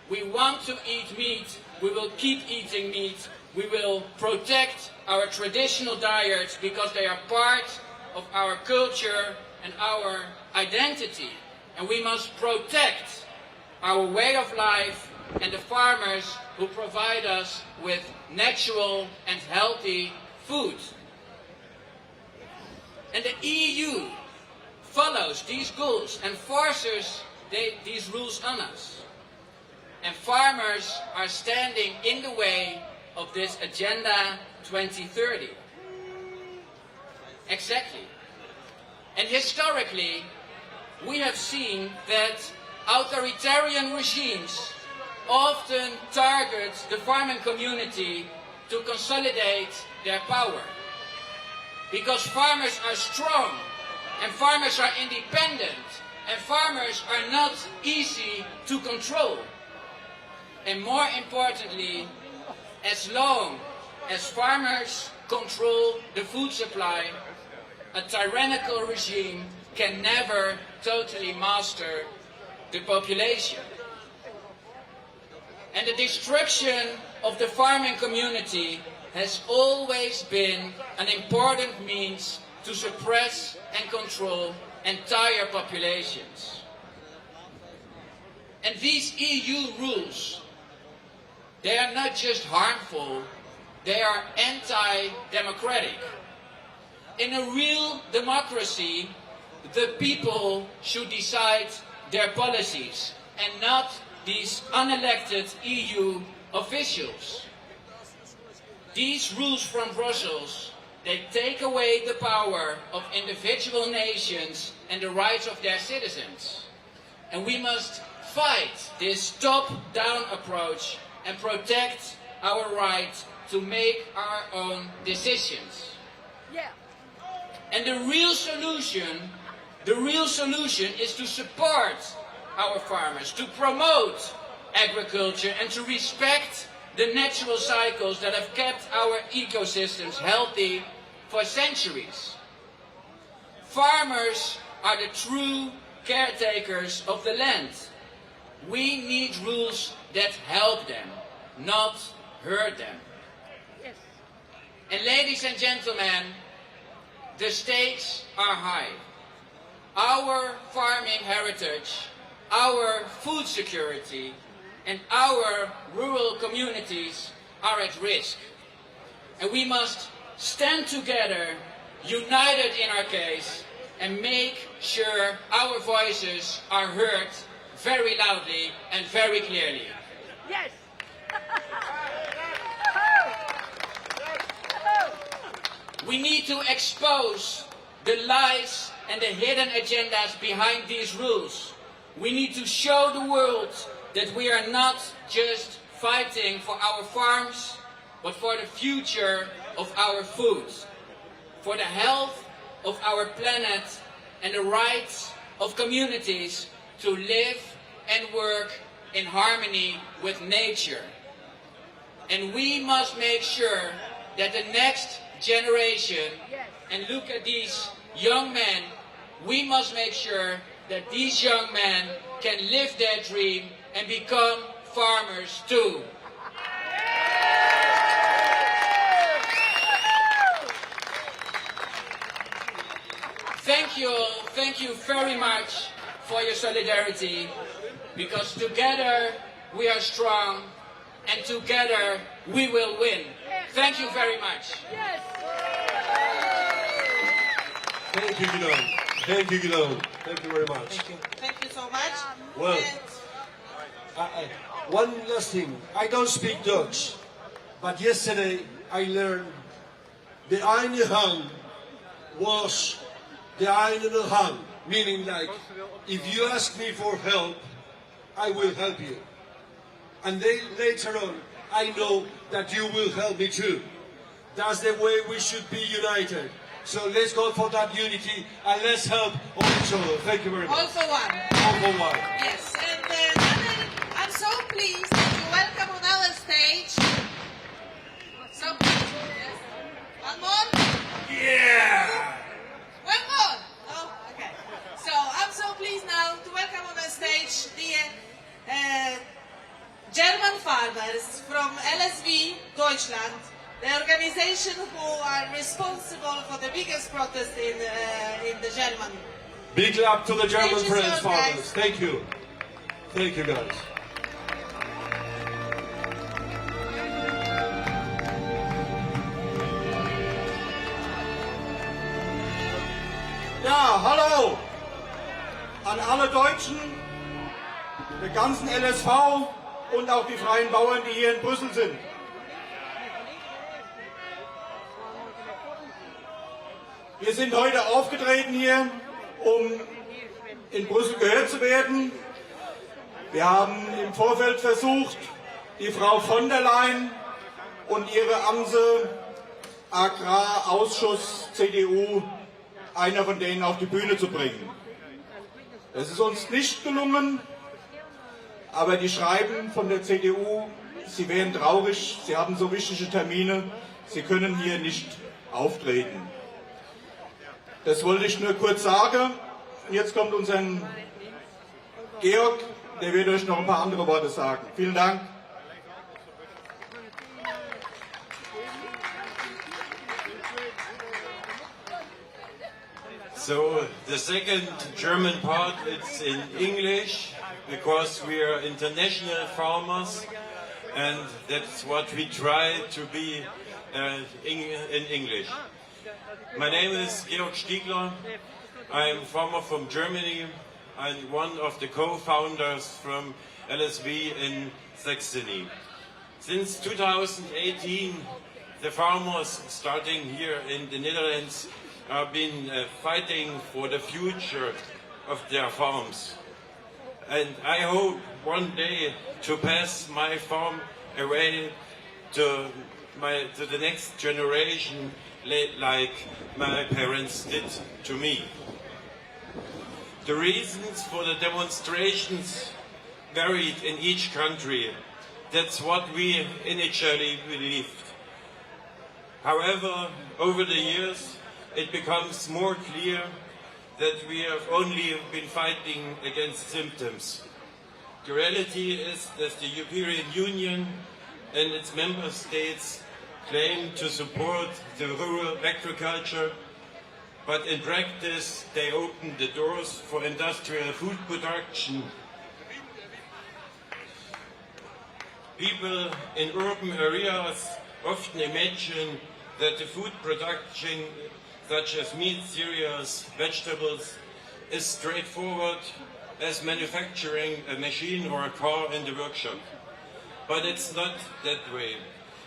We want to eat meat, we will keep eating meat, we will protect our traditional diets because they are part of our culture and our identity. And we must protect our way of life and the farmers who provide us with natural and healthy food. And the EU follows these goals and forces these rules on us. And farmers are standing in the way of this Agenda 2030. Exactly. And historically, we have seen that authoritarian regimes often target the farming community to consolidate their power. Because farmers are strong, and farmers are independent, and farmers are not easy to control. And more importantly, as long as farmers control the food supply, a tyrannical regime can never totally master the population. And the destruction of the farming community has always been an important means to suppress and control entire populations. And these EU rules, they are not just harmful, they are anti-democratic. In a real democracy, the people should decide their policies and not these unelected EU officials. These rules from Brussels, they take away the power of individual nations and the rights of their citizens. And we must fight this top-down approach and protect our right to make our own decisions. Yeah. And the real solution is to support our farmers, to promote agriculture and to respect the natural cycles that have kept our ecosystems healthy for centuries. Farmers are the true caretakers of the land. We need rules that help them, not hurt them. Yes. And ladies and gentlemen, the stakes are high. Our farming heritage, our food security, and our rural communities are at risk. And we must stand together, united in our case, and make sure our voices are heard very loudly and very clearly. Yes. We need to expose the lies and the hidden agendas behind these rules. We need to show the world that we are not just fighting for our farms, but for the future of our food, for the health of our planet and the rights of communities to live and work in harmony with nature. And we must make sure that the next generation, and look at these young men, we must make sure that these young men can live their dream and become farmers too. Thank you very much for your solidarity, because together we are strong and together we will win. Thank you very much. Yes. Thank you, Guillaume. Thank you, Guillaume. Thank you very much. Thank you so much. Well, one last thing. I don't speak Dutch, but yesterday I learned the eine Hand was the eine Hand, meaning like, if you ask me for help, I will help you. And they later on, I know that you will help me too. That's the way we should be united. So let's go for that unity and let's help all each other. Thank you very much. All for one. All for one. Yes, and I'm so pleased to welcome on our stage. Yes. One more? Yeah! One more? Oh, okay. So I'm so pleased now to welcome on the stage the German farmers from LSV Deutschland, the organization who are responsible for the biggest protest in the German. Big clap to the German Stage is friends, yours, farmers. guys. Thank you. Thank you, guys. Ja, hallo an alle Deutschen, der ganzen LSV und auch die freien Bauern, die hier in Brüssel sind. Wir sind heute aufgetreten hier, um in Brüssel gehört zu werden. Wir haben im Vorfeld versucht, die Frau von der Leyen und ihre Amse Agrarausschuss CDU, einer von denen auf die Bühne zu bringen. Es ist uns nicht gelungen, aber die schreiben von der CDU, sie wären traurig, sie haben so wichtige Termine, sie können hier nicht auftreten. Das wollte ich nur kurz sagen. Jetzt kommt unser Georg, der wird euch noch ein paar andere Worte sagen. Vielen Dank. So the second German part is in English because we are international farmers and that's what we try to be in English. My name is Georg Stiegler. I'm a farmer from Germany and one of the co-founders from LSV in Saxony. Since 2018, the farmers starting here in the Netherlands have been fighting for the future of their farms. And I hope one day to pass my farm away to the next generation like my parents did to me. The reasons for the demonstrations varied in each country. That's what we initially believed. However, over the years, it becomes more clear that we have only been fighting against symptoms. The reality is that the European Union and its member states claim to support the rural agriculture, but in practice they open the doors for industrial food production. People in urban areas often imagine that the food production, such as meat, cereals, vegetables, is straightforward as manufacturing a machine or a car in the workshop. But it's not that way.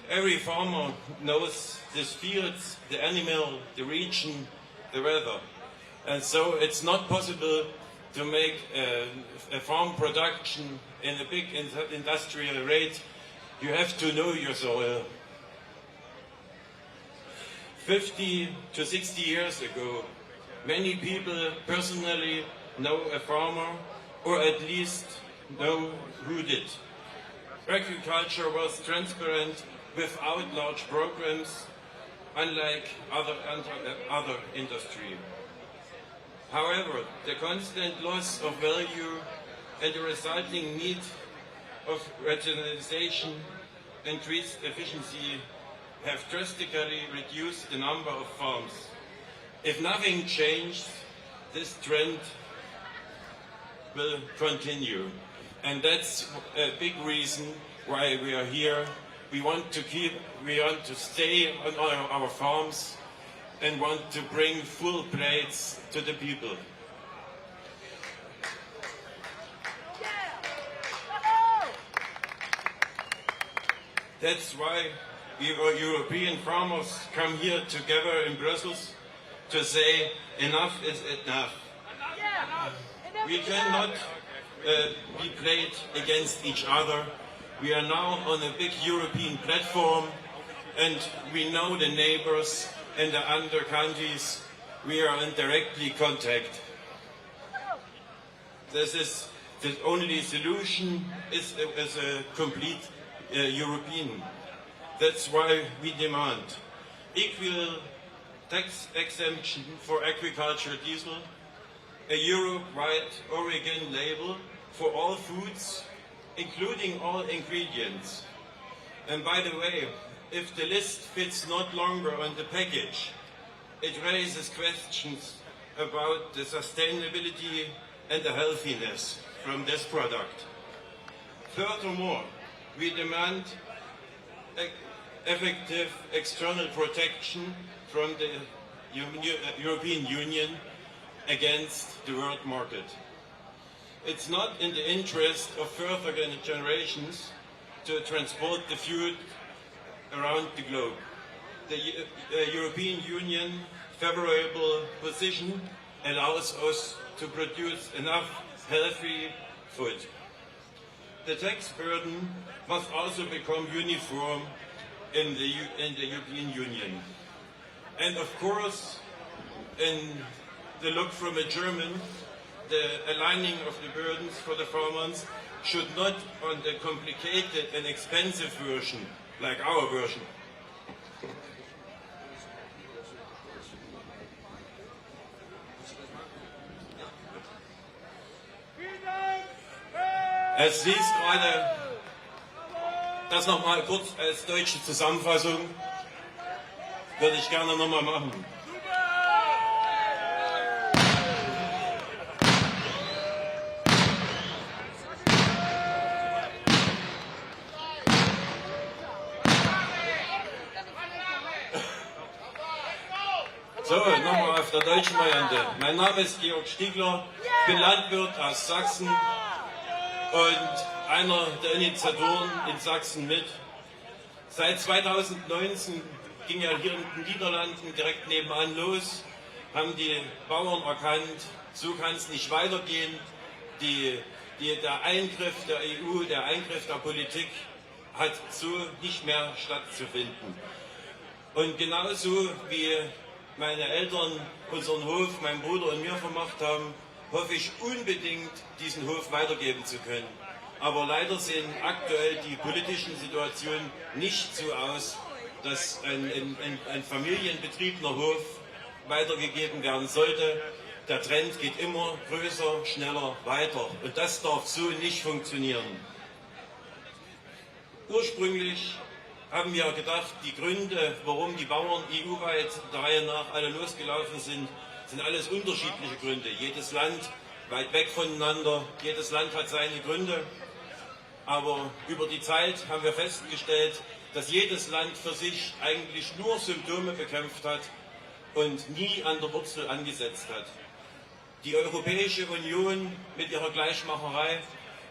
Every farmer knows these fields, the animal, the region, the weather. And so it's not possible to make a farm production in a big industrial rate. You have to know your soil. 50 to 60 years ago, many people personally know a farmer, or at least know who did. Agriculture was transparent without large programs, unlike other industry. However, the constant loss of value and the resulting need of rationalization, increased efficiency, have drastically reduced the number of farms. If nothing changes, this trend will continue. And that's a big reason why we are here. We want to stay on our farms and want to bring full plates to the people. That's why we European farmers come here together in Brussels to say enough is enough. We cannot be played against each other. We are now on a big European platform, and we know the neighbors and the other countries. We are in directly contact. This is the only solution is a complete European. That's why we demand equal tax exemption for agricultural diesel, a Europe-wide origin label for all foods, including all ingredients. And by the way, if the list fits not longer on the package, it raises questions about the sustainability and the healthiness from this product. Furthermore, we demand effective external protection from the European Union against the world market. It's not in the interest of further generations to transport the food around the globe. The European Union favorable position allows us to produce enough healthy food. The tax burden must also become uniform in the European Union. And of course, in the look from a German, the aligning of the burdens for the farmers should not on the complicated and expensive version, like our version. Es hieß gerade, das nochmal kurz als deutsche Zusammenfassung, würde ich gerne nochmal machen. So, nochmal auf der deutschen Variante. Mein Name ist Georg Stiegler, ich bin Landwirt aus Sachsen und einer der Initiatoren in Sachsen mit. Seit 2019 ging ja hier in den Niederlanden direkt nebenan los, haben die Bauern erkannt, so kann es nicht weitergehen. Der Eingriff der EU, der Eingriff der Politik hat so nicht mehr stattzufinden. Und genauso wie meine Eltern unseren Hof, mein Bruder und mir vermacht haben, hoffe ich unbedingt, diesen Hof weitergeben zu können. Aber leider sehen aktuell die politischen Situationen nicht so aus, dass ein familienbetriebener Hof weitergegeben werden sollte. Der Trend geht immer größer, schneller weiter. Und das darf so nicht funktionieren. Ursprünglich haben wir gedacht, die Gründe, warum die Bauern EU-weit der Reihe nach alle losgelaufen sind, sind alles unterschiedliche Gründe. Jedes Land weit weg voneinander, jedes Land hat seine Gründe. Aber über die Zeit haben wir festgestellt, dass jedes Land für sich eigentlich nur Symptome bekämpft hat und nie an der Wurzel angesetzt hat. Die Europäische Union mit ihrer Gleichmacherei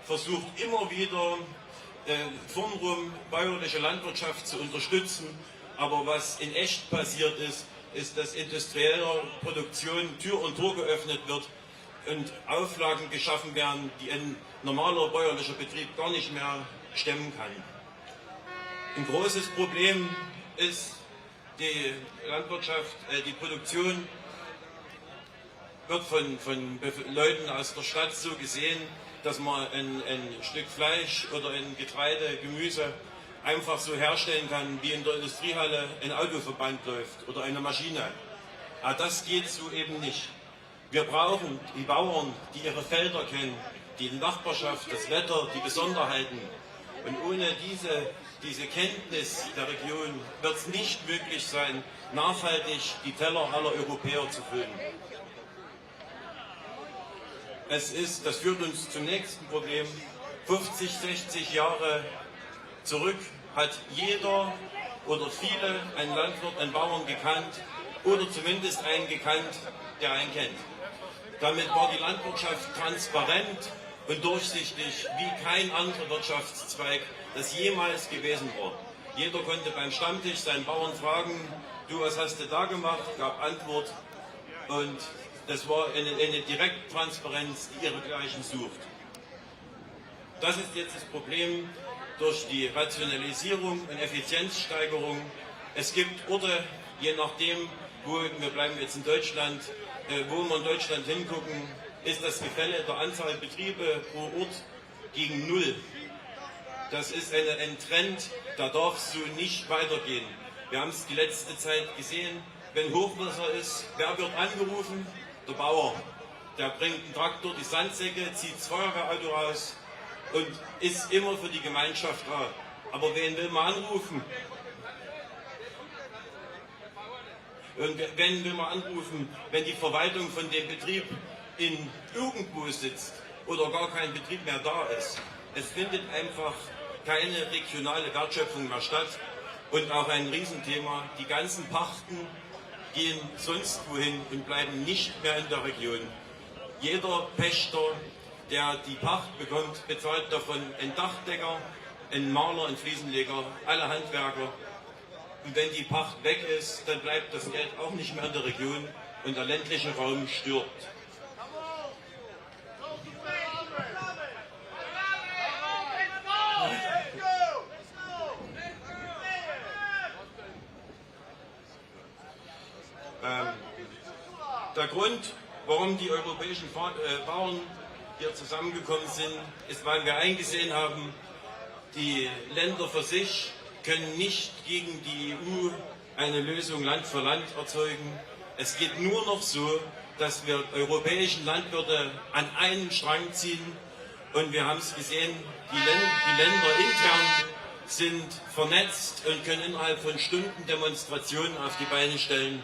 versucht immer wieder, vornrum bäuerliche Landwirtschaft zu unterstützen. Aber was in echt passiert ist, ist, dass industrieller Produktion Tür und Tor geöffnet wird und Auflagen geschaffen werden, die ein normaler bäuerlicher Betrieb gar nicht mehr stemmen kann. Ein großes Problem ist die Landwirtschaft, die Produktion wird von Leuten aus der Stadt so gesehen, dass man ein Stück Fleisch oder ein Getreide, Gemüse einfach so herstellen kann, wie in der Industriehalle ein Autoverband läuft oder eine Maschine. Aber das geht so eben nicht. Wir brauchen die Bauern, die ihre Felder kennen, die Nachbarschaft, das Wetter, die Besonderheiten. Und ohne diese Kenntnis der Region wird es nicht möglich sein, nachhaltig die Teller aller Europäer zu füllen. Das führt uns zum nächsten Problem. 50, 60 Jahre zurück hat jeder oder viele einen Landwirt, einen Bauern gekannt oder zumindest einen gekannt, der einen kennt. Damit war die Landwirtschaft transparent und durchsichtig wie kein anderer Wirtschaftszweig, das jemals gewesen war. Jeder konnte beim Stammtisch seinen Bauern fragen, du, was hast du da gemacht? Gab Antwort und das war eine Direkttransparenz, die ihresgleichen sucht. Das ist jetzt das Problem. durch die Rationalisierung und Effizienzsteigerung. Es gibt Orte, je nachdem, wir bleiben jetzt in Deutschland, wo wir in Deutschland hingucken, ist das Gefälle der Anzahl Betriebe pro Ort gegen 0. Das ist ein Trend, da darf es so nicht weitergehen. Wir haben es die letzte Zeit gesehen, wenn Hochwasser ist, wer wird angerufen? Der Bauer. Der bringt einen Traktor, die Sandsäcke, zieht das Feuerwehrauto raus und ist immer für die Gemeinschaft da. Aber wen will man anrufen? Und wen will man anrufen, wenn die Verwaltung von dem Betrieb in irgendwo sitzt oder gar kein Betrieb mehr da ist? Es findet einfach keine regionale Wertschöpfung mehr statt. Und auch ein Riesenthema, die ganzen Pachten gehen sonst wohin und bleiben nicht mehr in der Region. Jeder Pächter, der die Pacht bekommt, bezahlt davon einen Dachdecker, einen Maler, einen Fliesenleger, alle Handwerker. Und wenn die Pacht weg ist, dann bleibt das Geld auch nicht mehr in der Region und der ländliche Raum stirbt. Der Grund, warum die europäischen Bauern hier zusammengekommen sind, ist, weil wir eingesehen haben, die Länder für sich können nicht gegen die EU eine Lösung Land für Land erzeugen. Es geht nur noch so, dass wir europäischen Landwirte an einen Strang ziehen. Und wir haben es gesehen, die Länder intern sind vernetzt und können innerhalb von Stunden Demonstrationen auf die Beine stellen.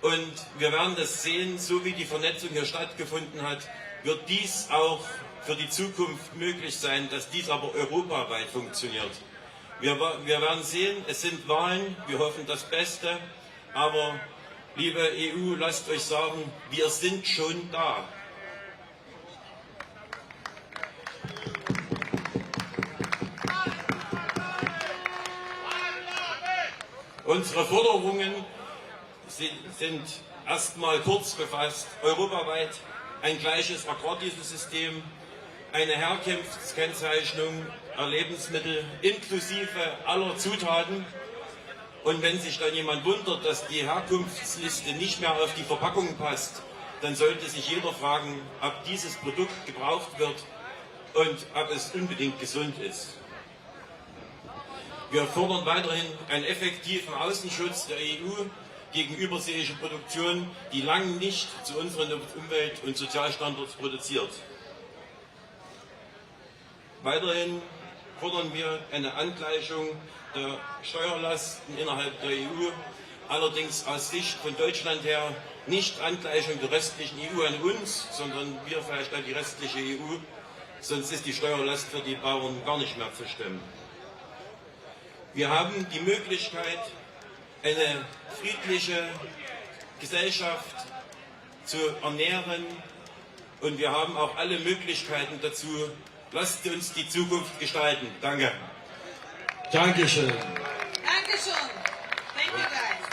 Und wir werden das sehen, so wie die Vernetzung hier stattgefunden hat, wird dies auch für die Zukunft möglich sein, dass dies aber europaweit funktioniert. Wir werden sehen, es sind Wahlen, wir hoffen das Beste, aber liebe EU, lasst euch sagen, wir sind schon da. Unsere Forderungen sind erstmal kurz gefasst, europaweit ein gleiches Agrardieselsystem, eine Herkunftskennzeichnung der Lebensmittel inklusive aller Zutaten. Und wenn sich dann jemand wundert, dass die Herkunftsliste nicht mehr auf die Verpackung passt, dann sollte sich jeder fragen, ob dieses Produkt gebraucht wird und ob es unbedingt gesund ist. Wir fordern weiterhin einen effektiven Außenschutz der EU gegen überseeische Produktion, die lange nicht zu unseren Umwelt- und Sozialstandards produziert. Weiterhin fordern wir eine Angleichung der Steuerlasten innerhalb der EU, allerdings aus Sicht von Deutschland her nicht Angleichung der restlichen EU an uns, sondern wir vielleicht an die restliche EU, sonst ist die Steuerlast für die Bauern gar nicht mehr zu stemmen. Wir haben die Möglichkeit, eine friedliche Gesellschaft zu ernähren und wir haben auch alle Möglichkeiten dazu. Lasst uns die Zukunft gestalten. Danke. Dankeschön. Dankeschön. Thank you guys.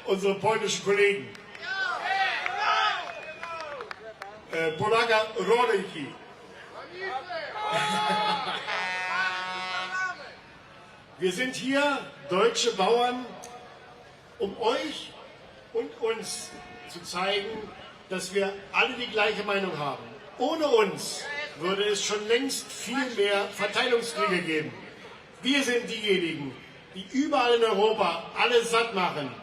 Unsere polnischen Kollegen. Polaka Rodenki. Wir sind hier, deutsche Bauern, um euch und uns zu zeigen, dass wir alle die gleiche Meinung haben. Ohne uns würde es schon längst viel mehr Verteilungskriege geben. Wir sind diejenigen, die überall in Europa alle satt machen.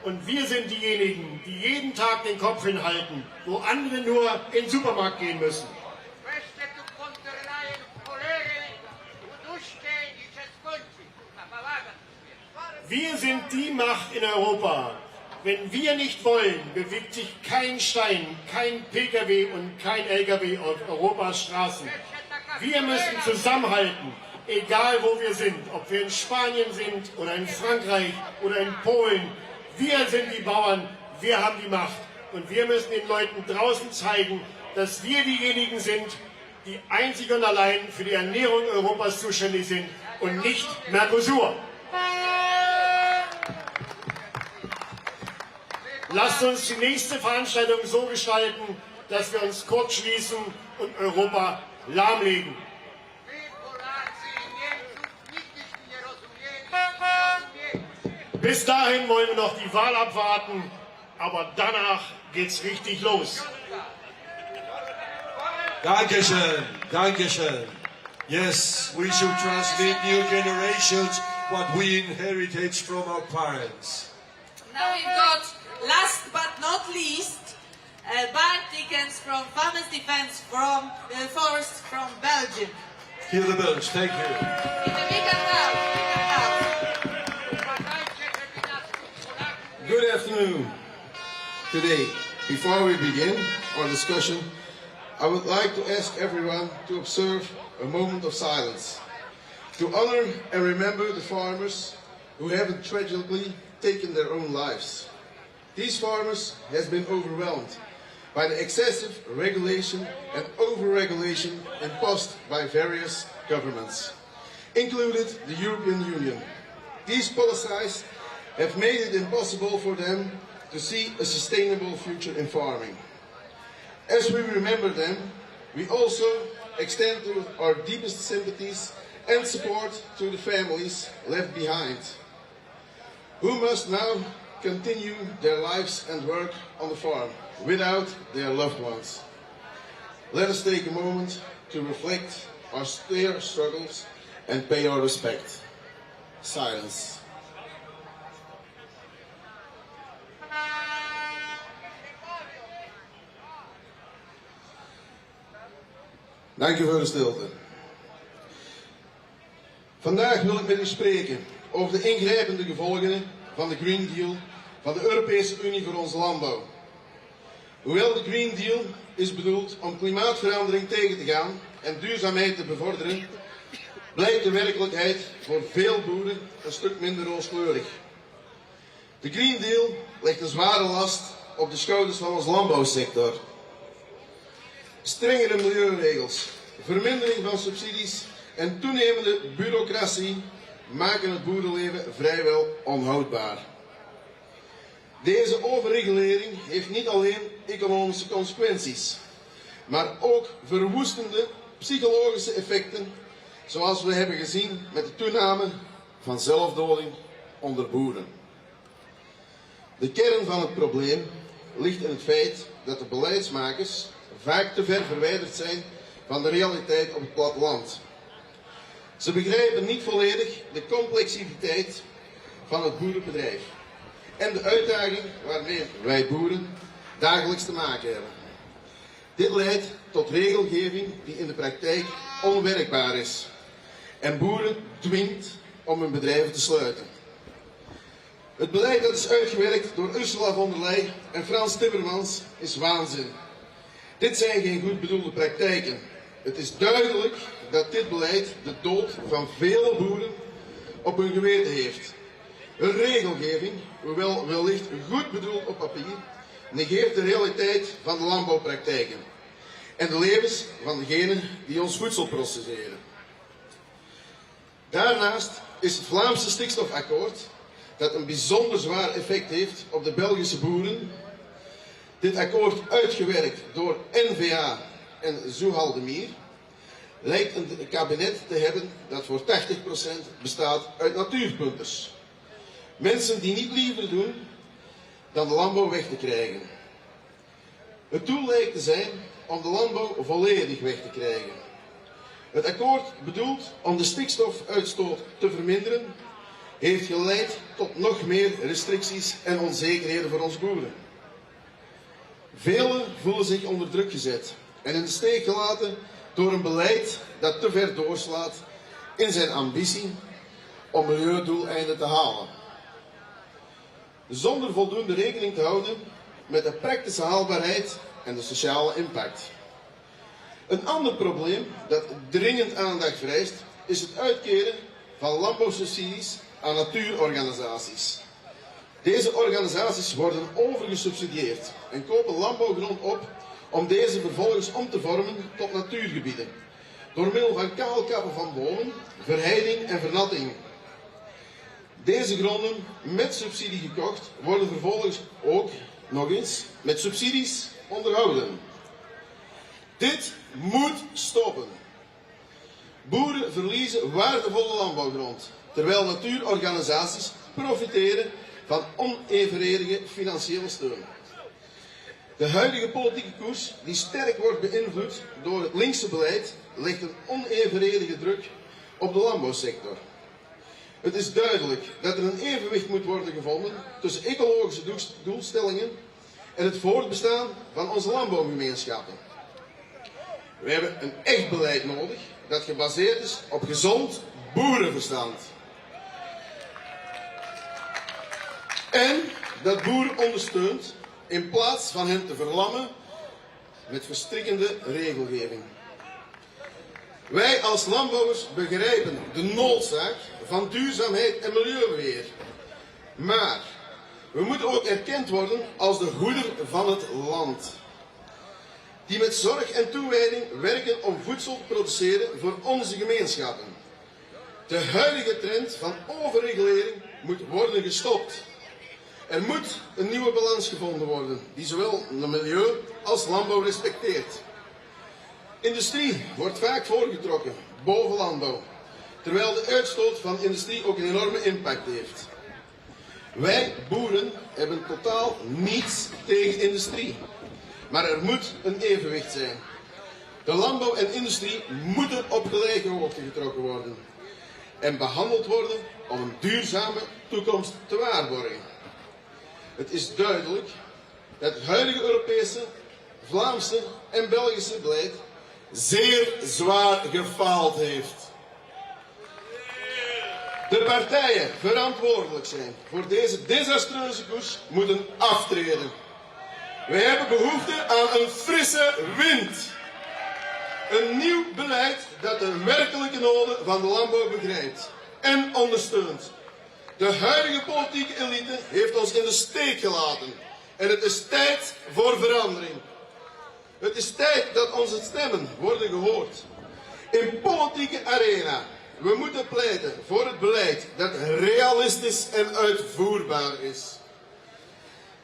Und wir sind diejenigen, die jeden Tag den Kopf hinhalten, wo andere nur in den Supermarkt gehen müssen. Wir sind die Macht in Europa. Wenn wir nicht wollen, bewegt sich kein Stein, kein PKW und kein LKW auf Europas Straßen. Wir müssen zusammenhalten, egal wo wir sind, ob wir in Spanien sind oder in Frankreich oder in Polen. Wir sind die Bauern, wir haben die Macht. Und wir müssen den Leuten draußen zeigen, dass wir diejenigen sind, die einzig und allein für die Ernährung Europas zuständig sind. und nicht Mercosur. Lasst uns die nächste Veranstaltung so gestalten, dass wir uns kurz schließen und Europa lahmlegen. Bis dahin wollen wir noch die Wahl abwarten, aber danach geht's richtig los. Dankeschön, Dankeschön. Yes, we should transmit new generations what we inherited from our parents. Now we've got, last but not least, Bart Dickens from Farmers Defence from Forest from Belgium. Hear the bells, thank you. In the big house, Good afternoon. Today, before we begin our discussion, I would like to ask everyone to observe a moment of silence, to honor and remember the farmers who have tragically taken their own lives. These farmers have been overwhelmed by the excessive regulation and over-regulation imposed by various governments, including the European Union. These policies have made it impossible for them to see a sustainable future in farming. As we remember them, we also extend our deepest sympathies and support to the families left behind, who must now continue their lives and work on the farm without their loved ones. Let us take a moment to reflect on their struggles and pay our respect. Silence. Dank u voor de stilte. Vandaag wil ik met u spreken over de ingrijpende gevolgen van de Green Deal van de Europese Unie voor onze landbouw. Hoewel de Green Deal is bedoeld om klimaatverandering tegen te gaan en duurzaamheid te bevorderen, blijkt de werkelijkheid voor veel boeren een stuk minder rooskleurig. De Green Deal legt een zware last op de schouders van ons landbouwsector. Strengere milieuregels, vermindering van subsidies en toenemende bureaucratie maken het boerenleven vrijwel onhoudbaar. Deze overregulering heeft niet alleen economische consequenties, maar ook verwoestende psychologische effecten, zoals we hebben gezien met de toename van zelfdoding onder boeren. De kern van het probleem ligt in het feit dat de beleidsmakers vaak te ver verwijderd zijn van de realiteit op het platteland. Ze begrijpen niet volledig de complexiteit van het boerenbedrijf en de uitdaging waarmee wij boeren dagelijks te maken hebben. Dit leidt tot regelgeving die in de praktijk onwerkbaar is en boeren dwingt om hun bedrijven te sluiten. Het beleid dat is uitgewerkt door Ursula von der Leyen en Frans Timmermans is waanzin. Dit zijn geen goed bedoelde praktijken. Het is duidelijk dat dit beleid de dood van vele boeren op hun geweten heeft. Een regelgeving, hoewel wellicht goed bedoeld op papier, negeert de realiteit van de landbouwpraktijken en de levens van degenen die ons voedsel processeren. Daarnaast is het Vlaamse stikstofakkoord, dat een bijzonder zwaar effect heeft op de Belgische boeren, dit akkoord uitgewerkt door N-VA en Zoehaldemier, lijkt een kabinet te hebben dat voor 80% bestaat uit natuurpunters. Mensen die niet liever doen dan de landbouw weg te krijgen. Het doel lijkt te zijn om de landbouw volledig weg te krijgen. Het akkoord bedoeld om de stikstofuitstoot te verminderen, heeft geleid tot nog meer restricties en onzekerheden voor ons boeren. Velen voelen zich onder druk gezet en in de steek gelaten door een beleid dat te ver doorslaat in zijn ambitie om milieudoeleinden te halen. Zonder voldoende rekening te houden met de praktische haalbaarheid en de sociale impact. Een ander probleem dat dringend aandacht vereist is het uitkeren van landbouwsubsidies aan natuurorganisaties. Deze organisaties worden overgesubsidieerd en kopen landbouwgrond op om deze vervolgens om te vormen tot natuurgebieden, door middel van kaalkappen van bomen, verheiding en vernatting. Deze gronden, met subsidie gekocht, worden vervolgens ook, nog eens, met subsidies onderhouden. Dit moet stoppen. Boeren verliezen waardevolle landbouwgrond, terwijl natuurorganisaties profiteren van onevenredige financiële steun. De huidige politieke koers, die sterk wordt beïnvloed door het linkse beleid, legt een onevenredige druk op de landbouwsector. Het is duidelijk dat er een evenwicht moet worden gevonden tussen ecologische doelstellingen en het voortbestaan van onze landbouwgemeenschappen. We hebben een echt beleid nodig dat gebaseerd is op gezond boerenverstand. En dat boeren ondersteunt in plaats van hen te verlammen met verstrikkende regelgeving. Wij als landbouwers begrijpen de noodzaak van duurzaamheid en milieubeheer. Maar we moeten ook erkend worden als de hoeder van het land. Die met zorg en toewijding werken om voedsel te produceren voor onze gemeenschappen. De huidige trend van overregulering moet worden gestopt. Er moet een nieuwe balans gevonden worden die zowel het milieu als landbouw respecteert. Industrie wordt vaak voorgetrokken boven landbouw, terwijl de uitstoot van industrie ook een enorme impact heeft. Wij boeren hebben totaal niets tegen industrie, maar er moet een evenwicht zijn. De landbouw en industrie moeten op gelijke hoogte getrokken worden en behandeld worden om een duurzame toekomst te waarborgen. Het is duidelijk dat het huidige Europese, Vlaamse en Belgische beleid zeer zwaar gefaald heeft. De partijen verantwoordelijk zijn voor deze desastreuze koers moeten aftreden. Wij hebben behoefte aan een frisse wind. Een nieuw beleid dat de werkelijke noden van de landbouw begrijpt en ondersteunt. De huidige politieke elite heeft ons in de steek gelaten. En het is tijd voor verandering. Het is tijd dat onze stemmen worden gehoord. In politieke arena. We moeten pleiten voor het beleid dat realistisch en uitvoerbaar is.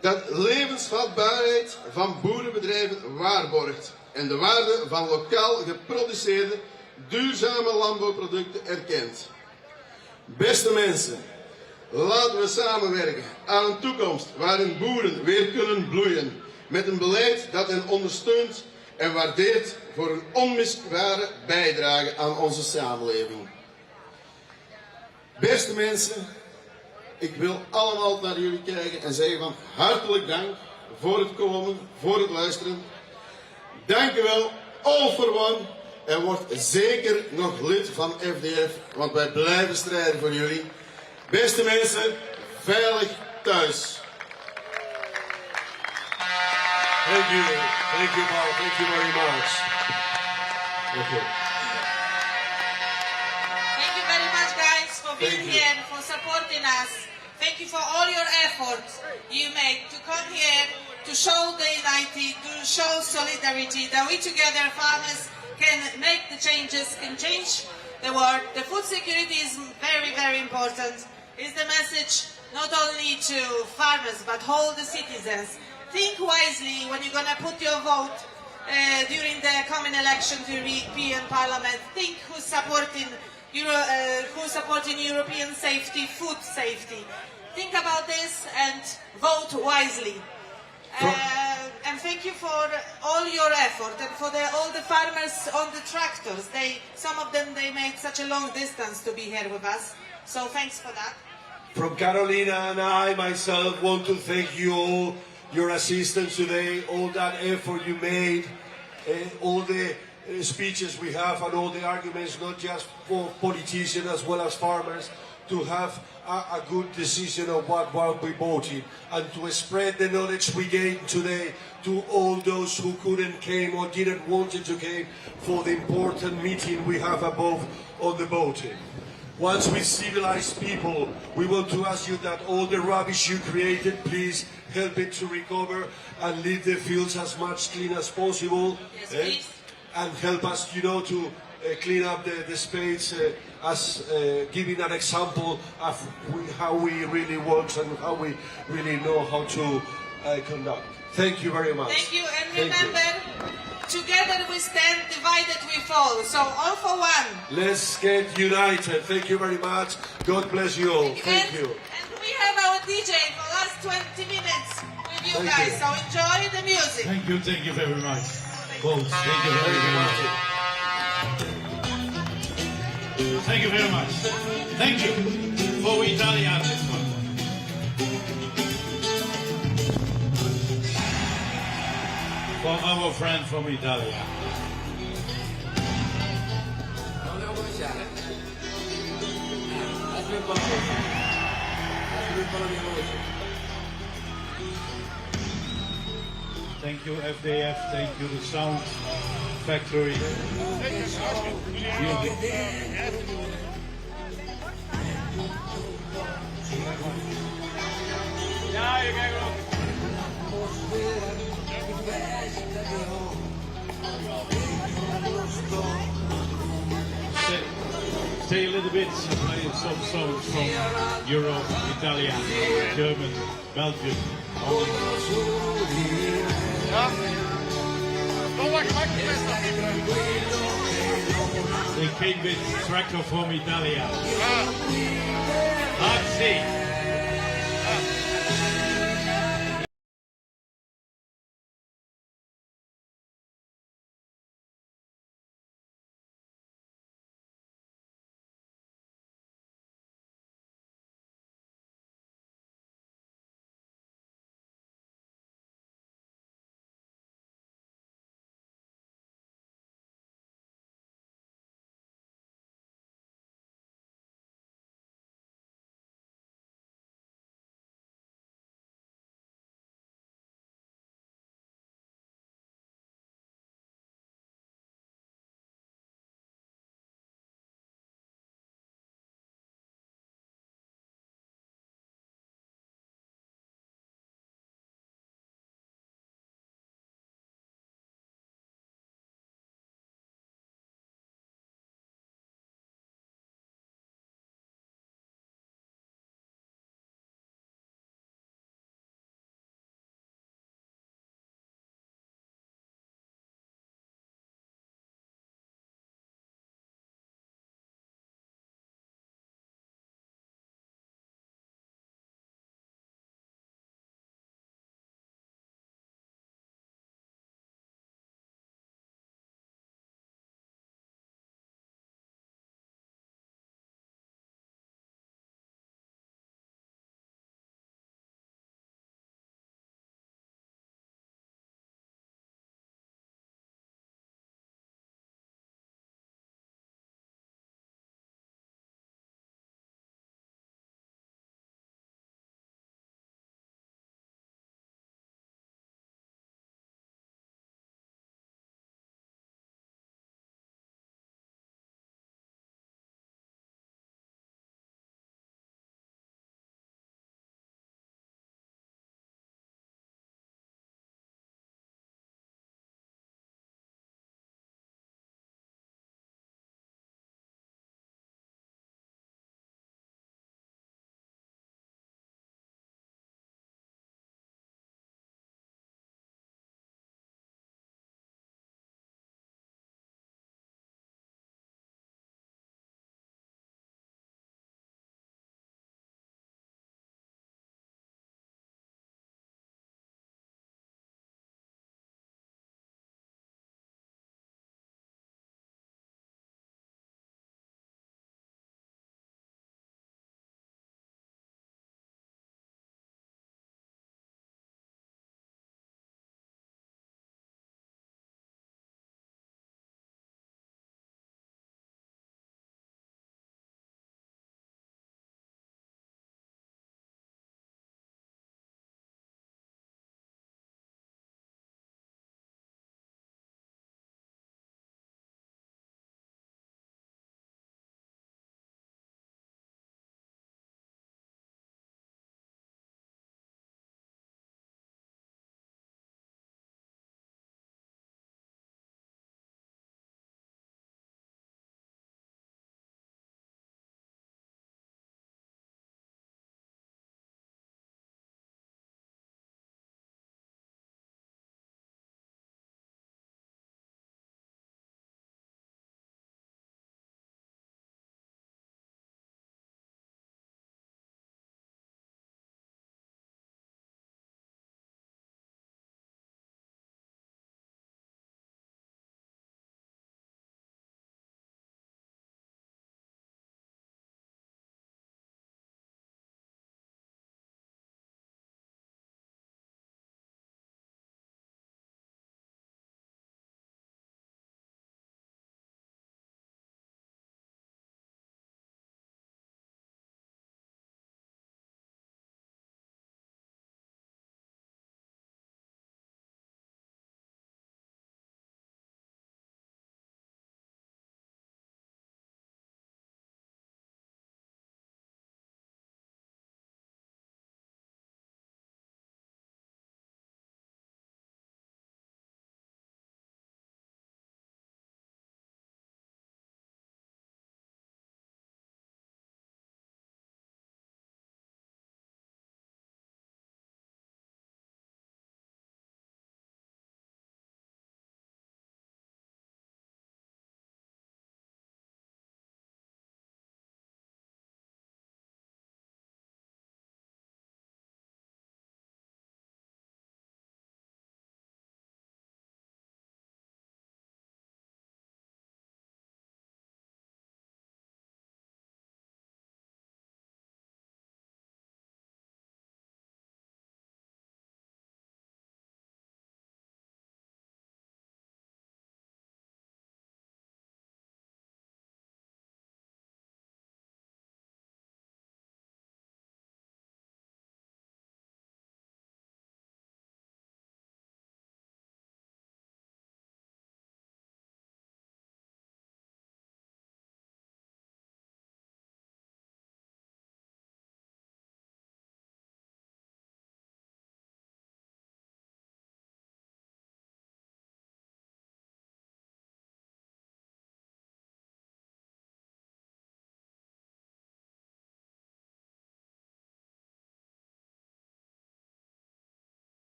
Dat levensvatbaarheid van boerenbedrijven waarborgt. En de waarde van lokaal geproduceerde, duurzame landbouwproducten erkent. Beste mensen, laten we samenwerken aan een toekomst waarin boeren weer kunnen bloeien. Met een beleid dat hen ondersteunt en waardeert voor een onmisbare bijdrage aan onze samenleving. Beste mensen, ik wil allemaal naar jullie kijken en zeggen van hartelijk dank voor het komen, voor het luisteren. Dank u wel, all for one. En word zeker nog lid van FDF, want wij blijven strijden voor jullie. Beste mensen, veilig thuis. Thank you, Paul. Thank you very much. Okay. Thank you very much, guys, for being here, for supporting us. Thank you for all your efforts you make to come here, to show the unity, to show solidarity, that we together, farmers, can make the changes, can change the world. The food security is very, very important. It's the message not only to farmers, but all the citizens. Think wisely when you're going to put your vote during the coming election to the European Parliament. Think who's supporting European safety, food safety. Think about this and vote wisely. And thank you for all your effort and for all the farmers on the tractors. Some of them, they make such a long distance to be here with us. So thanks for that. From Carolina and I myself want to thank you all, your assistance today, all that effort you made, all the speeches we have and all the arguments, not just for politicians as well as farmers, to have a good decision of what we're voting and to spread the knowledge we gained today to all those who couldn't came or didn't want to came for the important meeting we have above on the voting. Once we civilize people, we want to ask you that all the rubbish you created, please help it to recover and leave the fields as much clean as possible. Yes, please. And help us, to clean up the space as giving an example of how we really work and how we really know how to conduct. Thank you very much. Thank you, and remember, together we stand, divided we fall. So all for one. Let's get united. Thank you very much. God bless you all. Thank you. And we have our DJ for the last 20 minutes with you guys. So enjoy the music. Thank you very much. Both. Thank you very much. Thank you very much. Thank you for Italia this one. For our friend from Italia. Thank you FDF, thank you the Sound Factory. Stay a little bit, play some songs from Europe, Italia, German, Belgium. They came with tractor from Italia. Let's see.